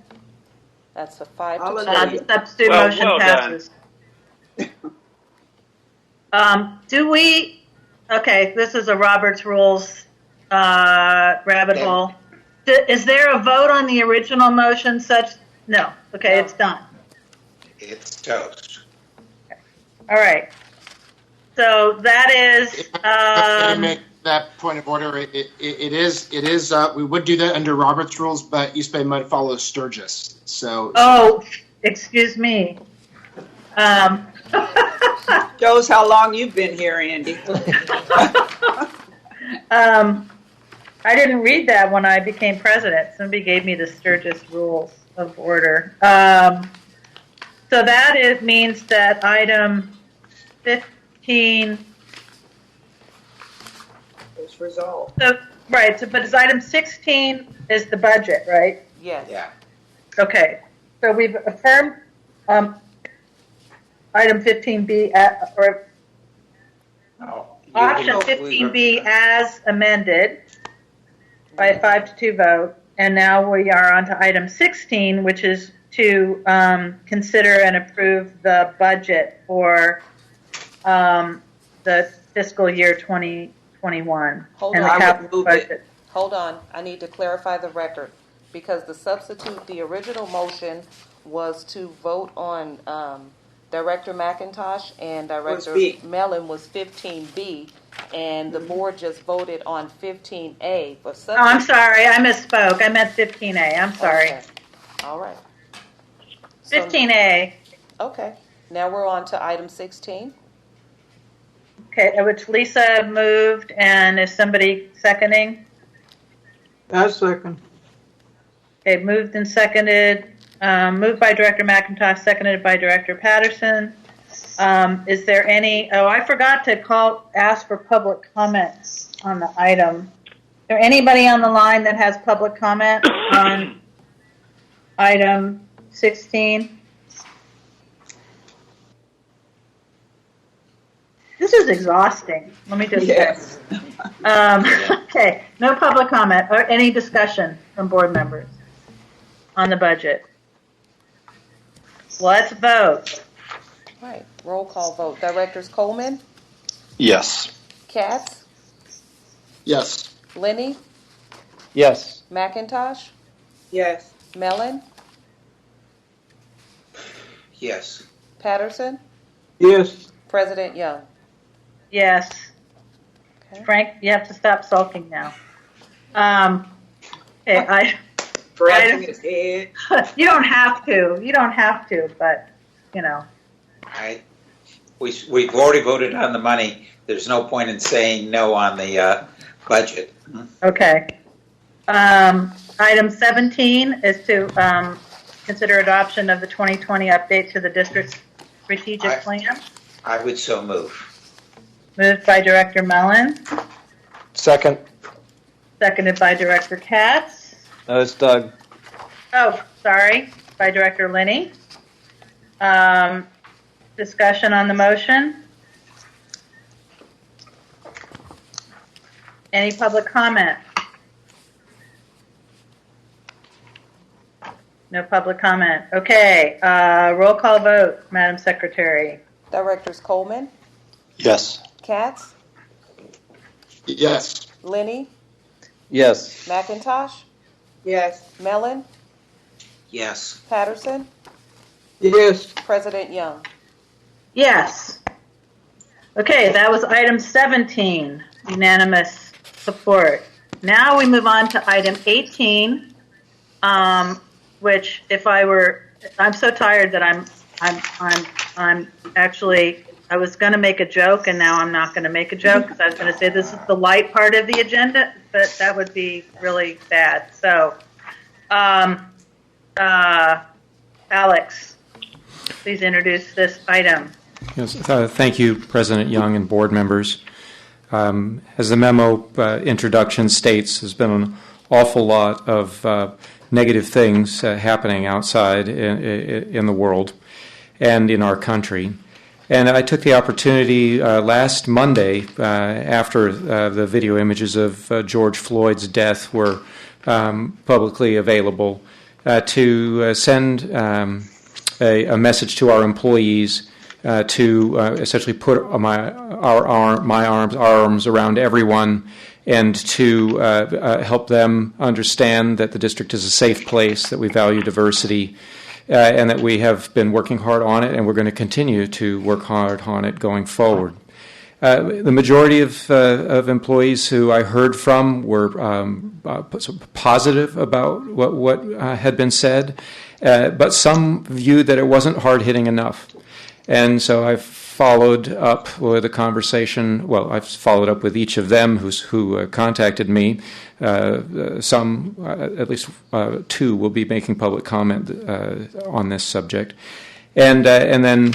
That's a 5 to Hallelujah. 2. The substitute motion well passes. Okay, this is a Robert's Rules rabbit hole. Is there a vote on the original motion such? No. Okay, No. it's done. It's toast. All right. So that is. Let me make that point of order. It is. We would do that under Robert's rules, but East Bay Mud follows Sturgis. So. Oh, excuse me. Shows how long you've been here, Andy. I didn't read that when I became president. Somebody gave me the Sturgis Rules of Order. So that means that item 15. It's resolved. So, right. So, but is item 16 is the budget, right? Yes. Yeah. Okay. So we've affirmed item 15B option 15B as amended by a 5-2 vote, and now we are on to item 16, which is to consider and approve the budget for the fiscal year 2021 Hold and on. the capital budget. Hold on. I need to clarify the record because the original motion was to vote on Director McIntosh and Director Mellon was 15B, and the board just voted on 15A. For I'm sorry. I misspoke. I meant 15A. I'm sorry. Okay. All right. 15A. Okay. Now we're on to item 16. Okay, which Lisa moved, and is somebody seconding? I second. Okay, moved and seconded. Moved by Director McIntosh, seconded by Director Patterson. Is there any? Oh, I forgot to ask for public comments on the item. Is there anybody on the line that has public comment on item 16? This is exhausting. Let me just say. Okay, no public comment or any discussion from board members on the budget. Let's vote. Right. Roll call vote. Directors Coleman, Yes. Katz, Yes. Lenny, Yes. McIntosh, Yes. Mellon, Yes. Patterson, Yes. President Young. Yes. Okay. Frank, you have to stop sulking now. Okay, Scratching his head. You don't have to. You don't have to, but, you know. We've already voted on the money. There's no point in saying no on the budget. Okay. Item 17 is to consider adoption of the 2020 update to the district's strategic plan. I would so move. Moved by Director Mellon, Second. seconded by Director Katz. No, it's Doug. Oh, sorry, by Director Linney. Discussion on the motion. Any public comment? No public comment. Okay, roll call vote, Madam Secretary. Directors Coleman, Yes. Katz, Yes. Lenny, Yes. McIntosh, Yes. Mellon, Yes. Patterson, Yes. President Young. Yes. Okay, that was item 17, unanimous support. Now we move on to item 18, which I'm so tired that I'm actually, I was going to make a joke and now I'm not going to make a joke because I was going to say this is the light part of the agenda, but that would be really bad. So, Alex, please introduce this item. Yes, thank you, President Young and board members. As the memo introduction states, there's been an awful lot of negative things happening outside in the world and in our country. And I took the opportunity last Monday, after the video images of George Floyd's death were publicly available, to send a message to our employees to essentially put my arms around everyone and to help them understand that the district is a safe place, that we value diversity, and that we have been working hard on it, and we're going to continue to work hard on it going forward. The majority of employees who I heard from were positive about what had been said, but some viewed that it wasn't hard-hitting enough. And so I followed up with a conversation. Well, I've followed up with each of them who contacted me. Some, at least two, will be making public comment on this subject, and then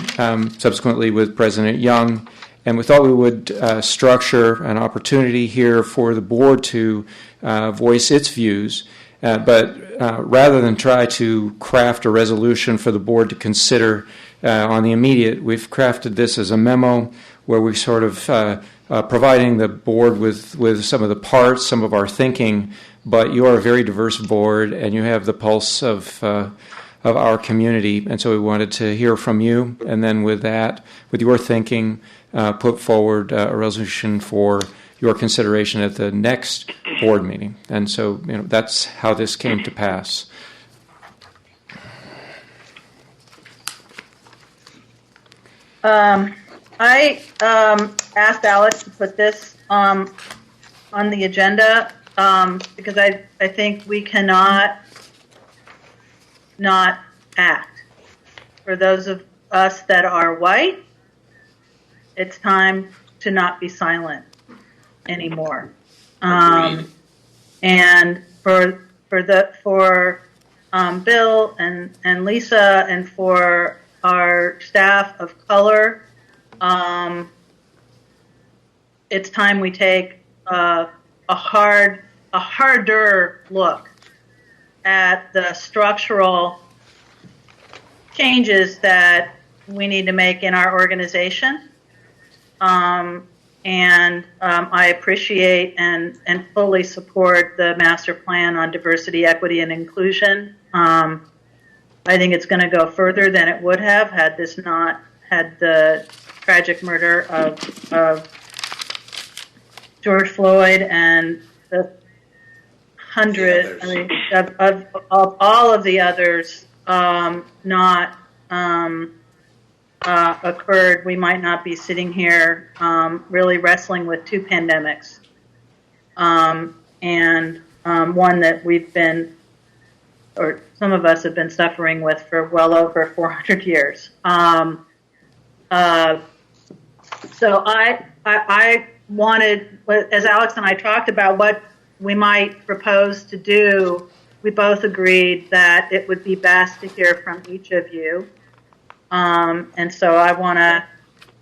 subsequently with President Young. And we thought we would structure an opportunity here for the board to voice its views, but rather than try to craft a resolution for the board to consider on the immediate, we've crafted this as a memo where we sort of providing the board with some of the parts, some of our thinking, but you are a very diverse board and you have the pulse of our community, and so we wanted to hear from you, and then with that, with your thinking, put forward a resolution for your consideration at the next board meeting. And so, that's how this came to pass. I asked Alex to put this on the agenda because I think we cannot not act. For those of us that are white, it's time to not be silent anymore. And for Bill and Lisa and for our staff of color, it's time we take a harder look at the structural changes that we need to make in our organization. I appreciate and fully support the master plan on diversity, equity, and inclusion. I think it's going to go further than it would have had this not had the tragic murder of George Floyd and the hundreds of all of the others not occurred. We might not be sitting here really wrestling with two pandemics, and one that we've been, or some of us have been suffering with for well over 400 years. So I wanted, as Alex and I talked about what we might propose to do, we both agreed that it would be best to hear from each of you. And so I want to,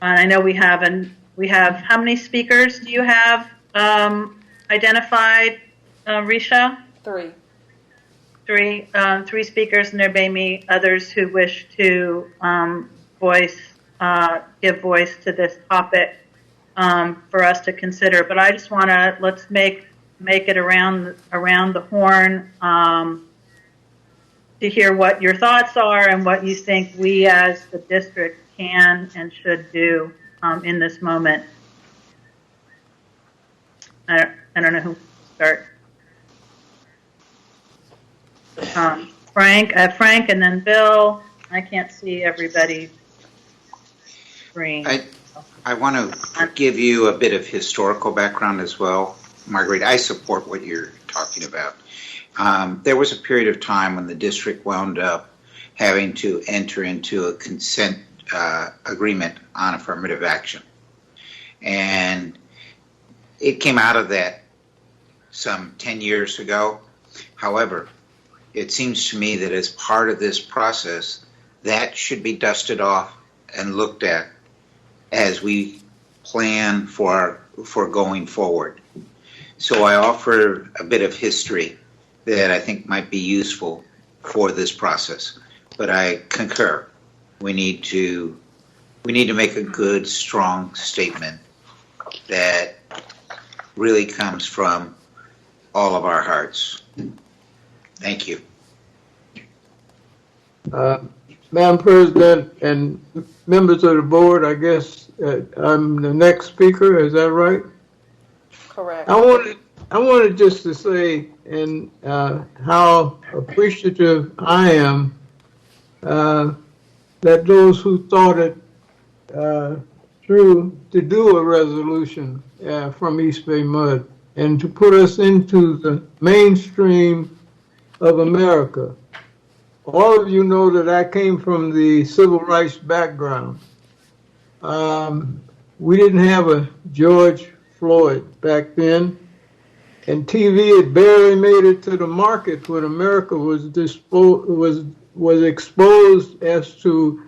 I know we have how many speakers do you have identified, Risha? Three. Three speakers, and there may be others who wish to give voice to this topic for us to consider. But I just want to, let's make it around the horn to hear what your thoughts are and what you think we as the district can and should do in this moment. I don't know who to start. Frank and then Bill. I can't see everybody. screen. I want to give you a bit of historical background as well, Marguerite. I support what you're talking about. There was a period of time when the district wound up having to enter into a consent agreement on affirmative action. And it came out of that some 10 years ago. However, it seems to me that as part of this process, that should be dusted off and looked at as we plan for going forward. So I offer a bit of history that I think might be useful for this process. But I concur. We need to make a good, strong statement that really comes from all of our hearts. Thank you. Madam President and members of the board, I guess I'm the next speaker. Is that right? Correct. I wanted just to say how appreciative I am that those who thought it through to do a resolution from East Bay MUD and to put us into the mainstream of America. All of you know that I came from the civil rights background. We didn't have a George Floyd back then, and TV had barely made it to the market when America was exposed as to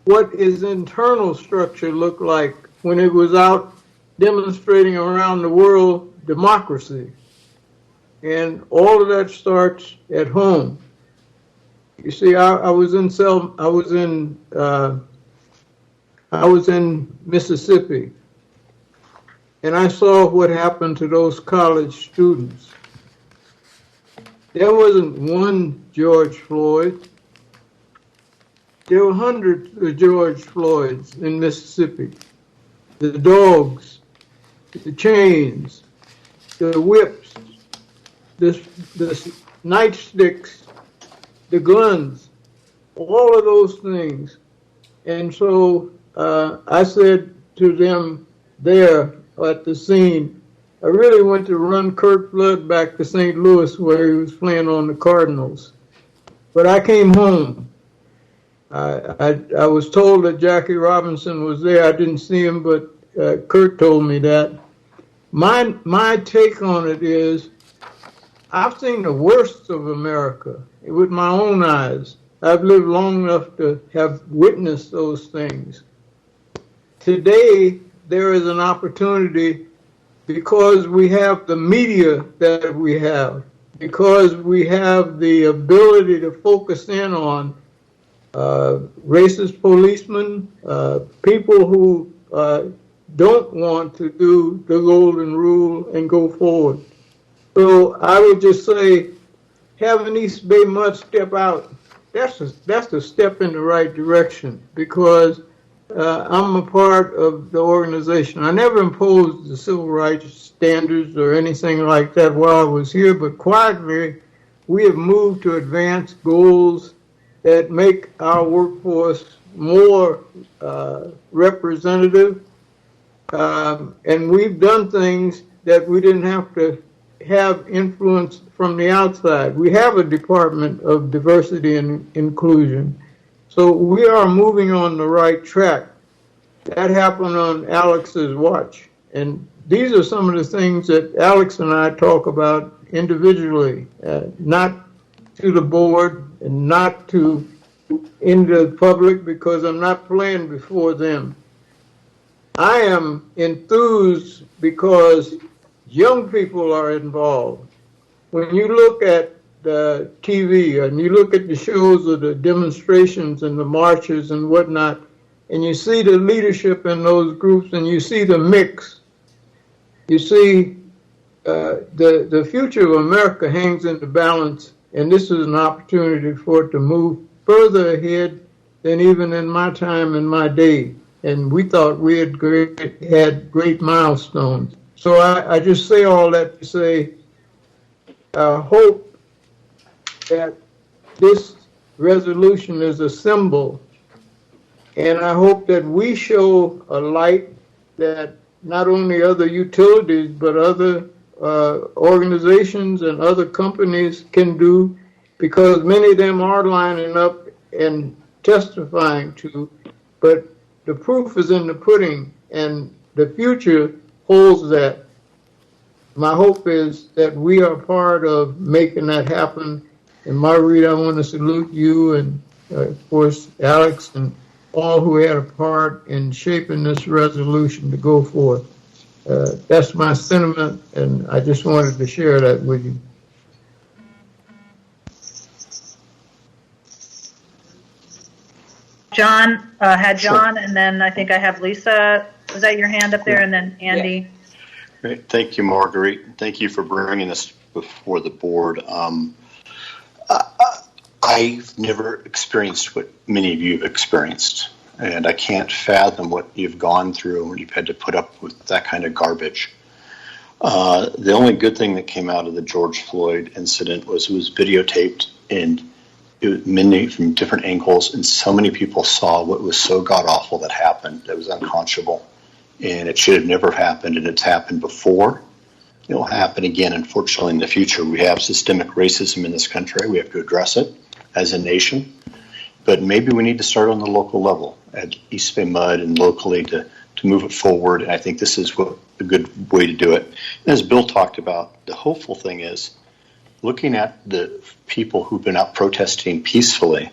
what its internal structure looked like when it was out demonstrating around the world democracy. And all of that starts at home. You see, I was in Mississippi, and I saw what happened to those college students. There wasn't one George Floyd. There were hundreds of George Floyds in Mississippi. The dogs, the chains, the whips, the nightsticks, the guns, all of those things. And so I said to them there at the scene, I really went to run Kurt Flood back to St. Louis where he was playing on the Cardinals. But I came home. I was told that Jackie Robinson was there. I didn't see him, but Kurt told me that. My take on it is, I've seen the worst of America with my own eyes. I've lived long enough to have witnessed those things. Today, there is an opportunity because we have the media that we have, because we have the ability to focus in on racist policemen, people who don't want to do the golden rule and go forward. So I would just say, having East Bay MUD step out, that's a step in the right direction, because I'm a part of the organization. I never imposed the civil rights standards or anything like that while I was here, but quietly we have moved to advance goals that make our workforce more representative, and we've done things that we didn't have to have influence from the outside. We have a Department of Diversity and Inclusion, so we are moving on the right track. That happened on Alex's watch, and these are some of the things that Alex and I talk about individually, not to the board and not to in the public, because I'm not playing before them. I am enthused because young people are involved. When you look at the TV and you look at the shows of the demonstrations and the marches and whatnot, and you see the leadership in those groups and you see the mix, you see the future of America hangs in the balance, and this is an opportunity for it to move further ahead than even in my time in my day. And we thought we had great milestones. So I just say all that to say, I hope that this resolution is a symbol And I hope that we show a light that not only other utilities, but other organizations and other companies can do, because many of them are lining up and testifying to, but the proof is in the pudding, and the future holds that. My hope is that we are part of making that happen. And Marguerite, I want to salute you and, of course, Alex and all who had a part in shaping this resolution to go forth. That's my sentiment, and I just wanted to share that with you. John, and then I think I have Lisa. Was that your hand up there? And then Andy. Yeah. Great. Thank you, Marguerite. Thank you for bringing this before the board. I've never experienced what many of you have experienced, and I can't fathom what you've gone through when you've had to put up with that kind of garbage. The only good thing that came out of the George Floyd incident was it was videotaped, and it was many from different angles, and so many people saw what was so god-awful that happened. That was unconscionable, and it should have never happened, and it's happened before. It will happen again, unfortunately, in the future. We have systemic racism in this country. We have to address it as a nation, but maybe we need to start on the local level at EBMUD and locally to move it forward, and I think this is a good way to do it. And as Bill talked about, the hopeful thing is looking at the people who've been out protesting peacefully.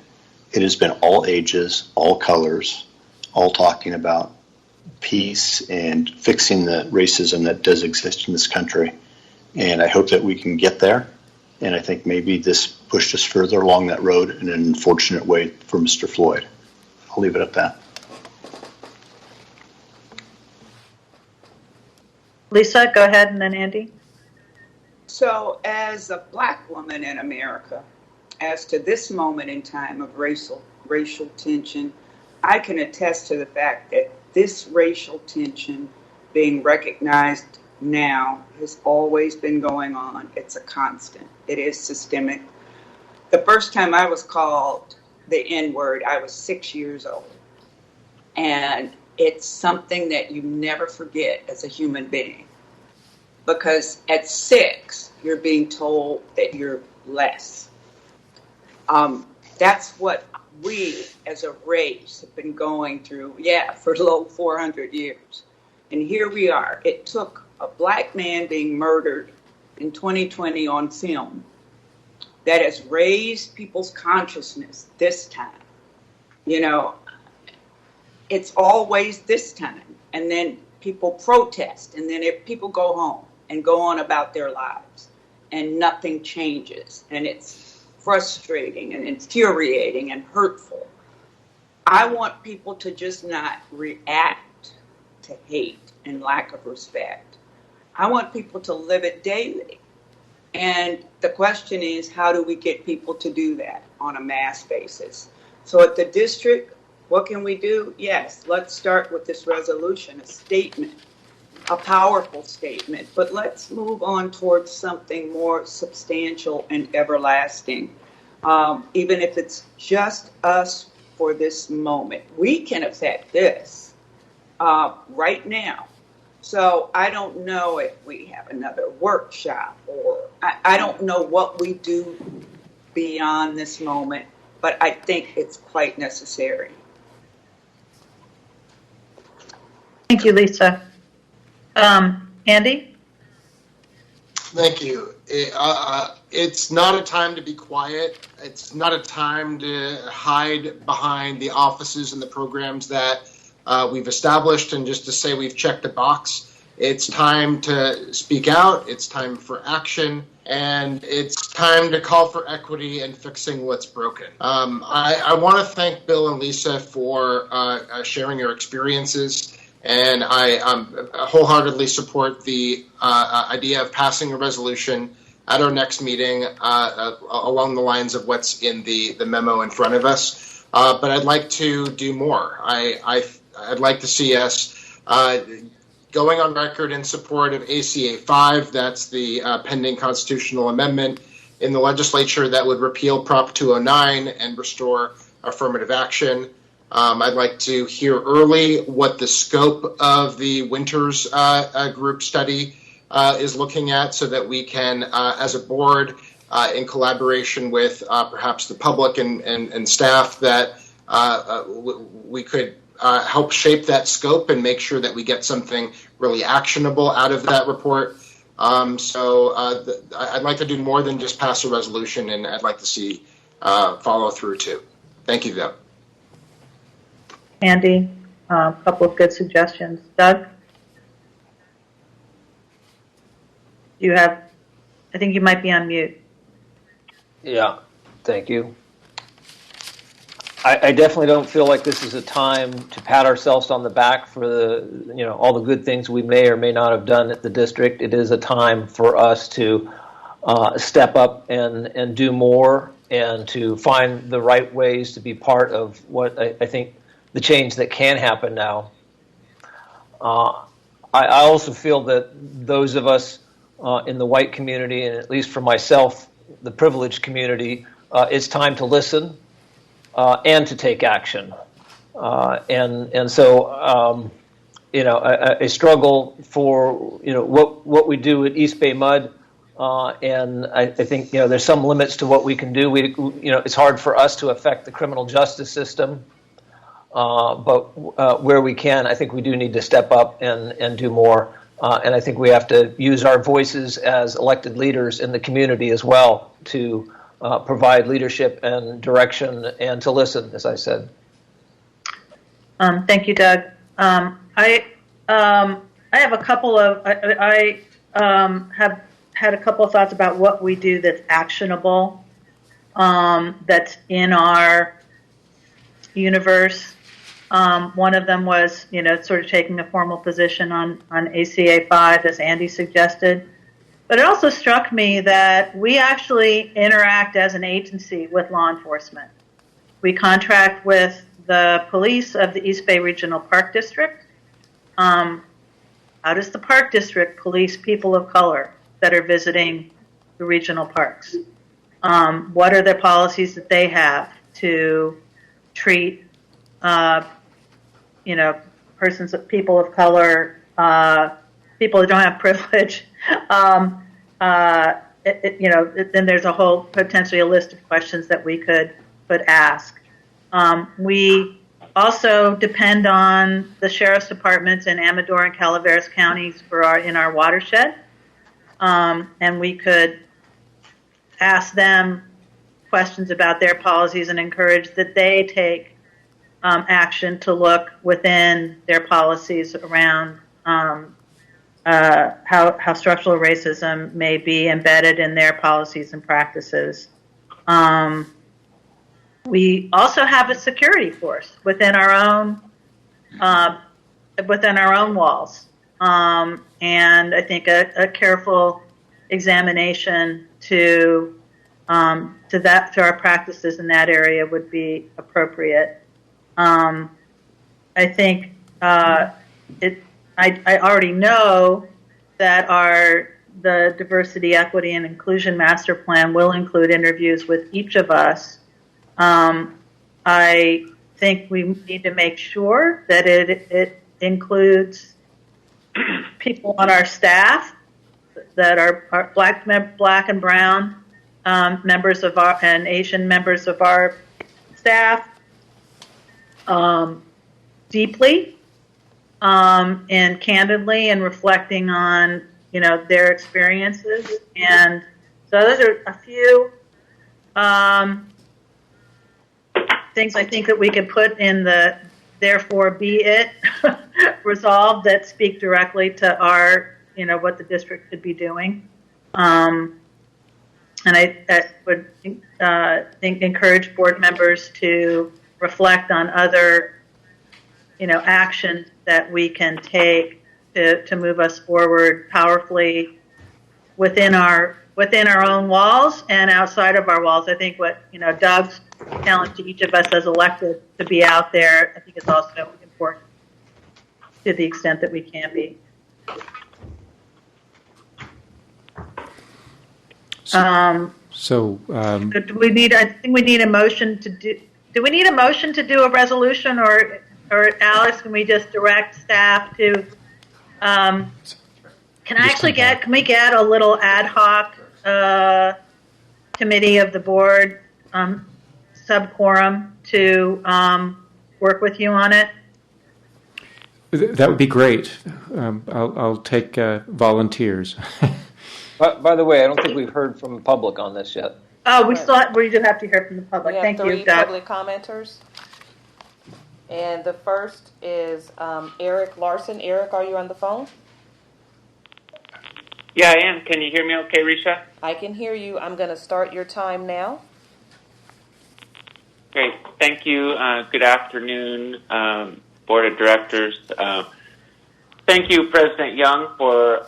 It has been all ages, all colors, all talking about peace and fixing the racism that does exist in this country. And I hope that we can get there. And I think maybe this pushed us further along that road in an unfortunate way for Mr. Floyd. I'll leave it at that. Lisa, go ahead, and then Andy. So as a Black woman in America, as to this moment in time of racial tension, I can attest to the fact that this racial tension being recognized now has always been going on. It's a constant. It is systemic. The first time I was called the N-word, I was 6 years old. And it's something that you never forget as a human being. Because at 6, you're being told that you're less. That's what we as a race have been going through, for a little 400 years. And here we are. It took a Black man being murdered in 2020 on film that has raised people's consciousness this time. You know, it's always this time. And then people protest, and then people go home and go on about their lives, and nothing changes. And it's frustrating and infuriating and hurtful. I want people to just not react to hate and lack of respect. I want people to live it daily. And the question is, how do we get people to do that on a mass basis? So at the district, what can we do? Yes, let's start with this resolution, a statement, a powerful statement, but let's move on towards something more substantial and everlasting. Even if it's just us for this moment, we can affect this right now. So I don't know if we have another workshop, or I don't know what we do beyond this moment, but I think it's quite necessary. Thank you, Lisa. Andy? Thank you. It's not a time to be quiet. It's not a time to hide behind the offices and the programs that we've established and just to say we've checked the box. It's time to speak out. It's time for action. And it's time to call for equity and fixing what's broken. I want to thank Bill and Lisa for sharing your experiences. And I wholeheartedly support the idea of passing a resolution at our next meeting along the lines of what's in the memo in front of us. But I'd like to do more. I'd like to see us going on record in support of ACA 5. That's the pending constitutional amendment in the legislature that would repeal Prop 209 and restore affirmative action. I'd like to hear early what the scope of the Winters group study is looking at, so that we can, as a board, in collaboration with perhaps the public and staff, that we could help shape that scope and make sure that we get something really actionable out of that report. I'd like to do more than just pass a resolution, and I'd like to see follow through too. Thank you, though. Andy, a couple of good suggestions. Doug? I think you might be on mute. Yeah, thank you. I definitely don't feel like this is a time to pat ourselves on the back for all the good things we may or may not have done at the district. It is a time for us to step up and do more, and to find the right ways to be part of what I think the change that can happen now. I also feel that those of us in the white community, and at least for myself, the privileged community, it's time to listen and to take action. I struggle for what we do at East Bay MUD, and I think there's some limits to what we can do. It's hard for us to affect the criminal justice system, but where we can, I think we do need to step up and do more. And I think we have to use our voices as elected leaders in the community as well to provide leadership and direction, and to listen, as I said. Thank you, Doug. I have a couple of have had a couple of thoughts about what we do that's actionable, that's in our universe. One of them was, sort of taking a formal position on ACA 5, as Andy suggested. But it also struck me that we actually interact as an agency with law enforcement. We contract with the police of the East Bay Regional Park District. How does the Park District police people of color that are visiting the regional parks? What are the policies that they have to treat people of color, people who don't have privilege? Then there's a whole, potentially a list of questions that we could ask. We also depend on the sheriff's departments in Amador and Calaveras counties in our watershed. And we could ask them questions about their policies and encourage that they take action to look within their policies around how structural racism may be embedded in their policies and practices. We also have a security force within our own walls, and I think a careful examination to our practices in that area would be appropriate. I think I already know that the Diversity, Equity, and Inclusion Master Plan will include interviews with each of us. I think we need to make sure that it includes people on our staff that are black and brown members of and Asian members of our staff deeply and candidly, and reflecting on their experiences. And so those are a few things I think that we could put in the therefore be it resolved that speak directly to our what the district could be doing. And I would encourage board members to reflect on other actions that we can take to move us forward powerfully within our own walls and outside of our walls. I think what Doug's challenge to each of us as elected to be out there, I think is also important to the extent that we can be. Do we need? I think we need a motion to do we need a motion to do a resolution, or Alex, can we just direct staff to, can we get a little ad hoc committee of the board, sub-quorum to work with you on it? That would be great. I'll take volunteers. By the way, I don't think we've heard from the public on this yet. Oh, we do have to hear from the public. We have Thank three you, Doug. public commenters. And the first is Eric Larson. Eric, are you on the phone? Yeah, I am. Can you hear me okay, Risha? I can hear you. I'm going to start your time now. Great. Thank you. Good afternoon, Board of Directors. Thank you, President Young, for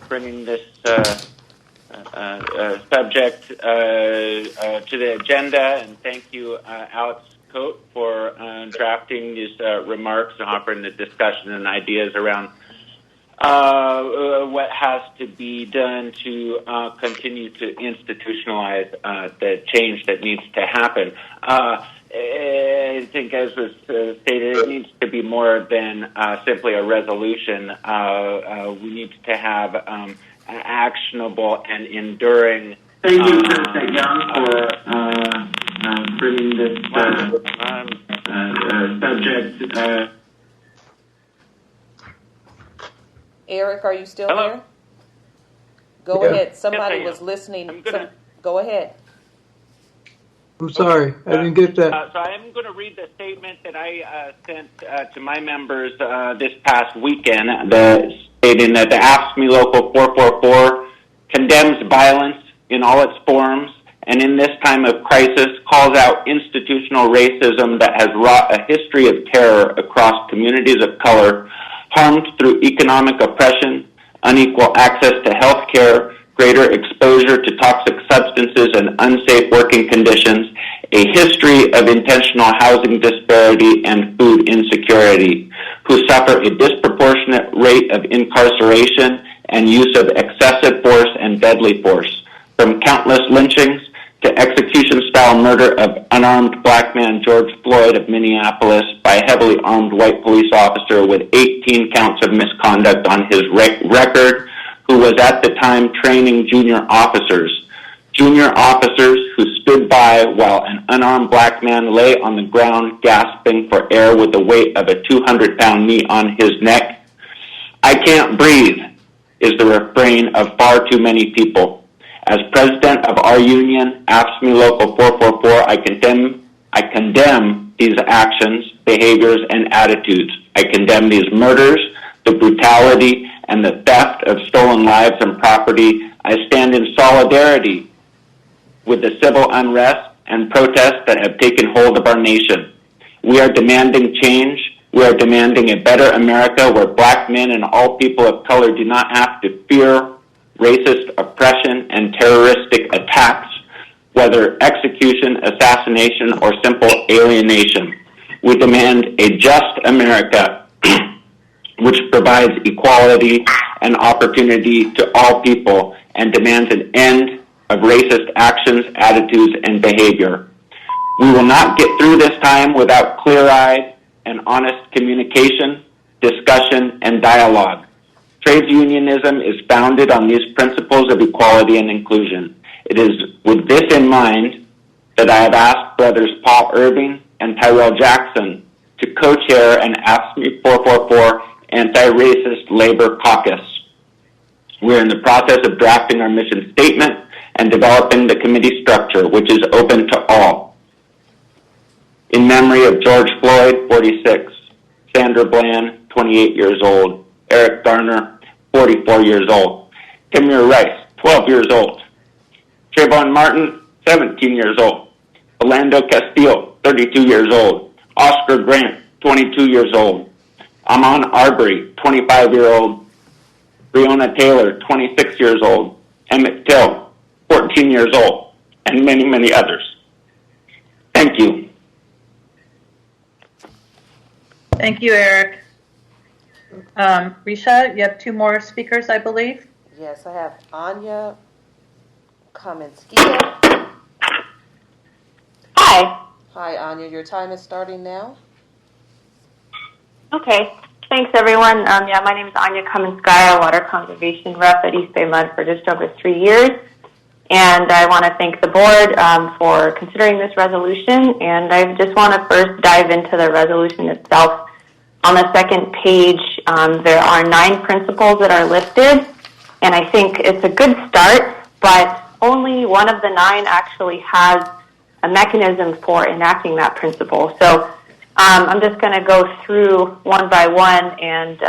bringing this subject to the agenda, and thank you, Alex Coate, for drafting these remarks and offering the discussion and ideas around what has to be done to continue to institutionalize the change that needs to happen. I think, as was stated, it needs to be more than simply a resolution. We need to have actionable and enduring. Thank you, President Young, for bringing this subject. Eric, are you still Hello? there? Go ahead. Somebody Yes, I am. was listening. Go ahead. I'm sorry, I didn't get that. So I'm going to read the statement that I sent to my members this past weekend, stating that the AFSCME Local 444 condemns violence in all its forms, and in this time of crisis calls out institutional racism that has wrought a history of terror across communities of color, harmed through economic oppression, unequal access to health care, greater exposure to toxic substances and unsafe working conditions, a history of intentional housing disparity and food insecurity, who suffer a disproportionate rate of incarceration and use of excessive force and deadly force, from countless lynchings to execution-style murder of unarmed black man George Floyd of Minneapolis by a heavily armed white police officer with 18 counts of misconduct on his record, who was at the time training junior officers who stood by while an unarmed black man lay on the ground gasping for air with the weight of a 200-pound knee on his neck. "I can't breathe" is the refrain of far too many people. As president of our union, AFSCME Local 444, I condemn these actions, behaviors, and attitudes. I condemn these murders, the brutality, and the theft of stolen lives and property. I stand in solidarity with the civil unrest and protests that have taken hold of our nation. We are demanding change. We are demanding a better America where black men and all people of color do not have to fear racist oppression and terroristic attacks, whether execution, assassination, or simple alienation. We demand a just America which provides equality and opportunity to all people and demands an end of racist actions, attitudes, and behavior. We will not get through this time without clear-eyed and honest communication, discussion, and dialogue. Trades unionism is founded on these principles of equality and inclusion. It is with this in mind that I have asked brothers Paul Irving and Tyrell Jackson to co-chair an AFSCME 444 Anti-Racist Labor Caucus. We're in the process of drafting our mission statement and developing the committee structure, which is open to all. In memory of George Floyd, 46, Sandra Bland, 28 years old, Eric Garner, 44 years old, Tamir Rice, 12 years old, Trayvon Martin, 17 years old, Orlando Castillo, 32 years old, Oscar Grant, 22 years old, Amon Arbery, 25-year-old, Breonna Taylor, 26 years old, Emmett Till, 14 years old, and many, many others. Thank you. Thank you, Eric. Risha, you have two more speakers, I believe. Yes, I have Anya Kamenskita. Hi. Hi, Anya. Your time is starting now. Okay. Thanks, everyone. My name is Anya Cummins-Skyer, Water Conservation Rep at East Bay Mud for just over 3 years. And I want to thank the board for considering this resolution. And I just want to first dive into the resolution itself. On the second page, there are 9 principles that are listed. And I think it's a good start, but only one of the 9 actually has a mechanism for enacting that principle. So I'm just going to go through one by one and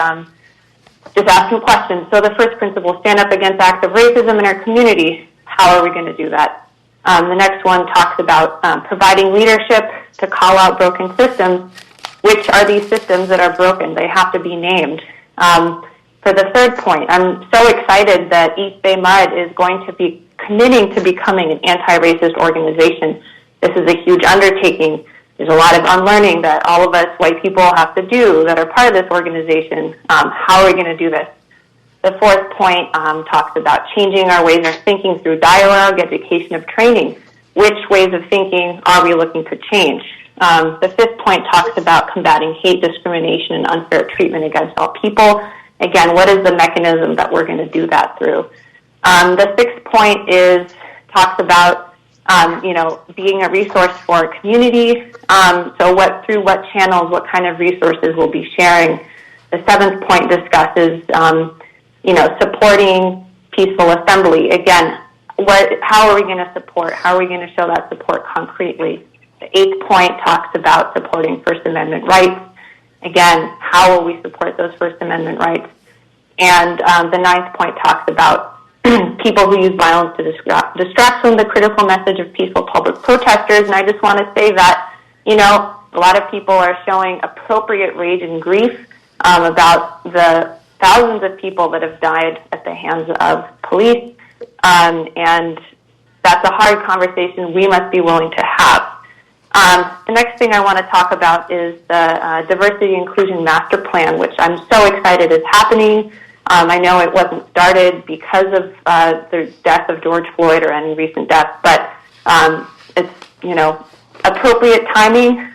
just ask some questions. So the first principle, stand up against acts of racism in our community. How are we going to do that? The next one talks about providing leadership to call out broken systems. Which are these systems that are broken? They have to be named. For the third point, I'm so excited that East Bay Mud is going to be committing to becoming an anti-racist organization. This is a huge undertaking. There's a lot of unlearning that all of us white people have to do that are part of this organization. How are we going to do this? The fourth point talks about changing our ways of thinking through dialogue, education, of training. Which ways of thinking are we looking to change? The fifth point talks about combating hate, discrimination, and unfair treatment against all people. Again, what is the mechanism that we're going to do that through? The sixth point talks about being a resource for our community. So through what channels, what kind of resources we'll be sharing. The seventh point discusses supporting peaceful assembly. Again, how are we going to support? How are we going to show that support concretely? The eighth point talks about supporting First Amendment rights. Again, how will we support those First Amendment rights? And the ninth point talks about people who use violence to distract from the critical message of peaceful public protesters. And I just want to say that, a lot of people are showing appropriate rage and grief about the thousands of people that have died at the hands of police. And that's a hard conversation we must be willing to have. The next thing I want to talk about is the Diversity Inclusion Master Plan, which I'm so excited is happening. I know it wasn't started because of the death of George Floyd or any recent death, but it's, appropriate timing.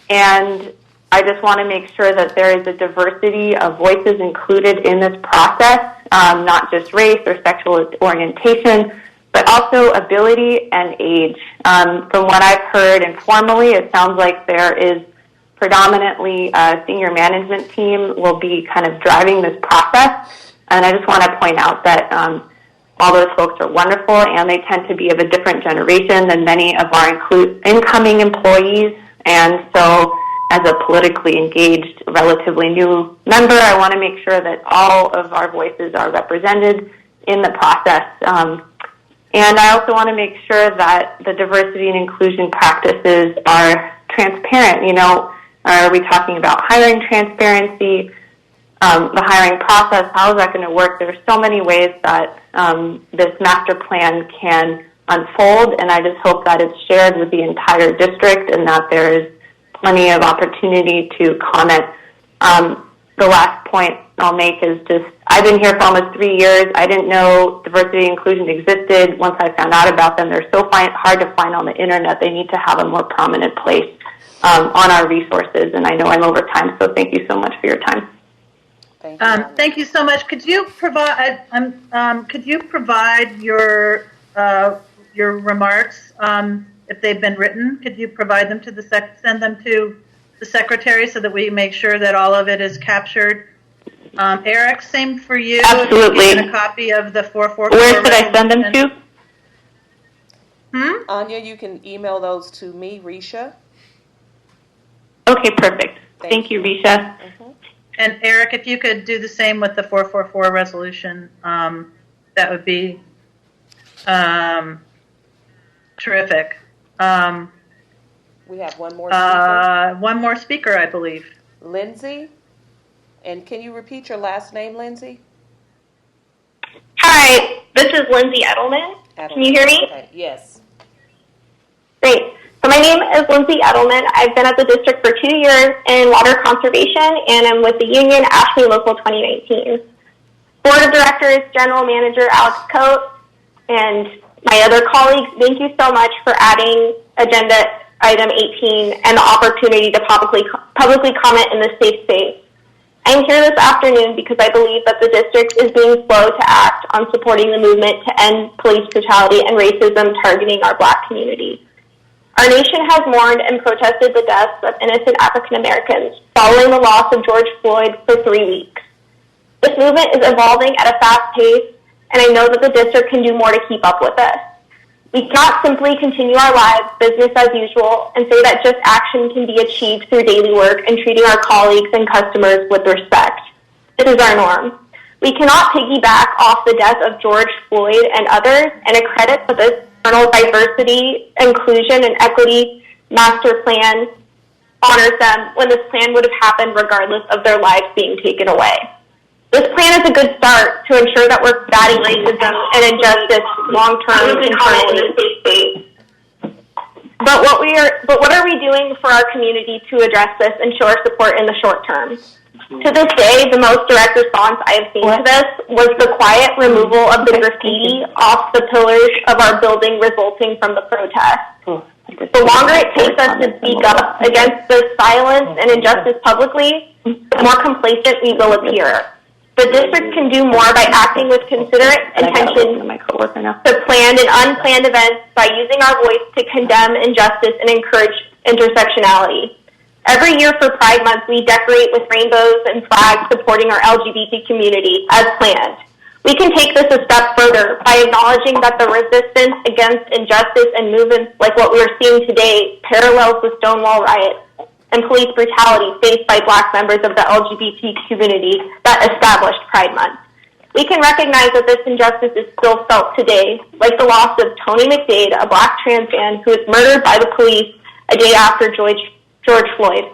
And I just want to make sure that there is a diversity of voices included in this process, not just race or sexual orientation, but also ability and age. From what I've heard informally, it sounds like there is predominantly a senior management team will be kind of driving this process. And I just want to point out that all those folks are wonderful, and they tend to be of a different generation than many of our incoming employees. And so as a politically engaged, relatively new member, I want to make sure that all of our voices are represented in the process. And I also want to make sure that the diversity and inclusion practices are transparent. Are we talking about hiring transparency, the hiring process? How is that going to work? There are so many ways that this master plan can unfold, and I just hope that it's shared with the entire district and that there is plenty of opportunity to comment. The last point I'll make is just, I've been here for almost 3 years. I didn't know diversity and inclusion existed. Once I found out about them, they're so hard to find on the internet. They need to have a more prominent place on our resources. And I know I'm over time, so thank you so much for your time. Thank you so much. Could you provide your remarks if they've been written? Could you provide them to send them to the secretary so that we make sure that all of it is captured? Eric, same for you. Absolutely. Get a copy of the 444. Where should I send them to? Anya, you can email those to me, Risha. Okay, perfect. Thank you, Risha. And Eric, if you could do the same with the 444 resolution, that would be terrific. We have one more speaker. One more speaker, I believe. Lindsay. And can you repeat your last name, Lindsay? Hi, this is Lindsay Edelman. Can you hear me? Okay. Yes. Great. So my name is Lindsay Edelman. I've been at the district for 2 years in water conservation, and I'm with the union AFSCME Local 2019. Board of Directors, General Manager Alex Coate, and my other colleagues, thank you so much for adding agenda item 18, and the opportunity to publicly comment in the safe space. I'm here this afternoon because I believe that the district is being slow to act on supporting the movement to end police brutality and racism targeting our Black community. Our nation has mourned and protested the deaths of innocent African Americans following the loss of George Floyd for 3 weeks. This movement is evolving at a fast pace, and I know that the district can do more to keep up with this. We cannot simply continue our lives business as usual and say that just action can be achieved through daily work and treating our colleagues and customers with respect. This is our norm. We cannot piggyback off the death of George Floyd and others and accredit that this internal diversity, inclusion, and equity master plan honors them when this plan would have happened regardless of their lives being taken away. This plan is a good start to ensure that we're combating racism and injustice long-term internally. But what are we doing for our community to address this and show our support in the short term? To this day, the most direct response I have seen to this was the quiet removal of the graffiti off the pillars of our building resulting from the protest. The longer it takes us to speak up against this violence and injustice publicly, the more complacent we will appear. The district can do more by acting with considerate attention to planned and unplanned events by using our voice to condemn injustice and encourage intersectionality. Every year for Pride Month, we decorate with rainbows and flags supporting our LGBT community as planned. We can take this a step further by acknowledging that the resistance against injustice and movements like what we are seeing today parallels the Stonewall riots and police brutality faced by Black members of the LGBT community that established Pride Month. We can recognize that this injustice is still felt today, like the loss of Tony McDade, a Black trans man who was murdered by the police a day after George Floyd.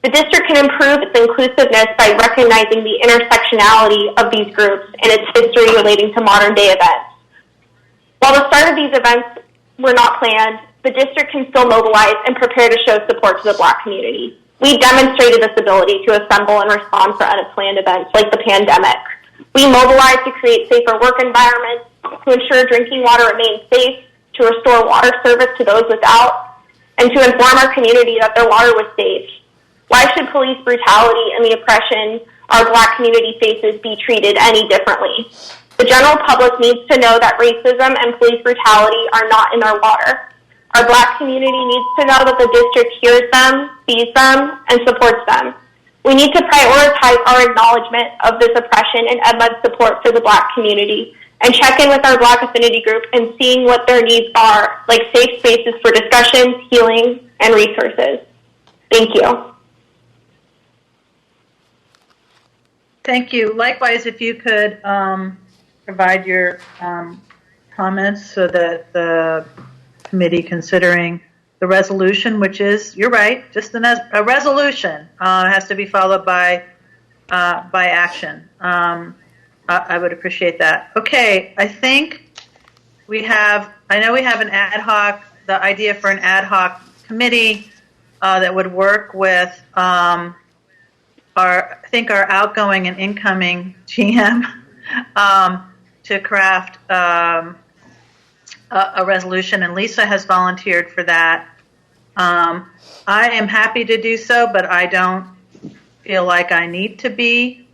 The district can improve its inclusiveness by recognizing the intersectionality of these groups and its history relating to modern-day events. While the start of these events were not planned, the district can still mobilize and prepare to show support to the Black community. We demonstrated this ability to assemble and respond for unplanned events like the pandemic. We mobilized to create safer work environments, to ensure drinking water remains safe, to restore water service to those without, and to inform our community that their water was safe. Why should police brutality and the oppression our Black community faces be treated any differently? The general public needs to know that racism and police brutality are not in our water. Our Black community needs to know that the district hears them, sees them, and supports them. We need to prioritize our acknowledgement of this oppression and EBMUD support for the Black community and check in with our Black affinity group and seeing what their needs are, like safe spaces for discussions, healing, and resources. Thank you. Thank you. Likewise, if you could provide your comments so that the committee considering the resolution, which is, you're right, just a resolution, has to be followed by action. I would appreciate that. Okay, I know we have an ad hoc, the idea for an ad hoc committee that would work with our outgoing and incoming GM to craft a resolution, and Lisa has volunteered for that. I am happy to do so, but I don't feel like I need to be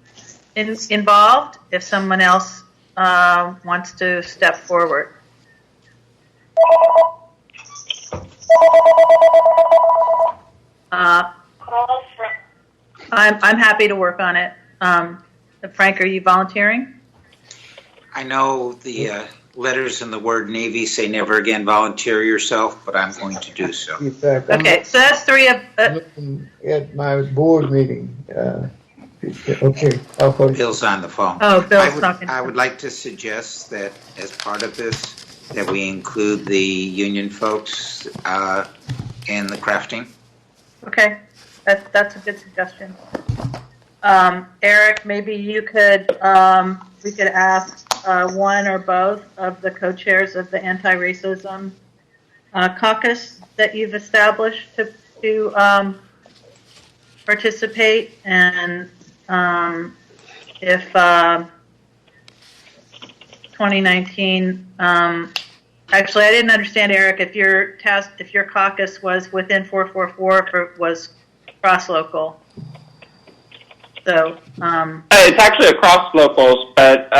involved if someone else wants to step forward. I'm happy to work on it. Frank, are you volunteering? I know the letters in the word Navy say never again volunteer yourself, but I'm going to do so. Okay, so that's three of... at my board meeting. Okay. Bill's on the phone. Oh, Bill's talking. I would like to suggest that as part of this, that we include the union folks in the crafting. Okay, that's a good suggestion. Eric, maybe you could, we could ask one or both of the co-chairs of the anti-racism caucus that you've established to participate, and if 2019 Actually, I didn't understand, Eric, if your caucus was within 444 or if it was cross-local. So, it's actually across locals, but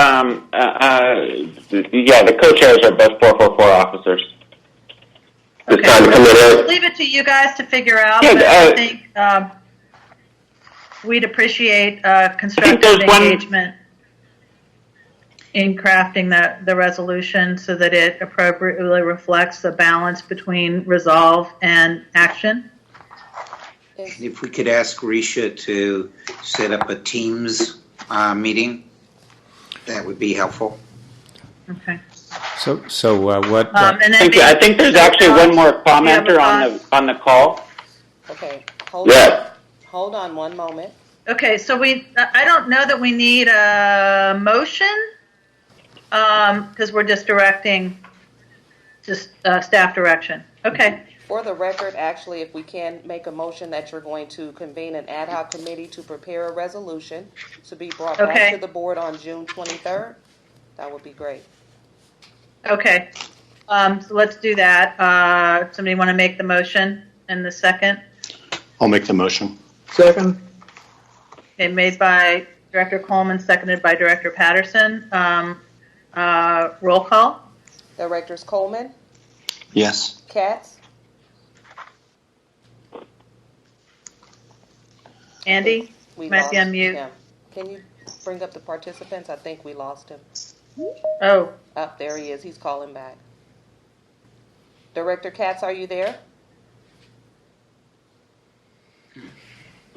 the co-chairs are both 444 officers. okay, I'll leave it to you guys to figure out. Yeah, but I think we'd appreciate constructive engagement in crafting the resolution so that it appropriately reflects the balance between resolve and action. If we could ask Risha to set up a Teams meeting, that would be helpful. Okay. So what? I think there's actually one more commenter on the call. Okay. Hold on one moment. Okay, so I don't know that we need a motion because we're just directing staff direction. Okay. For the record, actually, if we can make a motion that you're going to convene an ad hoc committee to prepare a resolution to be brought back to the board on June 23rd, that would be great. Okay. So let's do that. Somebody want to make the motion in the second? I'll make the motion. Second. Okay, made by Director Coleman, seconded by Director Patterson. Roll call. Directors Coleman? Yes. Katz? Andy? Might be on mute. Him. Can you bring up the participants? I think we lost him. Oh. There he is. He's calling back. Director Katz, are you there?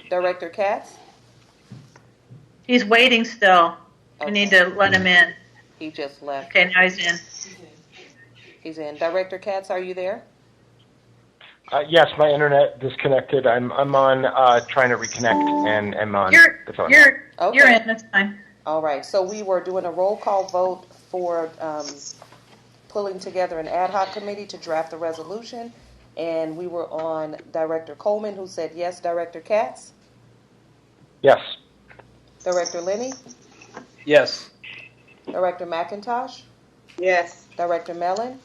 Director Katz? He's waiting still. We need to let him in. He just left. Okay, now he's in. He's in. Director Katz, are you there? Yes, my internet disconnected. I'm on trying to reconnect and I'm on the phone. You're in. That's fine. All right. So we were doing a roll call vote for pulling together an ad hoc committee to draft the resolution, and we were on Director Coleman, who said yes. Director Katz? Yes. Director Linney? Yes. Director McIntosh? Yes. Director Mellon?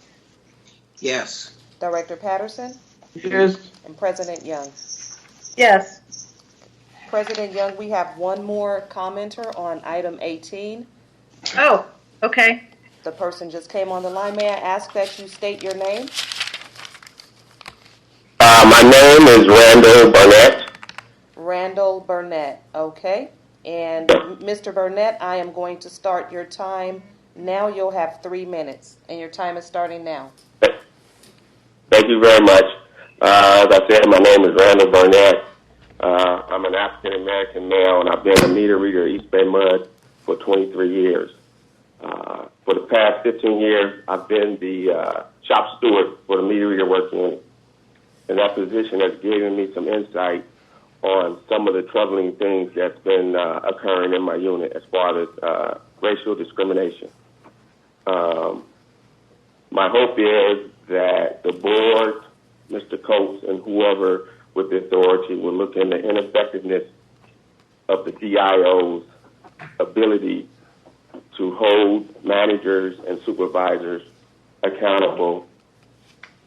Yes. Director Patterson? Yes. And President Young? Yes. President Young, we have one more commenter on item 18. Oh, okay. The person just came on the line. May I ask that you state your name? My name is Randall Burnett. Randall Burnett, okay. And Mr. Burnett, I am going to start your time now. You'll have 3 minutes, and your time is starting now. Thank you very much. As I said, my name is Randall Burnett. I'm an African-American male, and I've been a meter reader at EBMUD for 23 years. For the past 15 years, I've been the shop steward for the meter reader work unit. And that position has given me some insight on some of the troubling things that's been occurring in my unit as far as racial discrimination. My hope is that the board, Mr. Coates, and whoever with the authority will look into the ineffectiveness of the DIO's ability to hold managers and supervisors accountable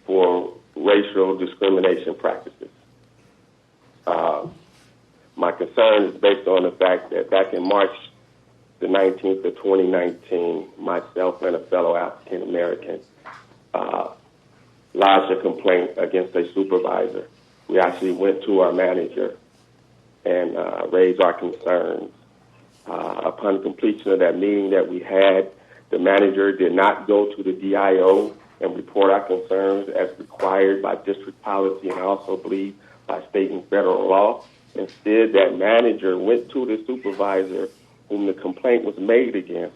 for racial discrimination practices. My concern is based on the fact that back in March the 19th of 2019, myself and a fellow African American lodged a complaint against a supervisor. We actually went to our manager and raised our concerns. Upon completion of that meeting that we had, the manager did not go to the DIO and report our concerns as required by district policy and I also believe by state and federal law. Instead, that manager went to the supervisor whom the complaint was made against,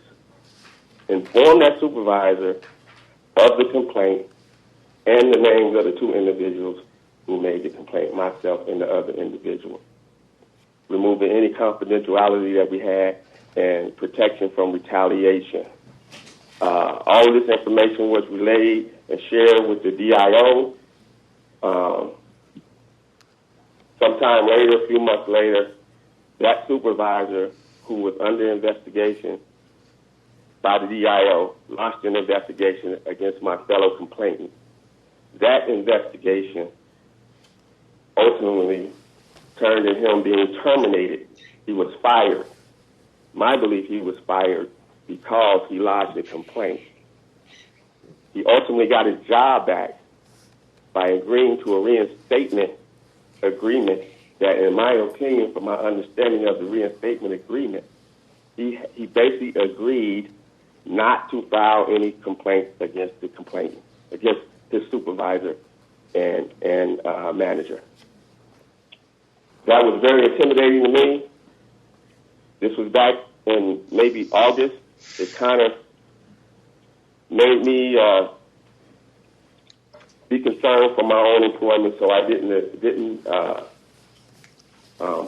informed that supervisor of the complaint and the names of the two individuals who made the complaint, myself and the other individual, removing any confidentiality that we had and protection from retaliation. All of this information was relayed and shared with the DIO. Sometime later, a few months later, that supervisor who was under investigation by the DIO, launched an investigation against my fellow complainant. That investigation ultimately turned to him being terminated. He was fired. My belief, he was fired because he lodged a complaint. He ultimately got his job back by agreeing to a reinstatement agreement that, in my opinion, from my understanding of the reinstatement agreement, he basically agreed not to file any complaints against the complainant, against his supervisor and manager. That was very intimidating to me. This was back in maybe August. It kind of made me be concerned for my own employment, so I didn't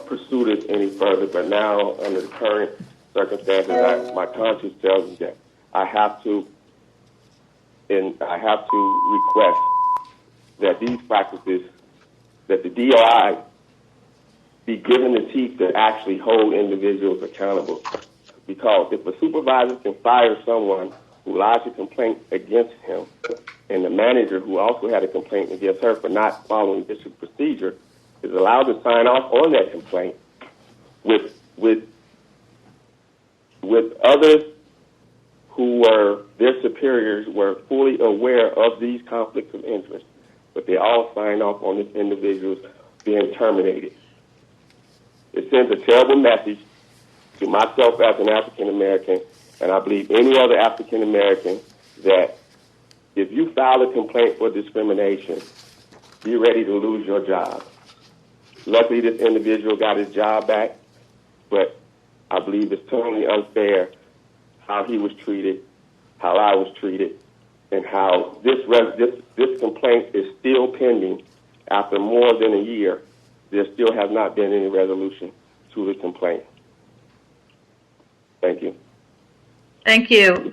pursue this any further. But now, under the current circumstances, my conscience tells me that I have to request that these practices, that the DOI be given the teeth to actually hold individuals accountable. Because if a supervisor can fire someone who lodged a complaint against him, and the manager who also had a complaint against her for not following district procedure is allowed to sign off on that complaint with others who were their superiors were fully aware of these conflicts of interest, but they all signed off on this individual's being terminated. It sends a terrible message to myself as an African American, and I believe any other African American, that if you file a complaint for discrimination, be ready to lose your job. Luckily, this individual got his job back, but I believe it's totally unfair how he was treated, how I was treated, and how this complaint is still pending after more than a year. There still has not been any resolution to the complaint. Thank you. Thank you.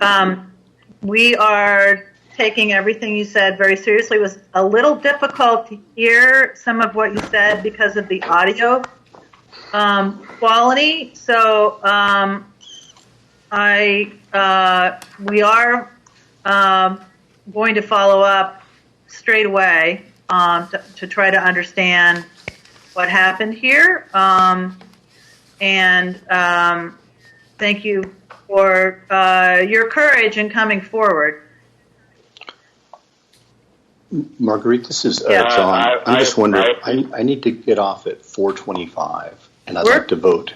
We are taking everything you said very seriously. It was a little difficult to hear some of what you said because of the audio quality. So we are going to follow up straight away to try to understand what happened here. And thank you for your courage in coming forward. Marguerite, this is John. I just wonder, I need to get off at 4:25, and I'd like to vote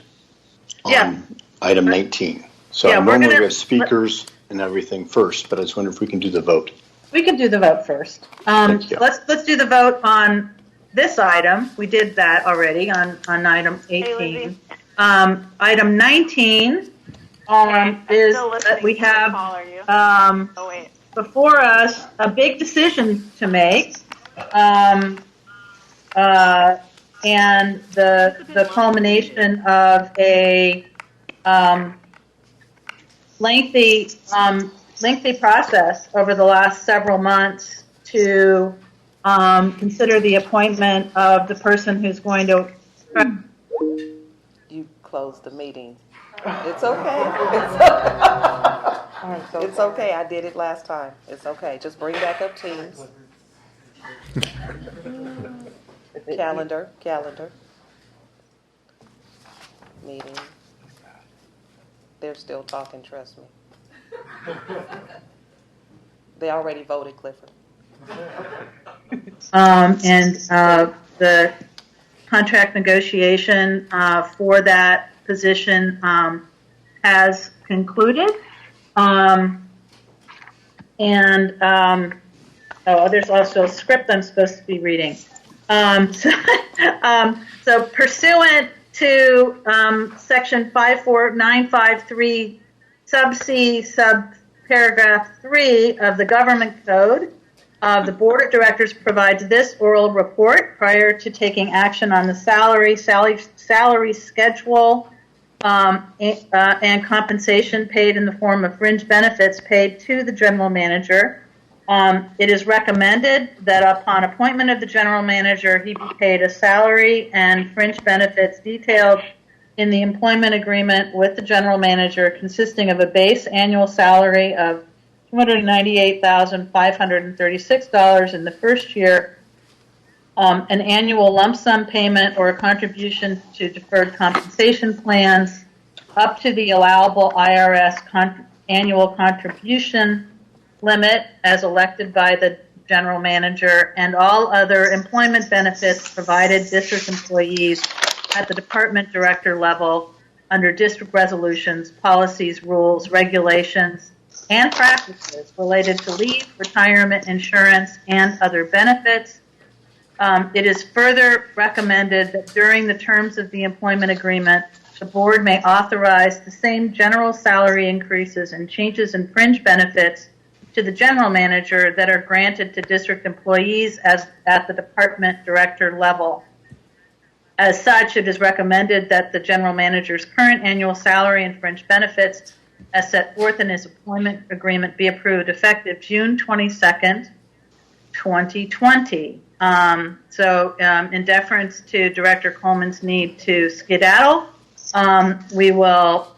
on item 19. So I normally have speakers and everything first, but I just wonder if we can do the vote. We can do the vote first. Let's do the vote on this item. We did that already on item 18. Item 19 is that we have before us a big decision to make, and the culmination of a lengthy process over the last several months to consider the appointment of the person who's going to. You closed the meeting. It's okay. It's okay. I did it last time. It's okay. Just bring back up Teams. Calendar. Meeting. They're still talking, trust me. They already voted, Clifford. And the contract negotiation for that position has concluded. There's also a script I'm supposed to be reading. So pursuant to section 54953 sub C subparagraph 3 of the Government Code, the Board of Directors provides this oral report prior to taking action on the salary schedule and compensation paid in the form of fringe benefits paid to the general manager. It is recommended that upon appointment of the general manager, he be paid a salary and fringe benefits detailed in the employment agreement with the general manager consisting of a base annual salary of $298,536 in the first year, an annual lump sum payment or a contribution to deferred compensation plans up to the allowable IRS annual contribution limit as elected by the general manager, and all other employment benefits provided district employees at the department director level under district resolutions, policies, rules, regulations, and practices related to leave, retirement, insurance, and other benefits. It is further recommended that during the terms of the employment agreement, the board may authorize the same general salary increases and changes in fringe benefits to the general manager that are granted to district employees as at the department director level. As such, it is recommended that the general manager's current annual salary and fringe benefits as set forth in his employment agreement be approved effective June 22nd, 2020. In deference to Director Coleman's need to skedaddle, we will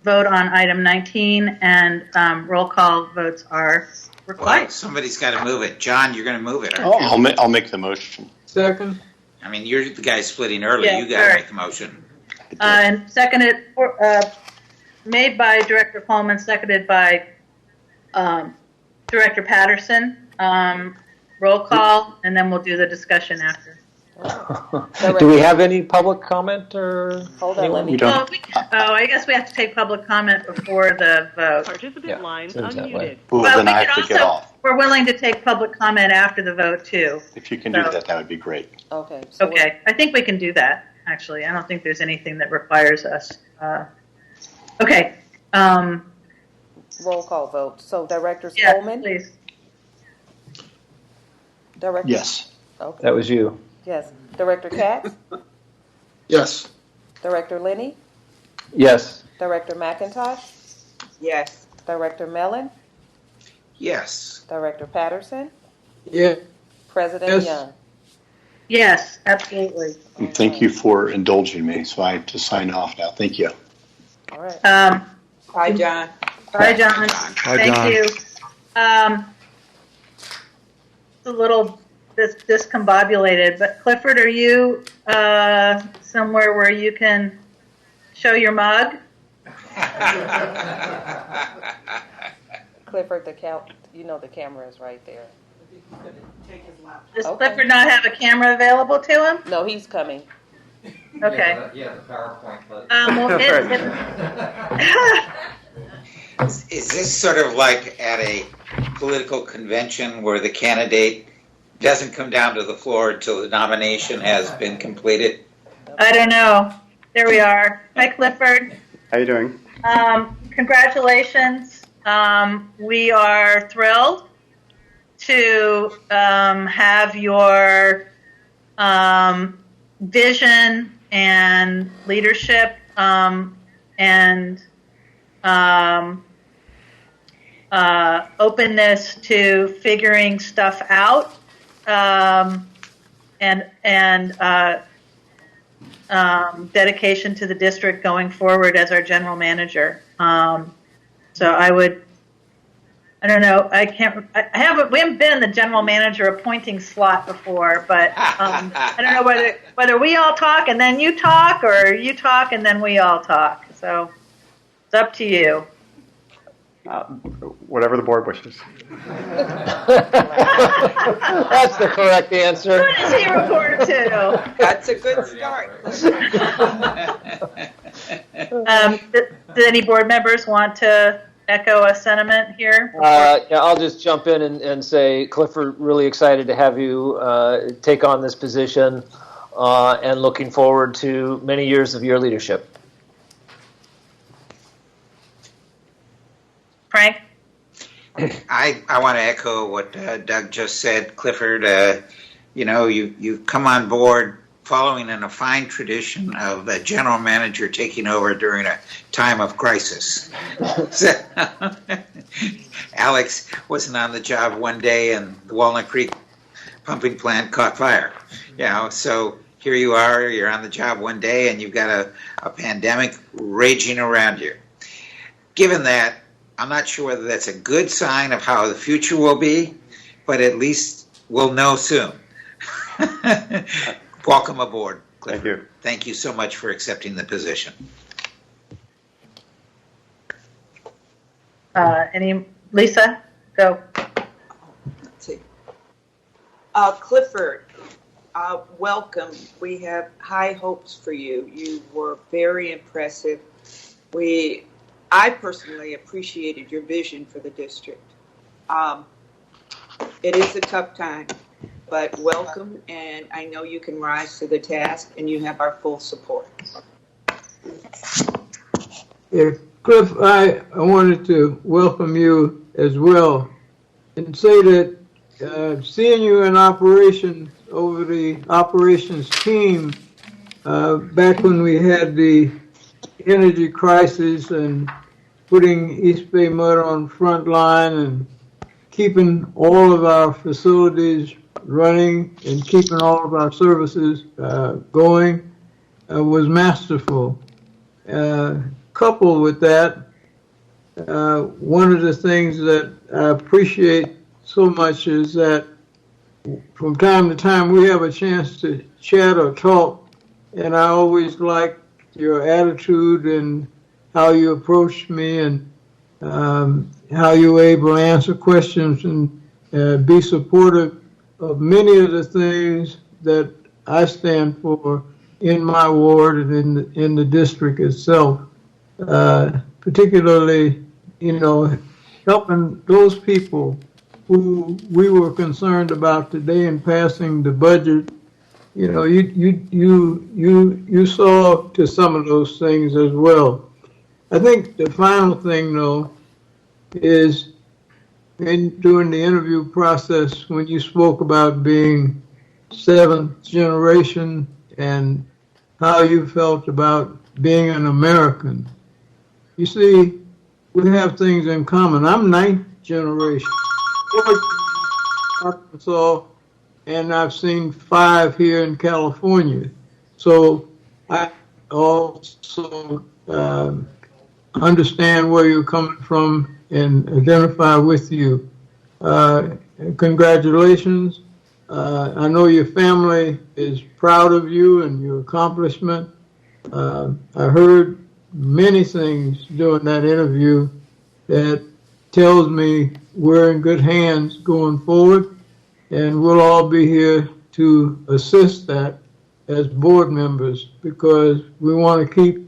vote on item 19, and roll call votes are required. Well, somebody's got to move it. John, you're going to move it, aren't you? I'll make the motion. Second. I mean, you're the guy splitting early. Yeah, You got to sorry. make the motion. And seconded, made by Director Coleman, seconded by Director Patterson. Roll call, and then we'll do the discussion after. Do we have any public comment or? Hold on, let me. We don't. I guess we have to take public comment before the vote. Participant lines seems that way. unmuted. Well, Well, then we I can have to get also- off. We're willing to take public comment after the vote, too. If you can do that, that would be great. Okay. So Okay, I think we can do that, actually. I don't think there's anything that requires us. Okay. Roll call vote. So Directors Yeah, Coleman? please. Director? Yes. Okay. That was you. Yes. Director Katz? Yes. Director Linney? Yes. Director McIntosh? Yes. Director Mellon? Yes. Director Patterson? Yeah. President Yes. Young? Yes, absolutely. And thank you for indulging me. So I have to sign off now. Thank you. All right. Bye, John. Bye, John. Thank John. you. It's a little discombobulated, but Clifford, are you somewhere where you can show your mug? Clifford, the camera is right there. Does Clifford not have a camera available to him? No, he's coming. Okay. Yeah, the PowerPoint. Is this sort of like at a political convention where the candidate doesn't come down to the floor until the nomination has been completed? I don't know. There we are. Hi, Clifford. How you doing? Congratulations. We are thrilled to have your vision and leadership and openness to figuring stuff out and dedication to the district going forward as our general manager. So I don't know. We haven't been in the general manager appointing slot before, but I don't know whether we all talk and then you talk, or you talk and then we all talk. So it's up to you. Whatever the board wishes. That's the correct answer. Who does he report to? That's a good start. Do any board members want to echo a sentiment here? Yeah, I'll just jump in and say, Clifford, really excited to have you take on this position and looking forward to many years of your leadership. Frank? I want to echo what Doug just said. Clifford, you've come on board following in a fine tradition of a general manager taking over during a time of crisis. Alex wasn't on the job one day and the Walnut Creek pumping plant caught fire. So here you are, you're on the job one day and you've got a pandemic raging around you. Given that, I'm not sure whether that's a good sign of how the future will be, but at least we'll know soon. Welcome aboard, Clifford. Thank you. Thank you so much for accepting the position. Lisa, go. Let's see. Clifford, welcome. We have high hopes for you. You were very impressive. I personally appreciated your vision for the district. It is a tough time, but welcome, and I know you can rise to the task, and you have our full support. Yeah, Cliff, I wanted to welcome you as well and say that seeing you in operation over the operations team back when we had the energy crisis and putting East Bay Mud on front line and keeping all of our facilities running and keeping all of our services going was masterful. Coupled with that, one of the things that I appreciate so much is that from time to time we have a chance to chat or talk, and I always like your attitude and how you approached me and how you were able to answer questions and be supportive of many of the things that I stand for in my ward and in the district itself. Particularly, helping those people who we were concerned about today in passing the budget. You saw to some of those things as well. I think the final thing, though, is during the interview process when you spoke about being seventh generation and how you felt about being an American. You see, we have things in common. I'm ninth generation, Arkansas, and I've seen 5 here in California. So I also understand where you're coming from and identify with you. Congratulations. I know your family is proud of you and your accomplishment. I heard many things during that interview that tells me we're in good hands going forward, and we'll all be here to assist that as board members because we want to keep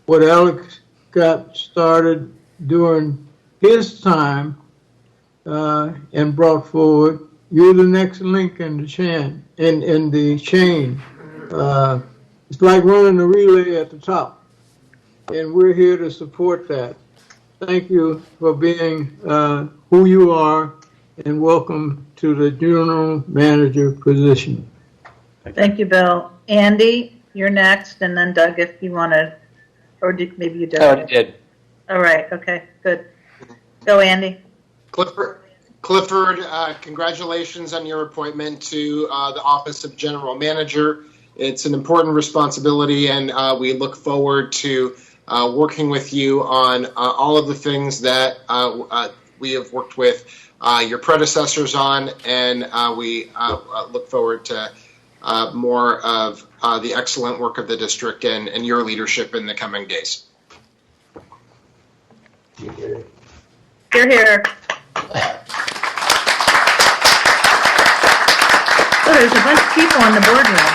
what Alex got started during his time and brought forward. You're the next link in the chain. It's like running the relay at the top, and we're here to support that. Thank you for being who you are, and welcome to the general manager position. Thank you, Bill. Andy, you're next, and then Doug, if you want to, or maybe you did. I already did. All right. Okay. Good. Go, Andy. Clifford, congratulations on your appointment to the Office of General Manager. It's an important responsibility, and we look forward to working with you on all of the things that we have worked with your predecessors on, and we look forward to more of the excellent work of the district and your leadership in the coming days. You're here. Oh, there's a bunch of people in the boardroom.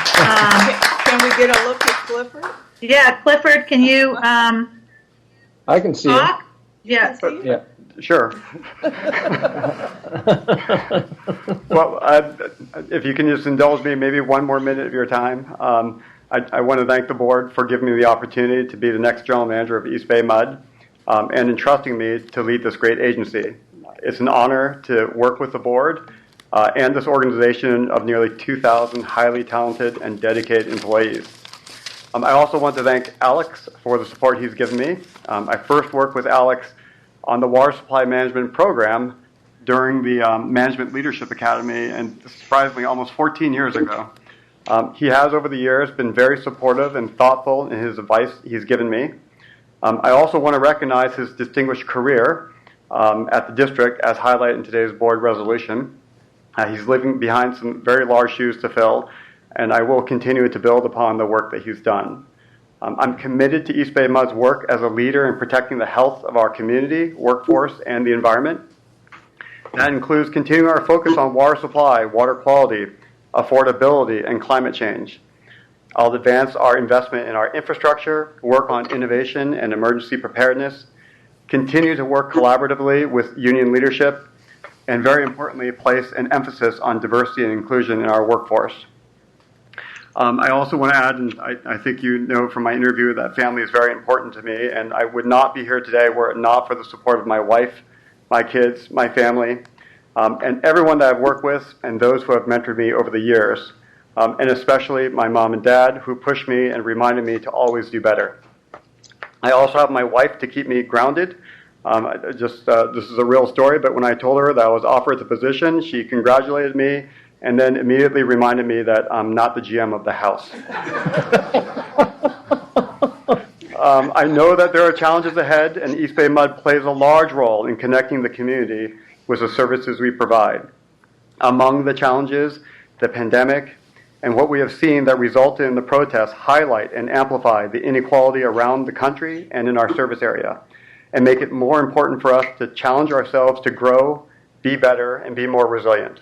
Can we get a look at Clifford? Yeah, Clifford, can you I can see talk? it. Yeah. Sure. Well, if you can just indulge me maybe one more minute of your time. I want to thank the board for giving me the opportunity to be the next general manager of East Bay Mud and entrusting me to lead this great agency. It's an honor to work with the board and this organization of nearly 2,000 highly talented and dedicated employees. I also want to thank Alex for the support he's given me. I first worked with Alex on the Water Supply Management Program during the Management Leadership Academy, and surprisingly, almost 14 years ago. He has, over the years, been very supportive and thoughtful in his advice he's given me. I also want to recognize his distinguished career at the district, as highlighted in today's board resolution. He's leaving behind some very large shoes to fill, and I will continue to build upon the work that he's done. I'm committed to EBMUD's work as a leader in protecting the health of our community, workforce, and the environment. That includes continuing our focus on water supply, water quality, affordability, and climate change. I'll advance our investment in our infrastructure, work on innovation and emergency preparedness, continue to work collaboratively with union leadership, and very importantly, place an emphasis on diversity and inclusion in our workforce. I also want to add, and I think you know from my interview, that family is very important to me, and I would not be here today were it not for the support of my wife, my kids, my family, and everyone that I've worked with and those who have mentored me over the years, and especially my mom and dad, who pushed me and reminded me to always do better. I also have my wife to keep me grounded. This is a real story, but when I told her that I was offered the position, she congratulated me and then immediately reminded me that I'm not the GM of the house. I know that there are challenges ahead, and EBMUD plays a large role in connecting the community with the services we provide. Among the challenges, the pandemic, and what we have seen that resulted in the protests highlight and amplify the inequality around the country and in our service area, and make it more important for us to challenge ourselves to grow, be better, and be more resilient.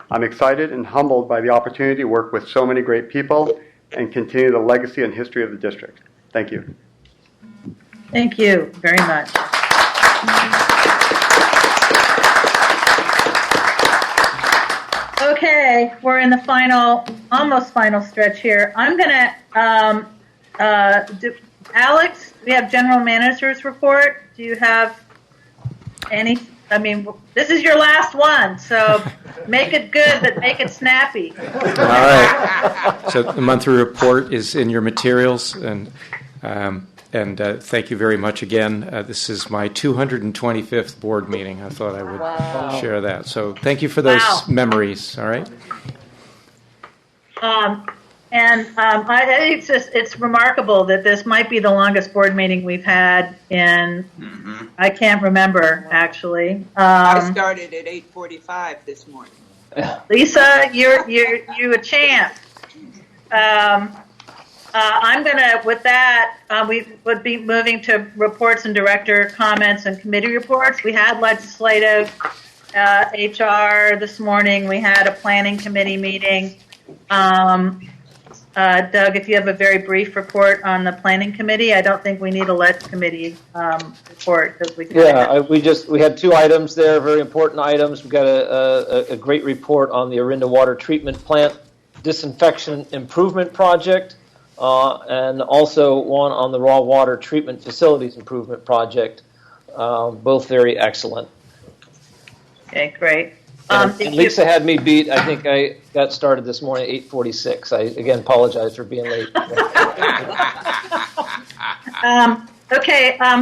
I'm excited and humbled by the opportunity to work with so many great people and continue the legacy and history of the district. Thank you. Thank you very much. Okay, we're in the almost final stretch here. I'm going to, Alex, we have general manager's report. Do you have any? I mean, this is your last one, so make it good, but make it snappy. All right. So the monthly report is in your materials, and thank you very much again. This is my 225th board meeting. I thought I would share that. So thank you for those memories. All right. I think it's remarkable that this might be the longest board meeting we've had in, I can't remember, actually. I started at 8:45 this morning. Lisa, you're a champ. I'm going to, with that, we would be moving to reports and director comments and committee reports. We had legislative HR this morning. We had a planning committee meeting. Doug, if you have a very brief report on the planning committee, I don't think we need a leg committee report. We had two items there, very important items. We've got a great report on the Orinda Water Treatment Plant Disinfection Improvement Project, and also one on the Raw Water Treatment Facilities Improvement Project. Both very excellent. Okay, great. And Lisa had me beat. I think I got started this morning at 8:46. I, again, apologize for being late.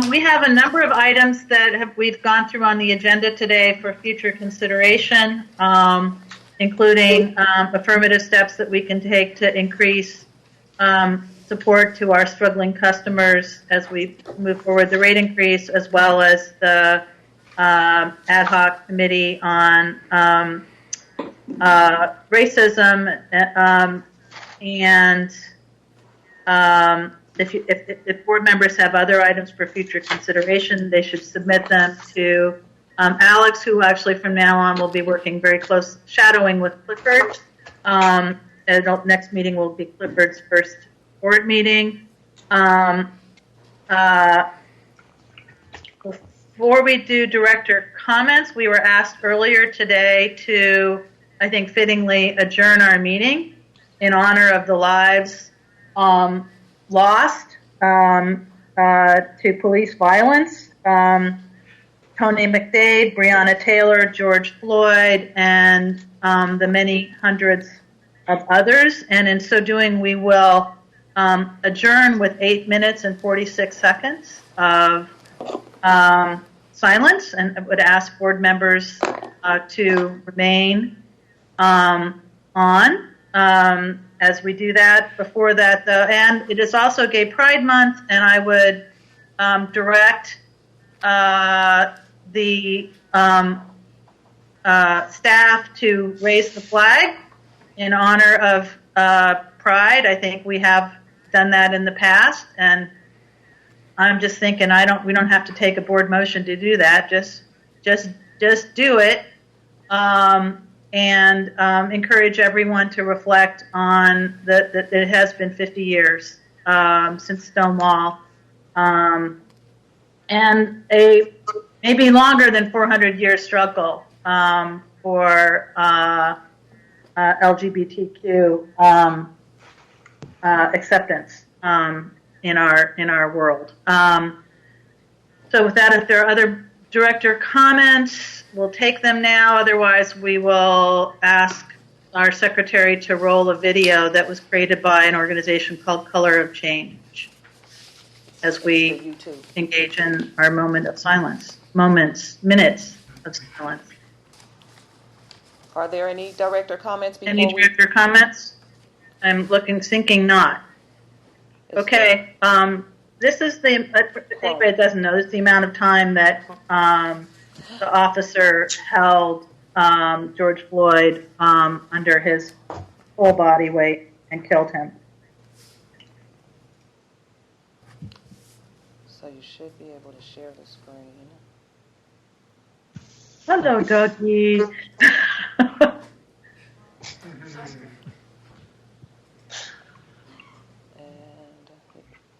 We have a number of items that we've gone through on the agenda today for future consideration, including affirmative steps that we can take to increase support to our struggling customers as we move forward the rate increase, as well as the ad hoc committee on racism, and if board members have other items for future consideration, they should submit them to Alex, who actually from now on will be working very close, shadowing with Clifford. The next meeting will be Clifford's first board meeting. Before we do director comments, we were asked earlier today to, I think, fittingly adjourn our meeting in honor of the lives lost to police violence. Tony McDade, Breonna Taylor, George Floyd, and the many hundreds of others. And in so doing, we will adjourn with 8 minutes and 46 seconds of silence, and I would ask board members to remain on as we do that. Before that, though, and it is also Gay Pride Month, and I would direct the staff to raise the flag in honor of Pride. I think we have done that in the past, and I'm just thinking we don't have to take a board motion to do that. Just do it, and encourage everyone to reflect on that it has been 50 years since Stonewall, and a maybe longer than 400-year struggle for LGBTQ acceptance in our world. So with that, if there are other director comments, we'll take them now. Otherwise, we will ask our secretary to roll a video that was created by an organization called Color of Change as we engage in our minutes of silence. Are there any director comments before Any director comments? I'm thinking not. Okay. This is anybody that doesn't know, this is the amount of time that the officer held George Floyd under his full body weight and killed him. So you should be able to share the screen. Hello, doggy. And I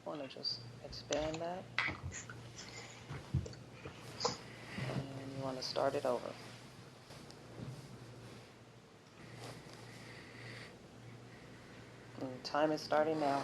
want to just expand that. And you want to start it over. And time is starting now.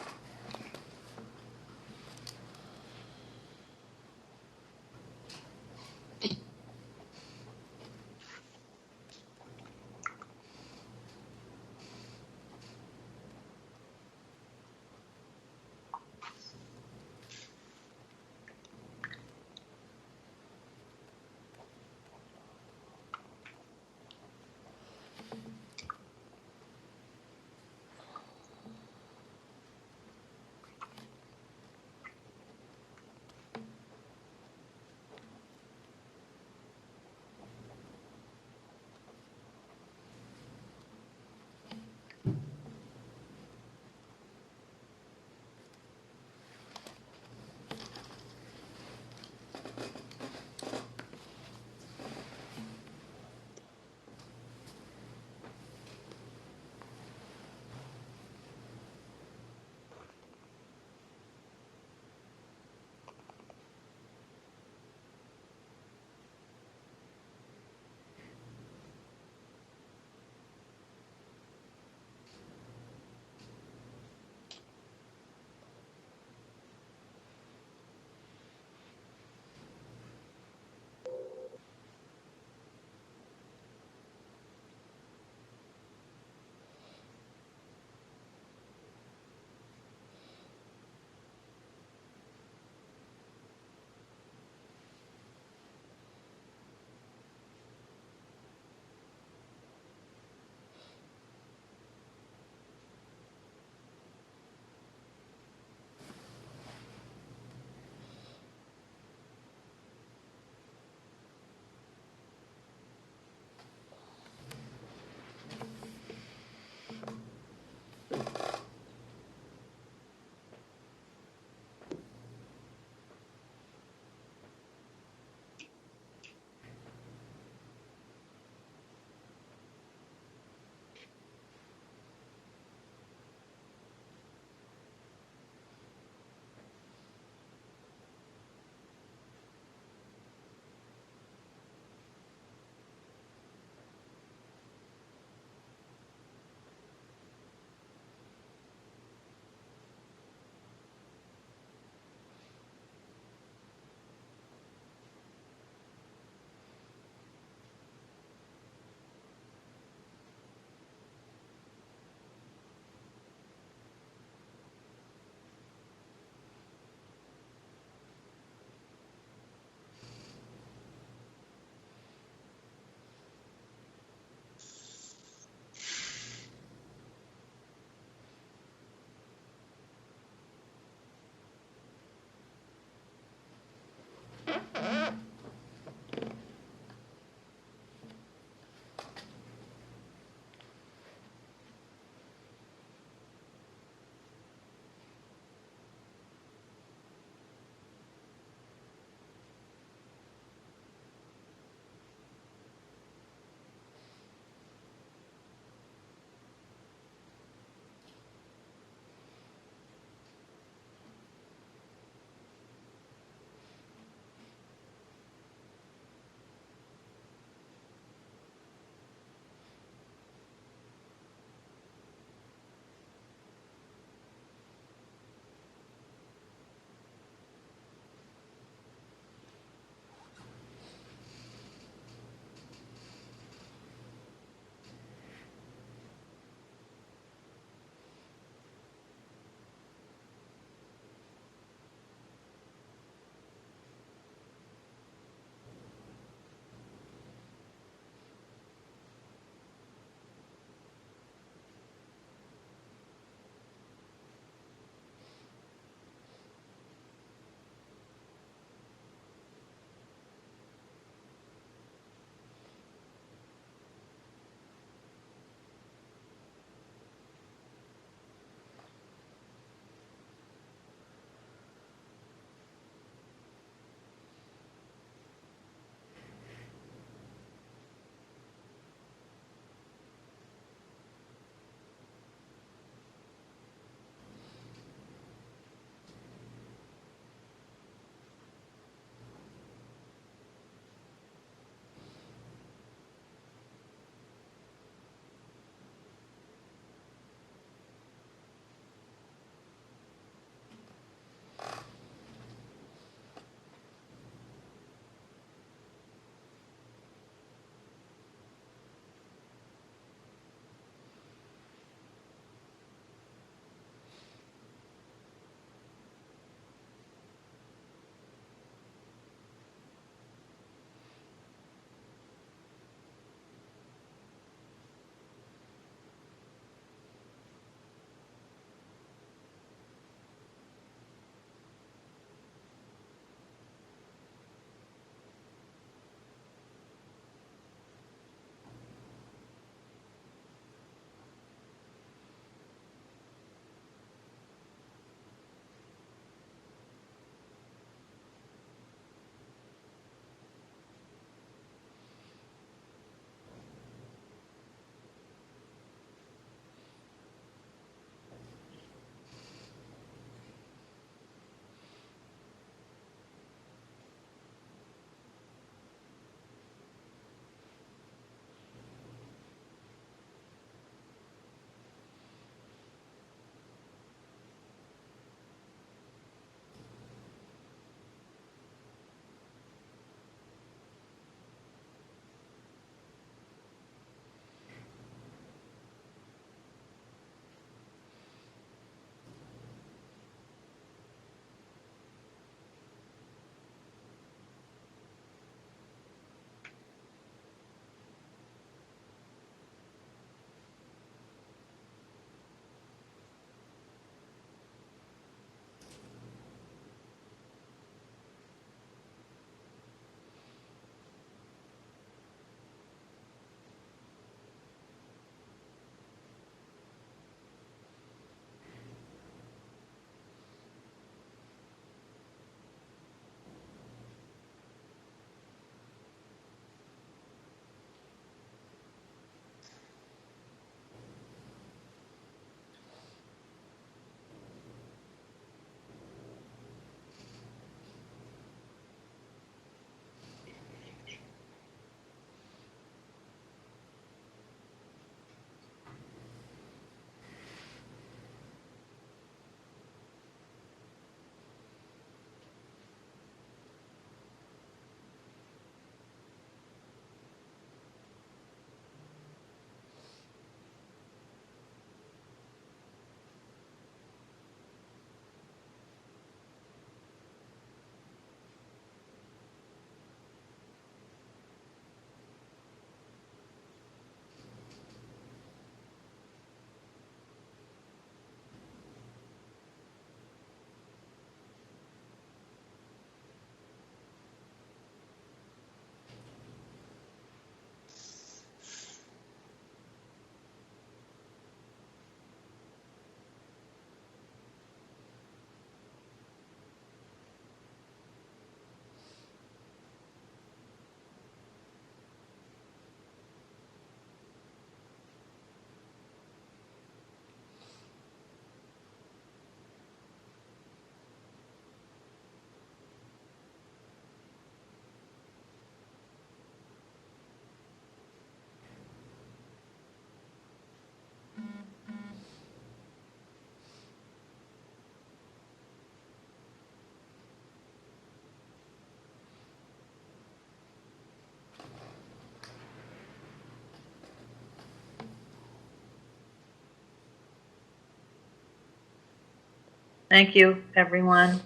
Thank you, everyone.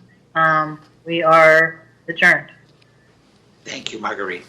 We are adjourned. Thank you, Marguerite.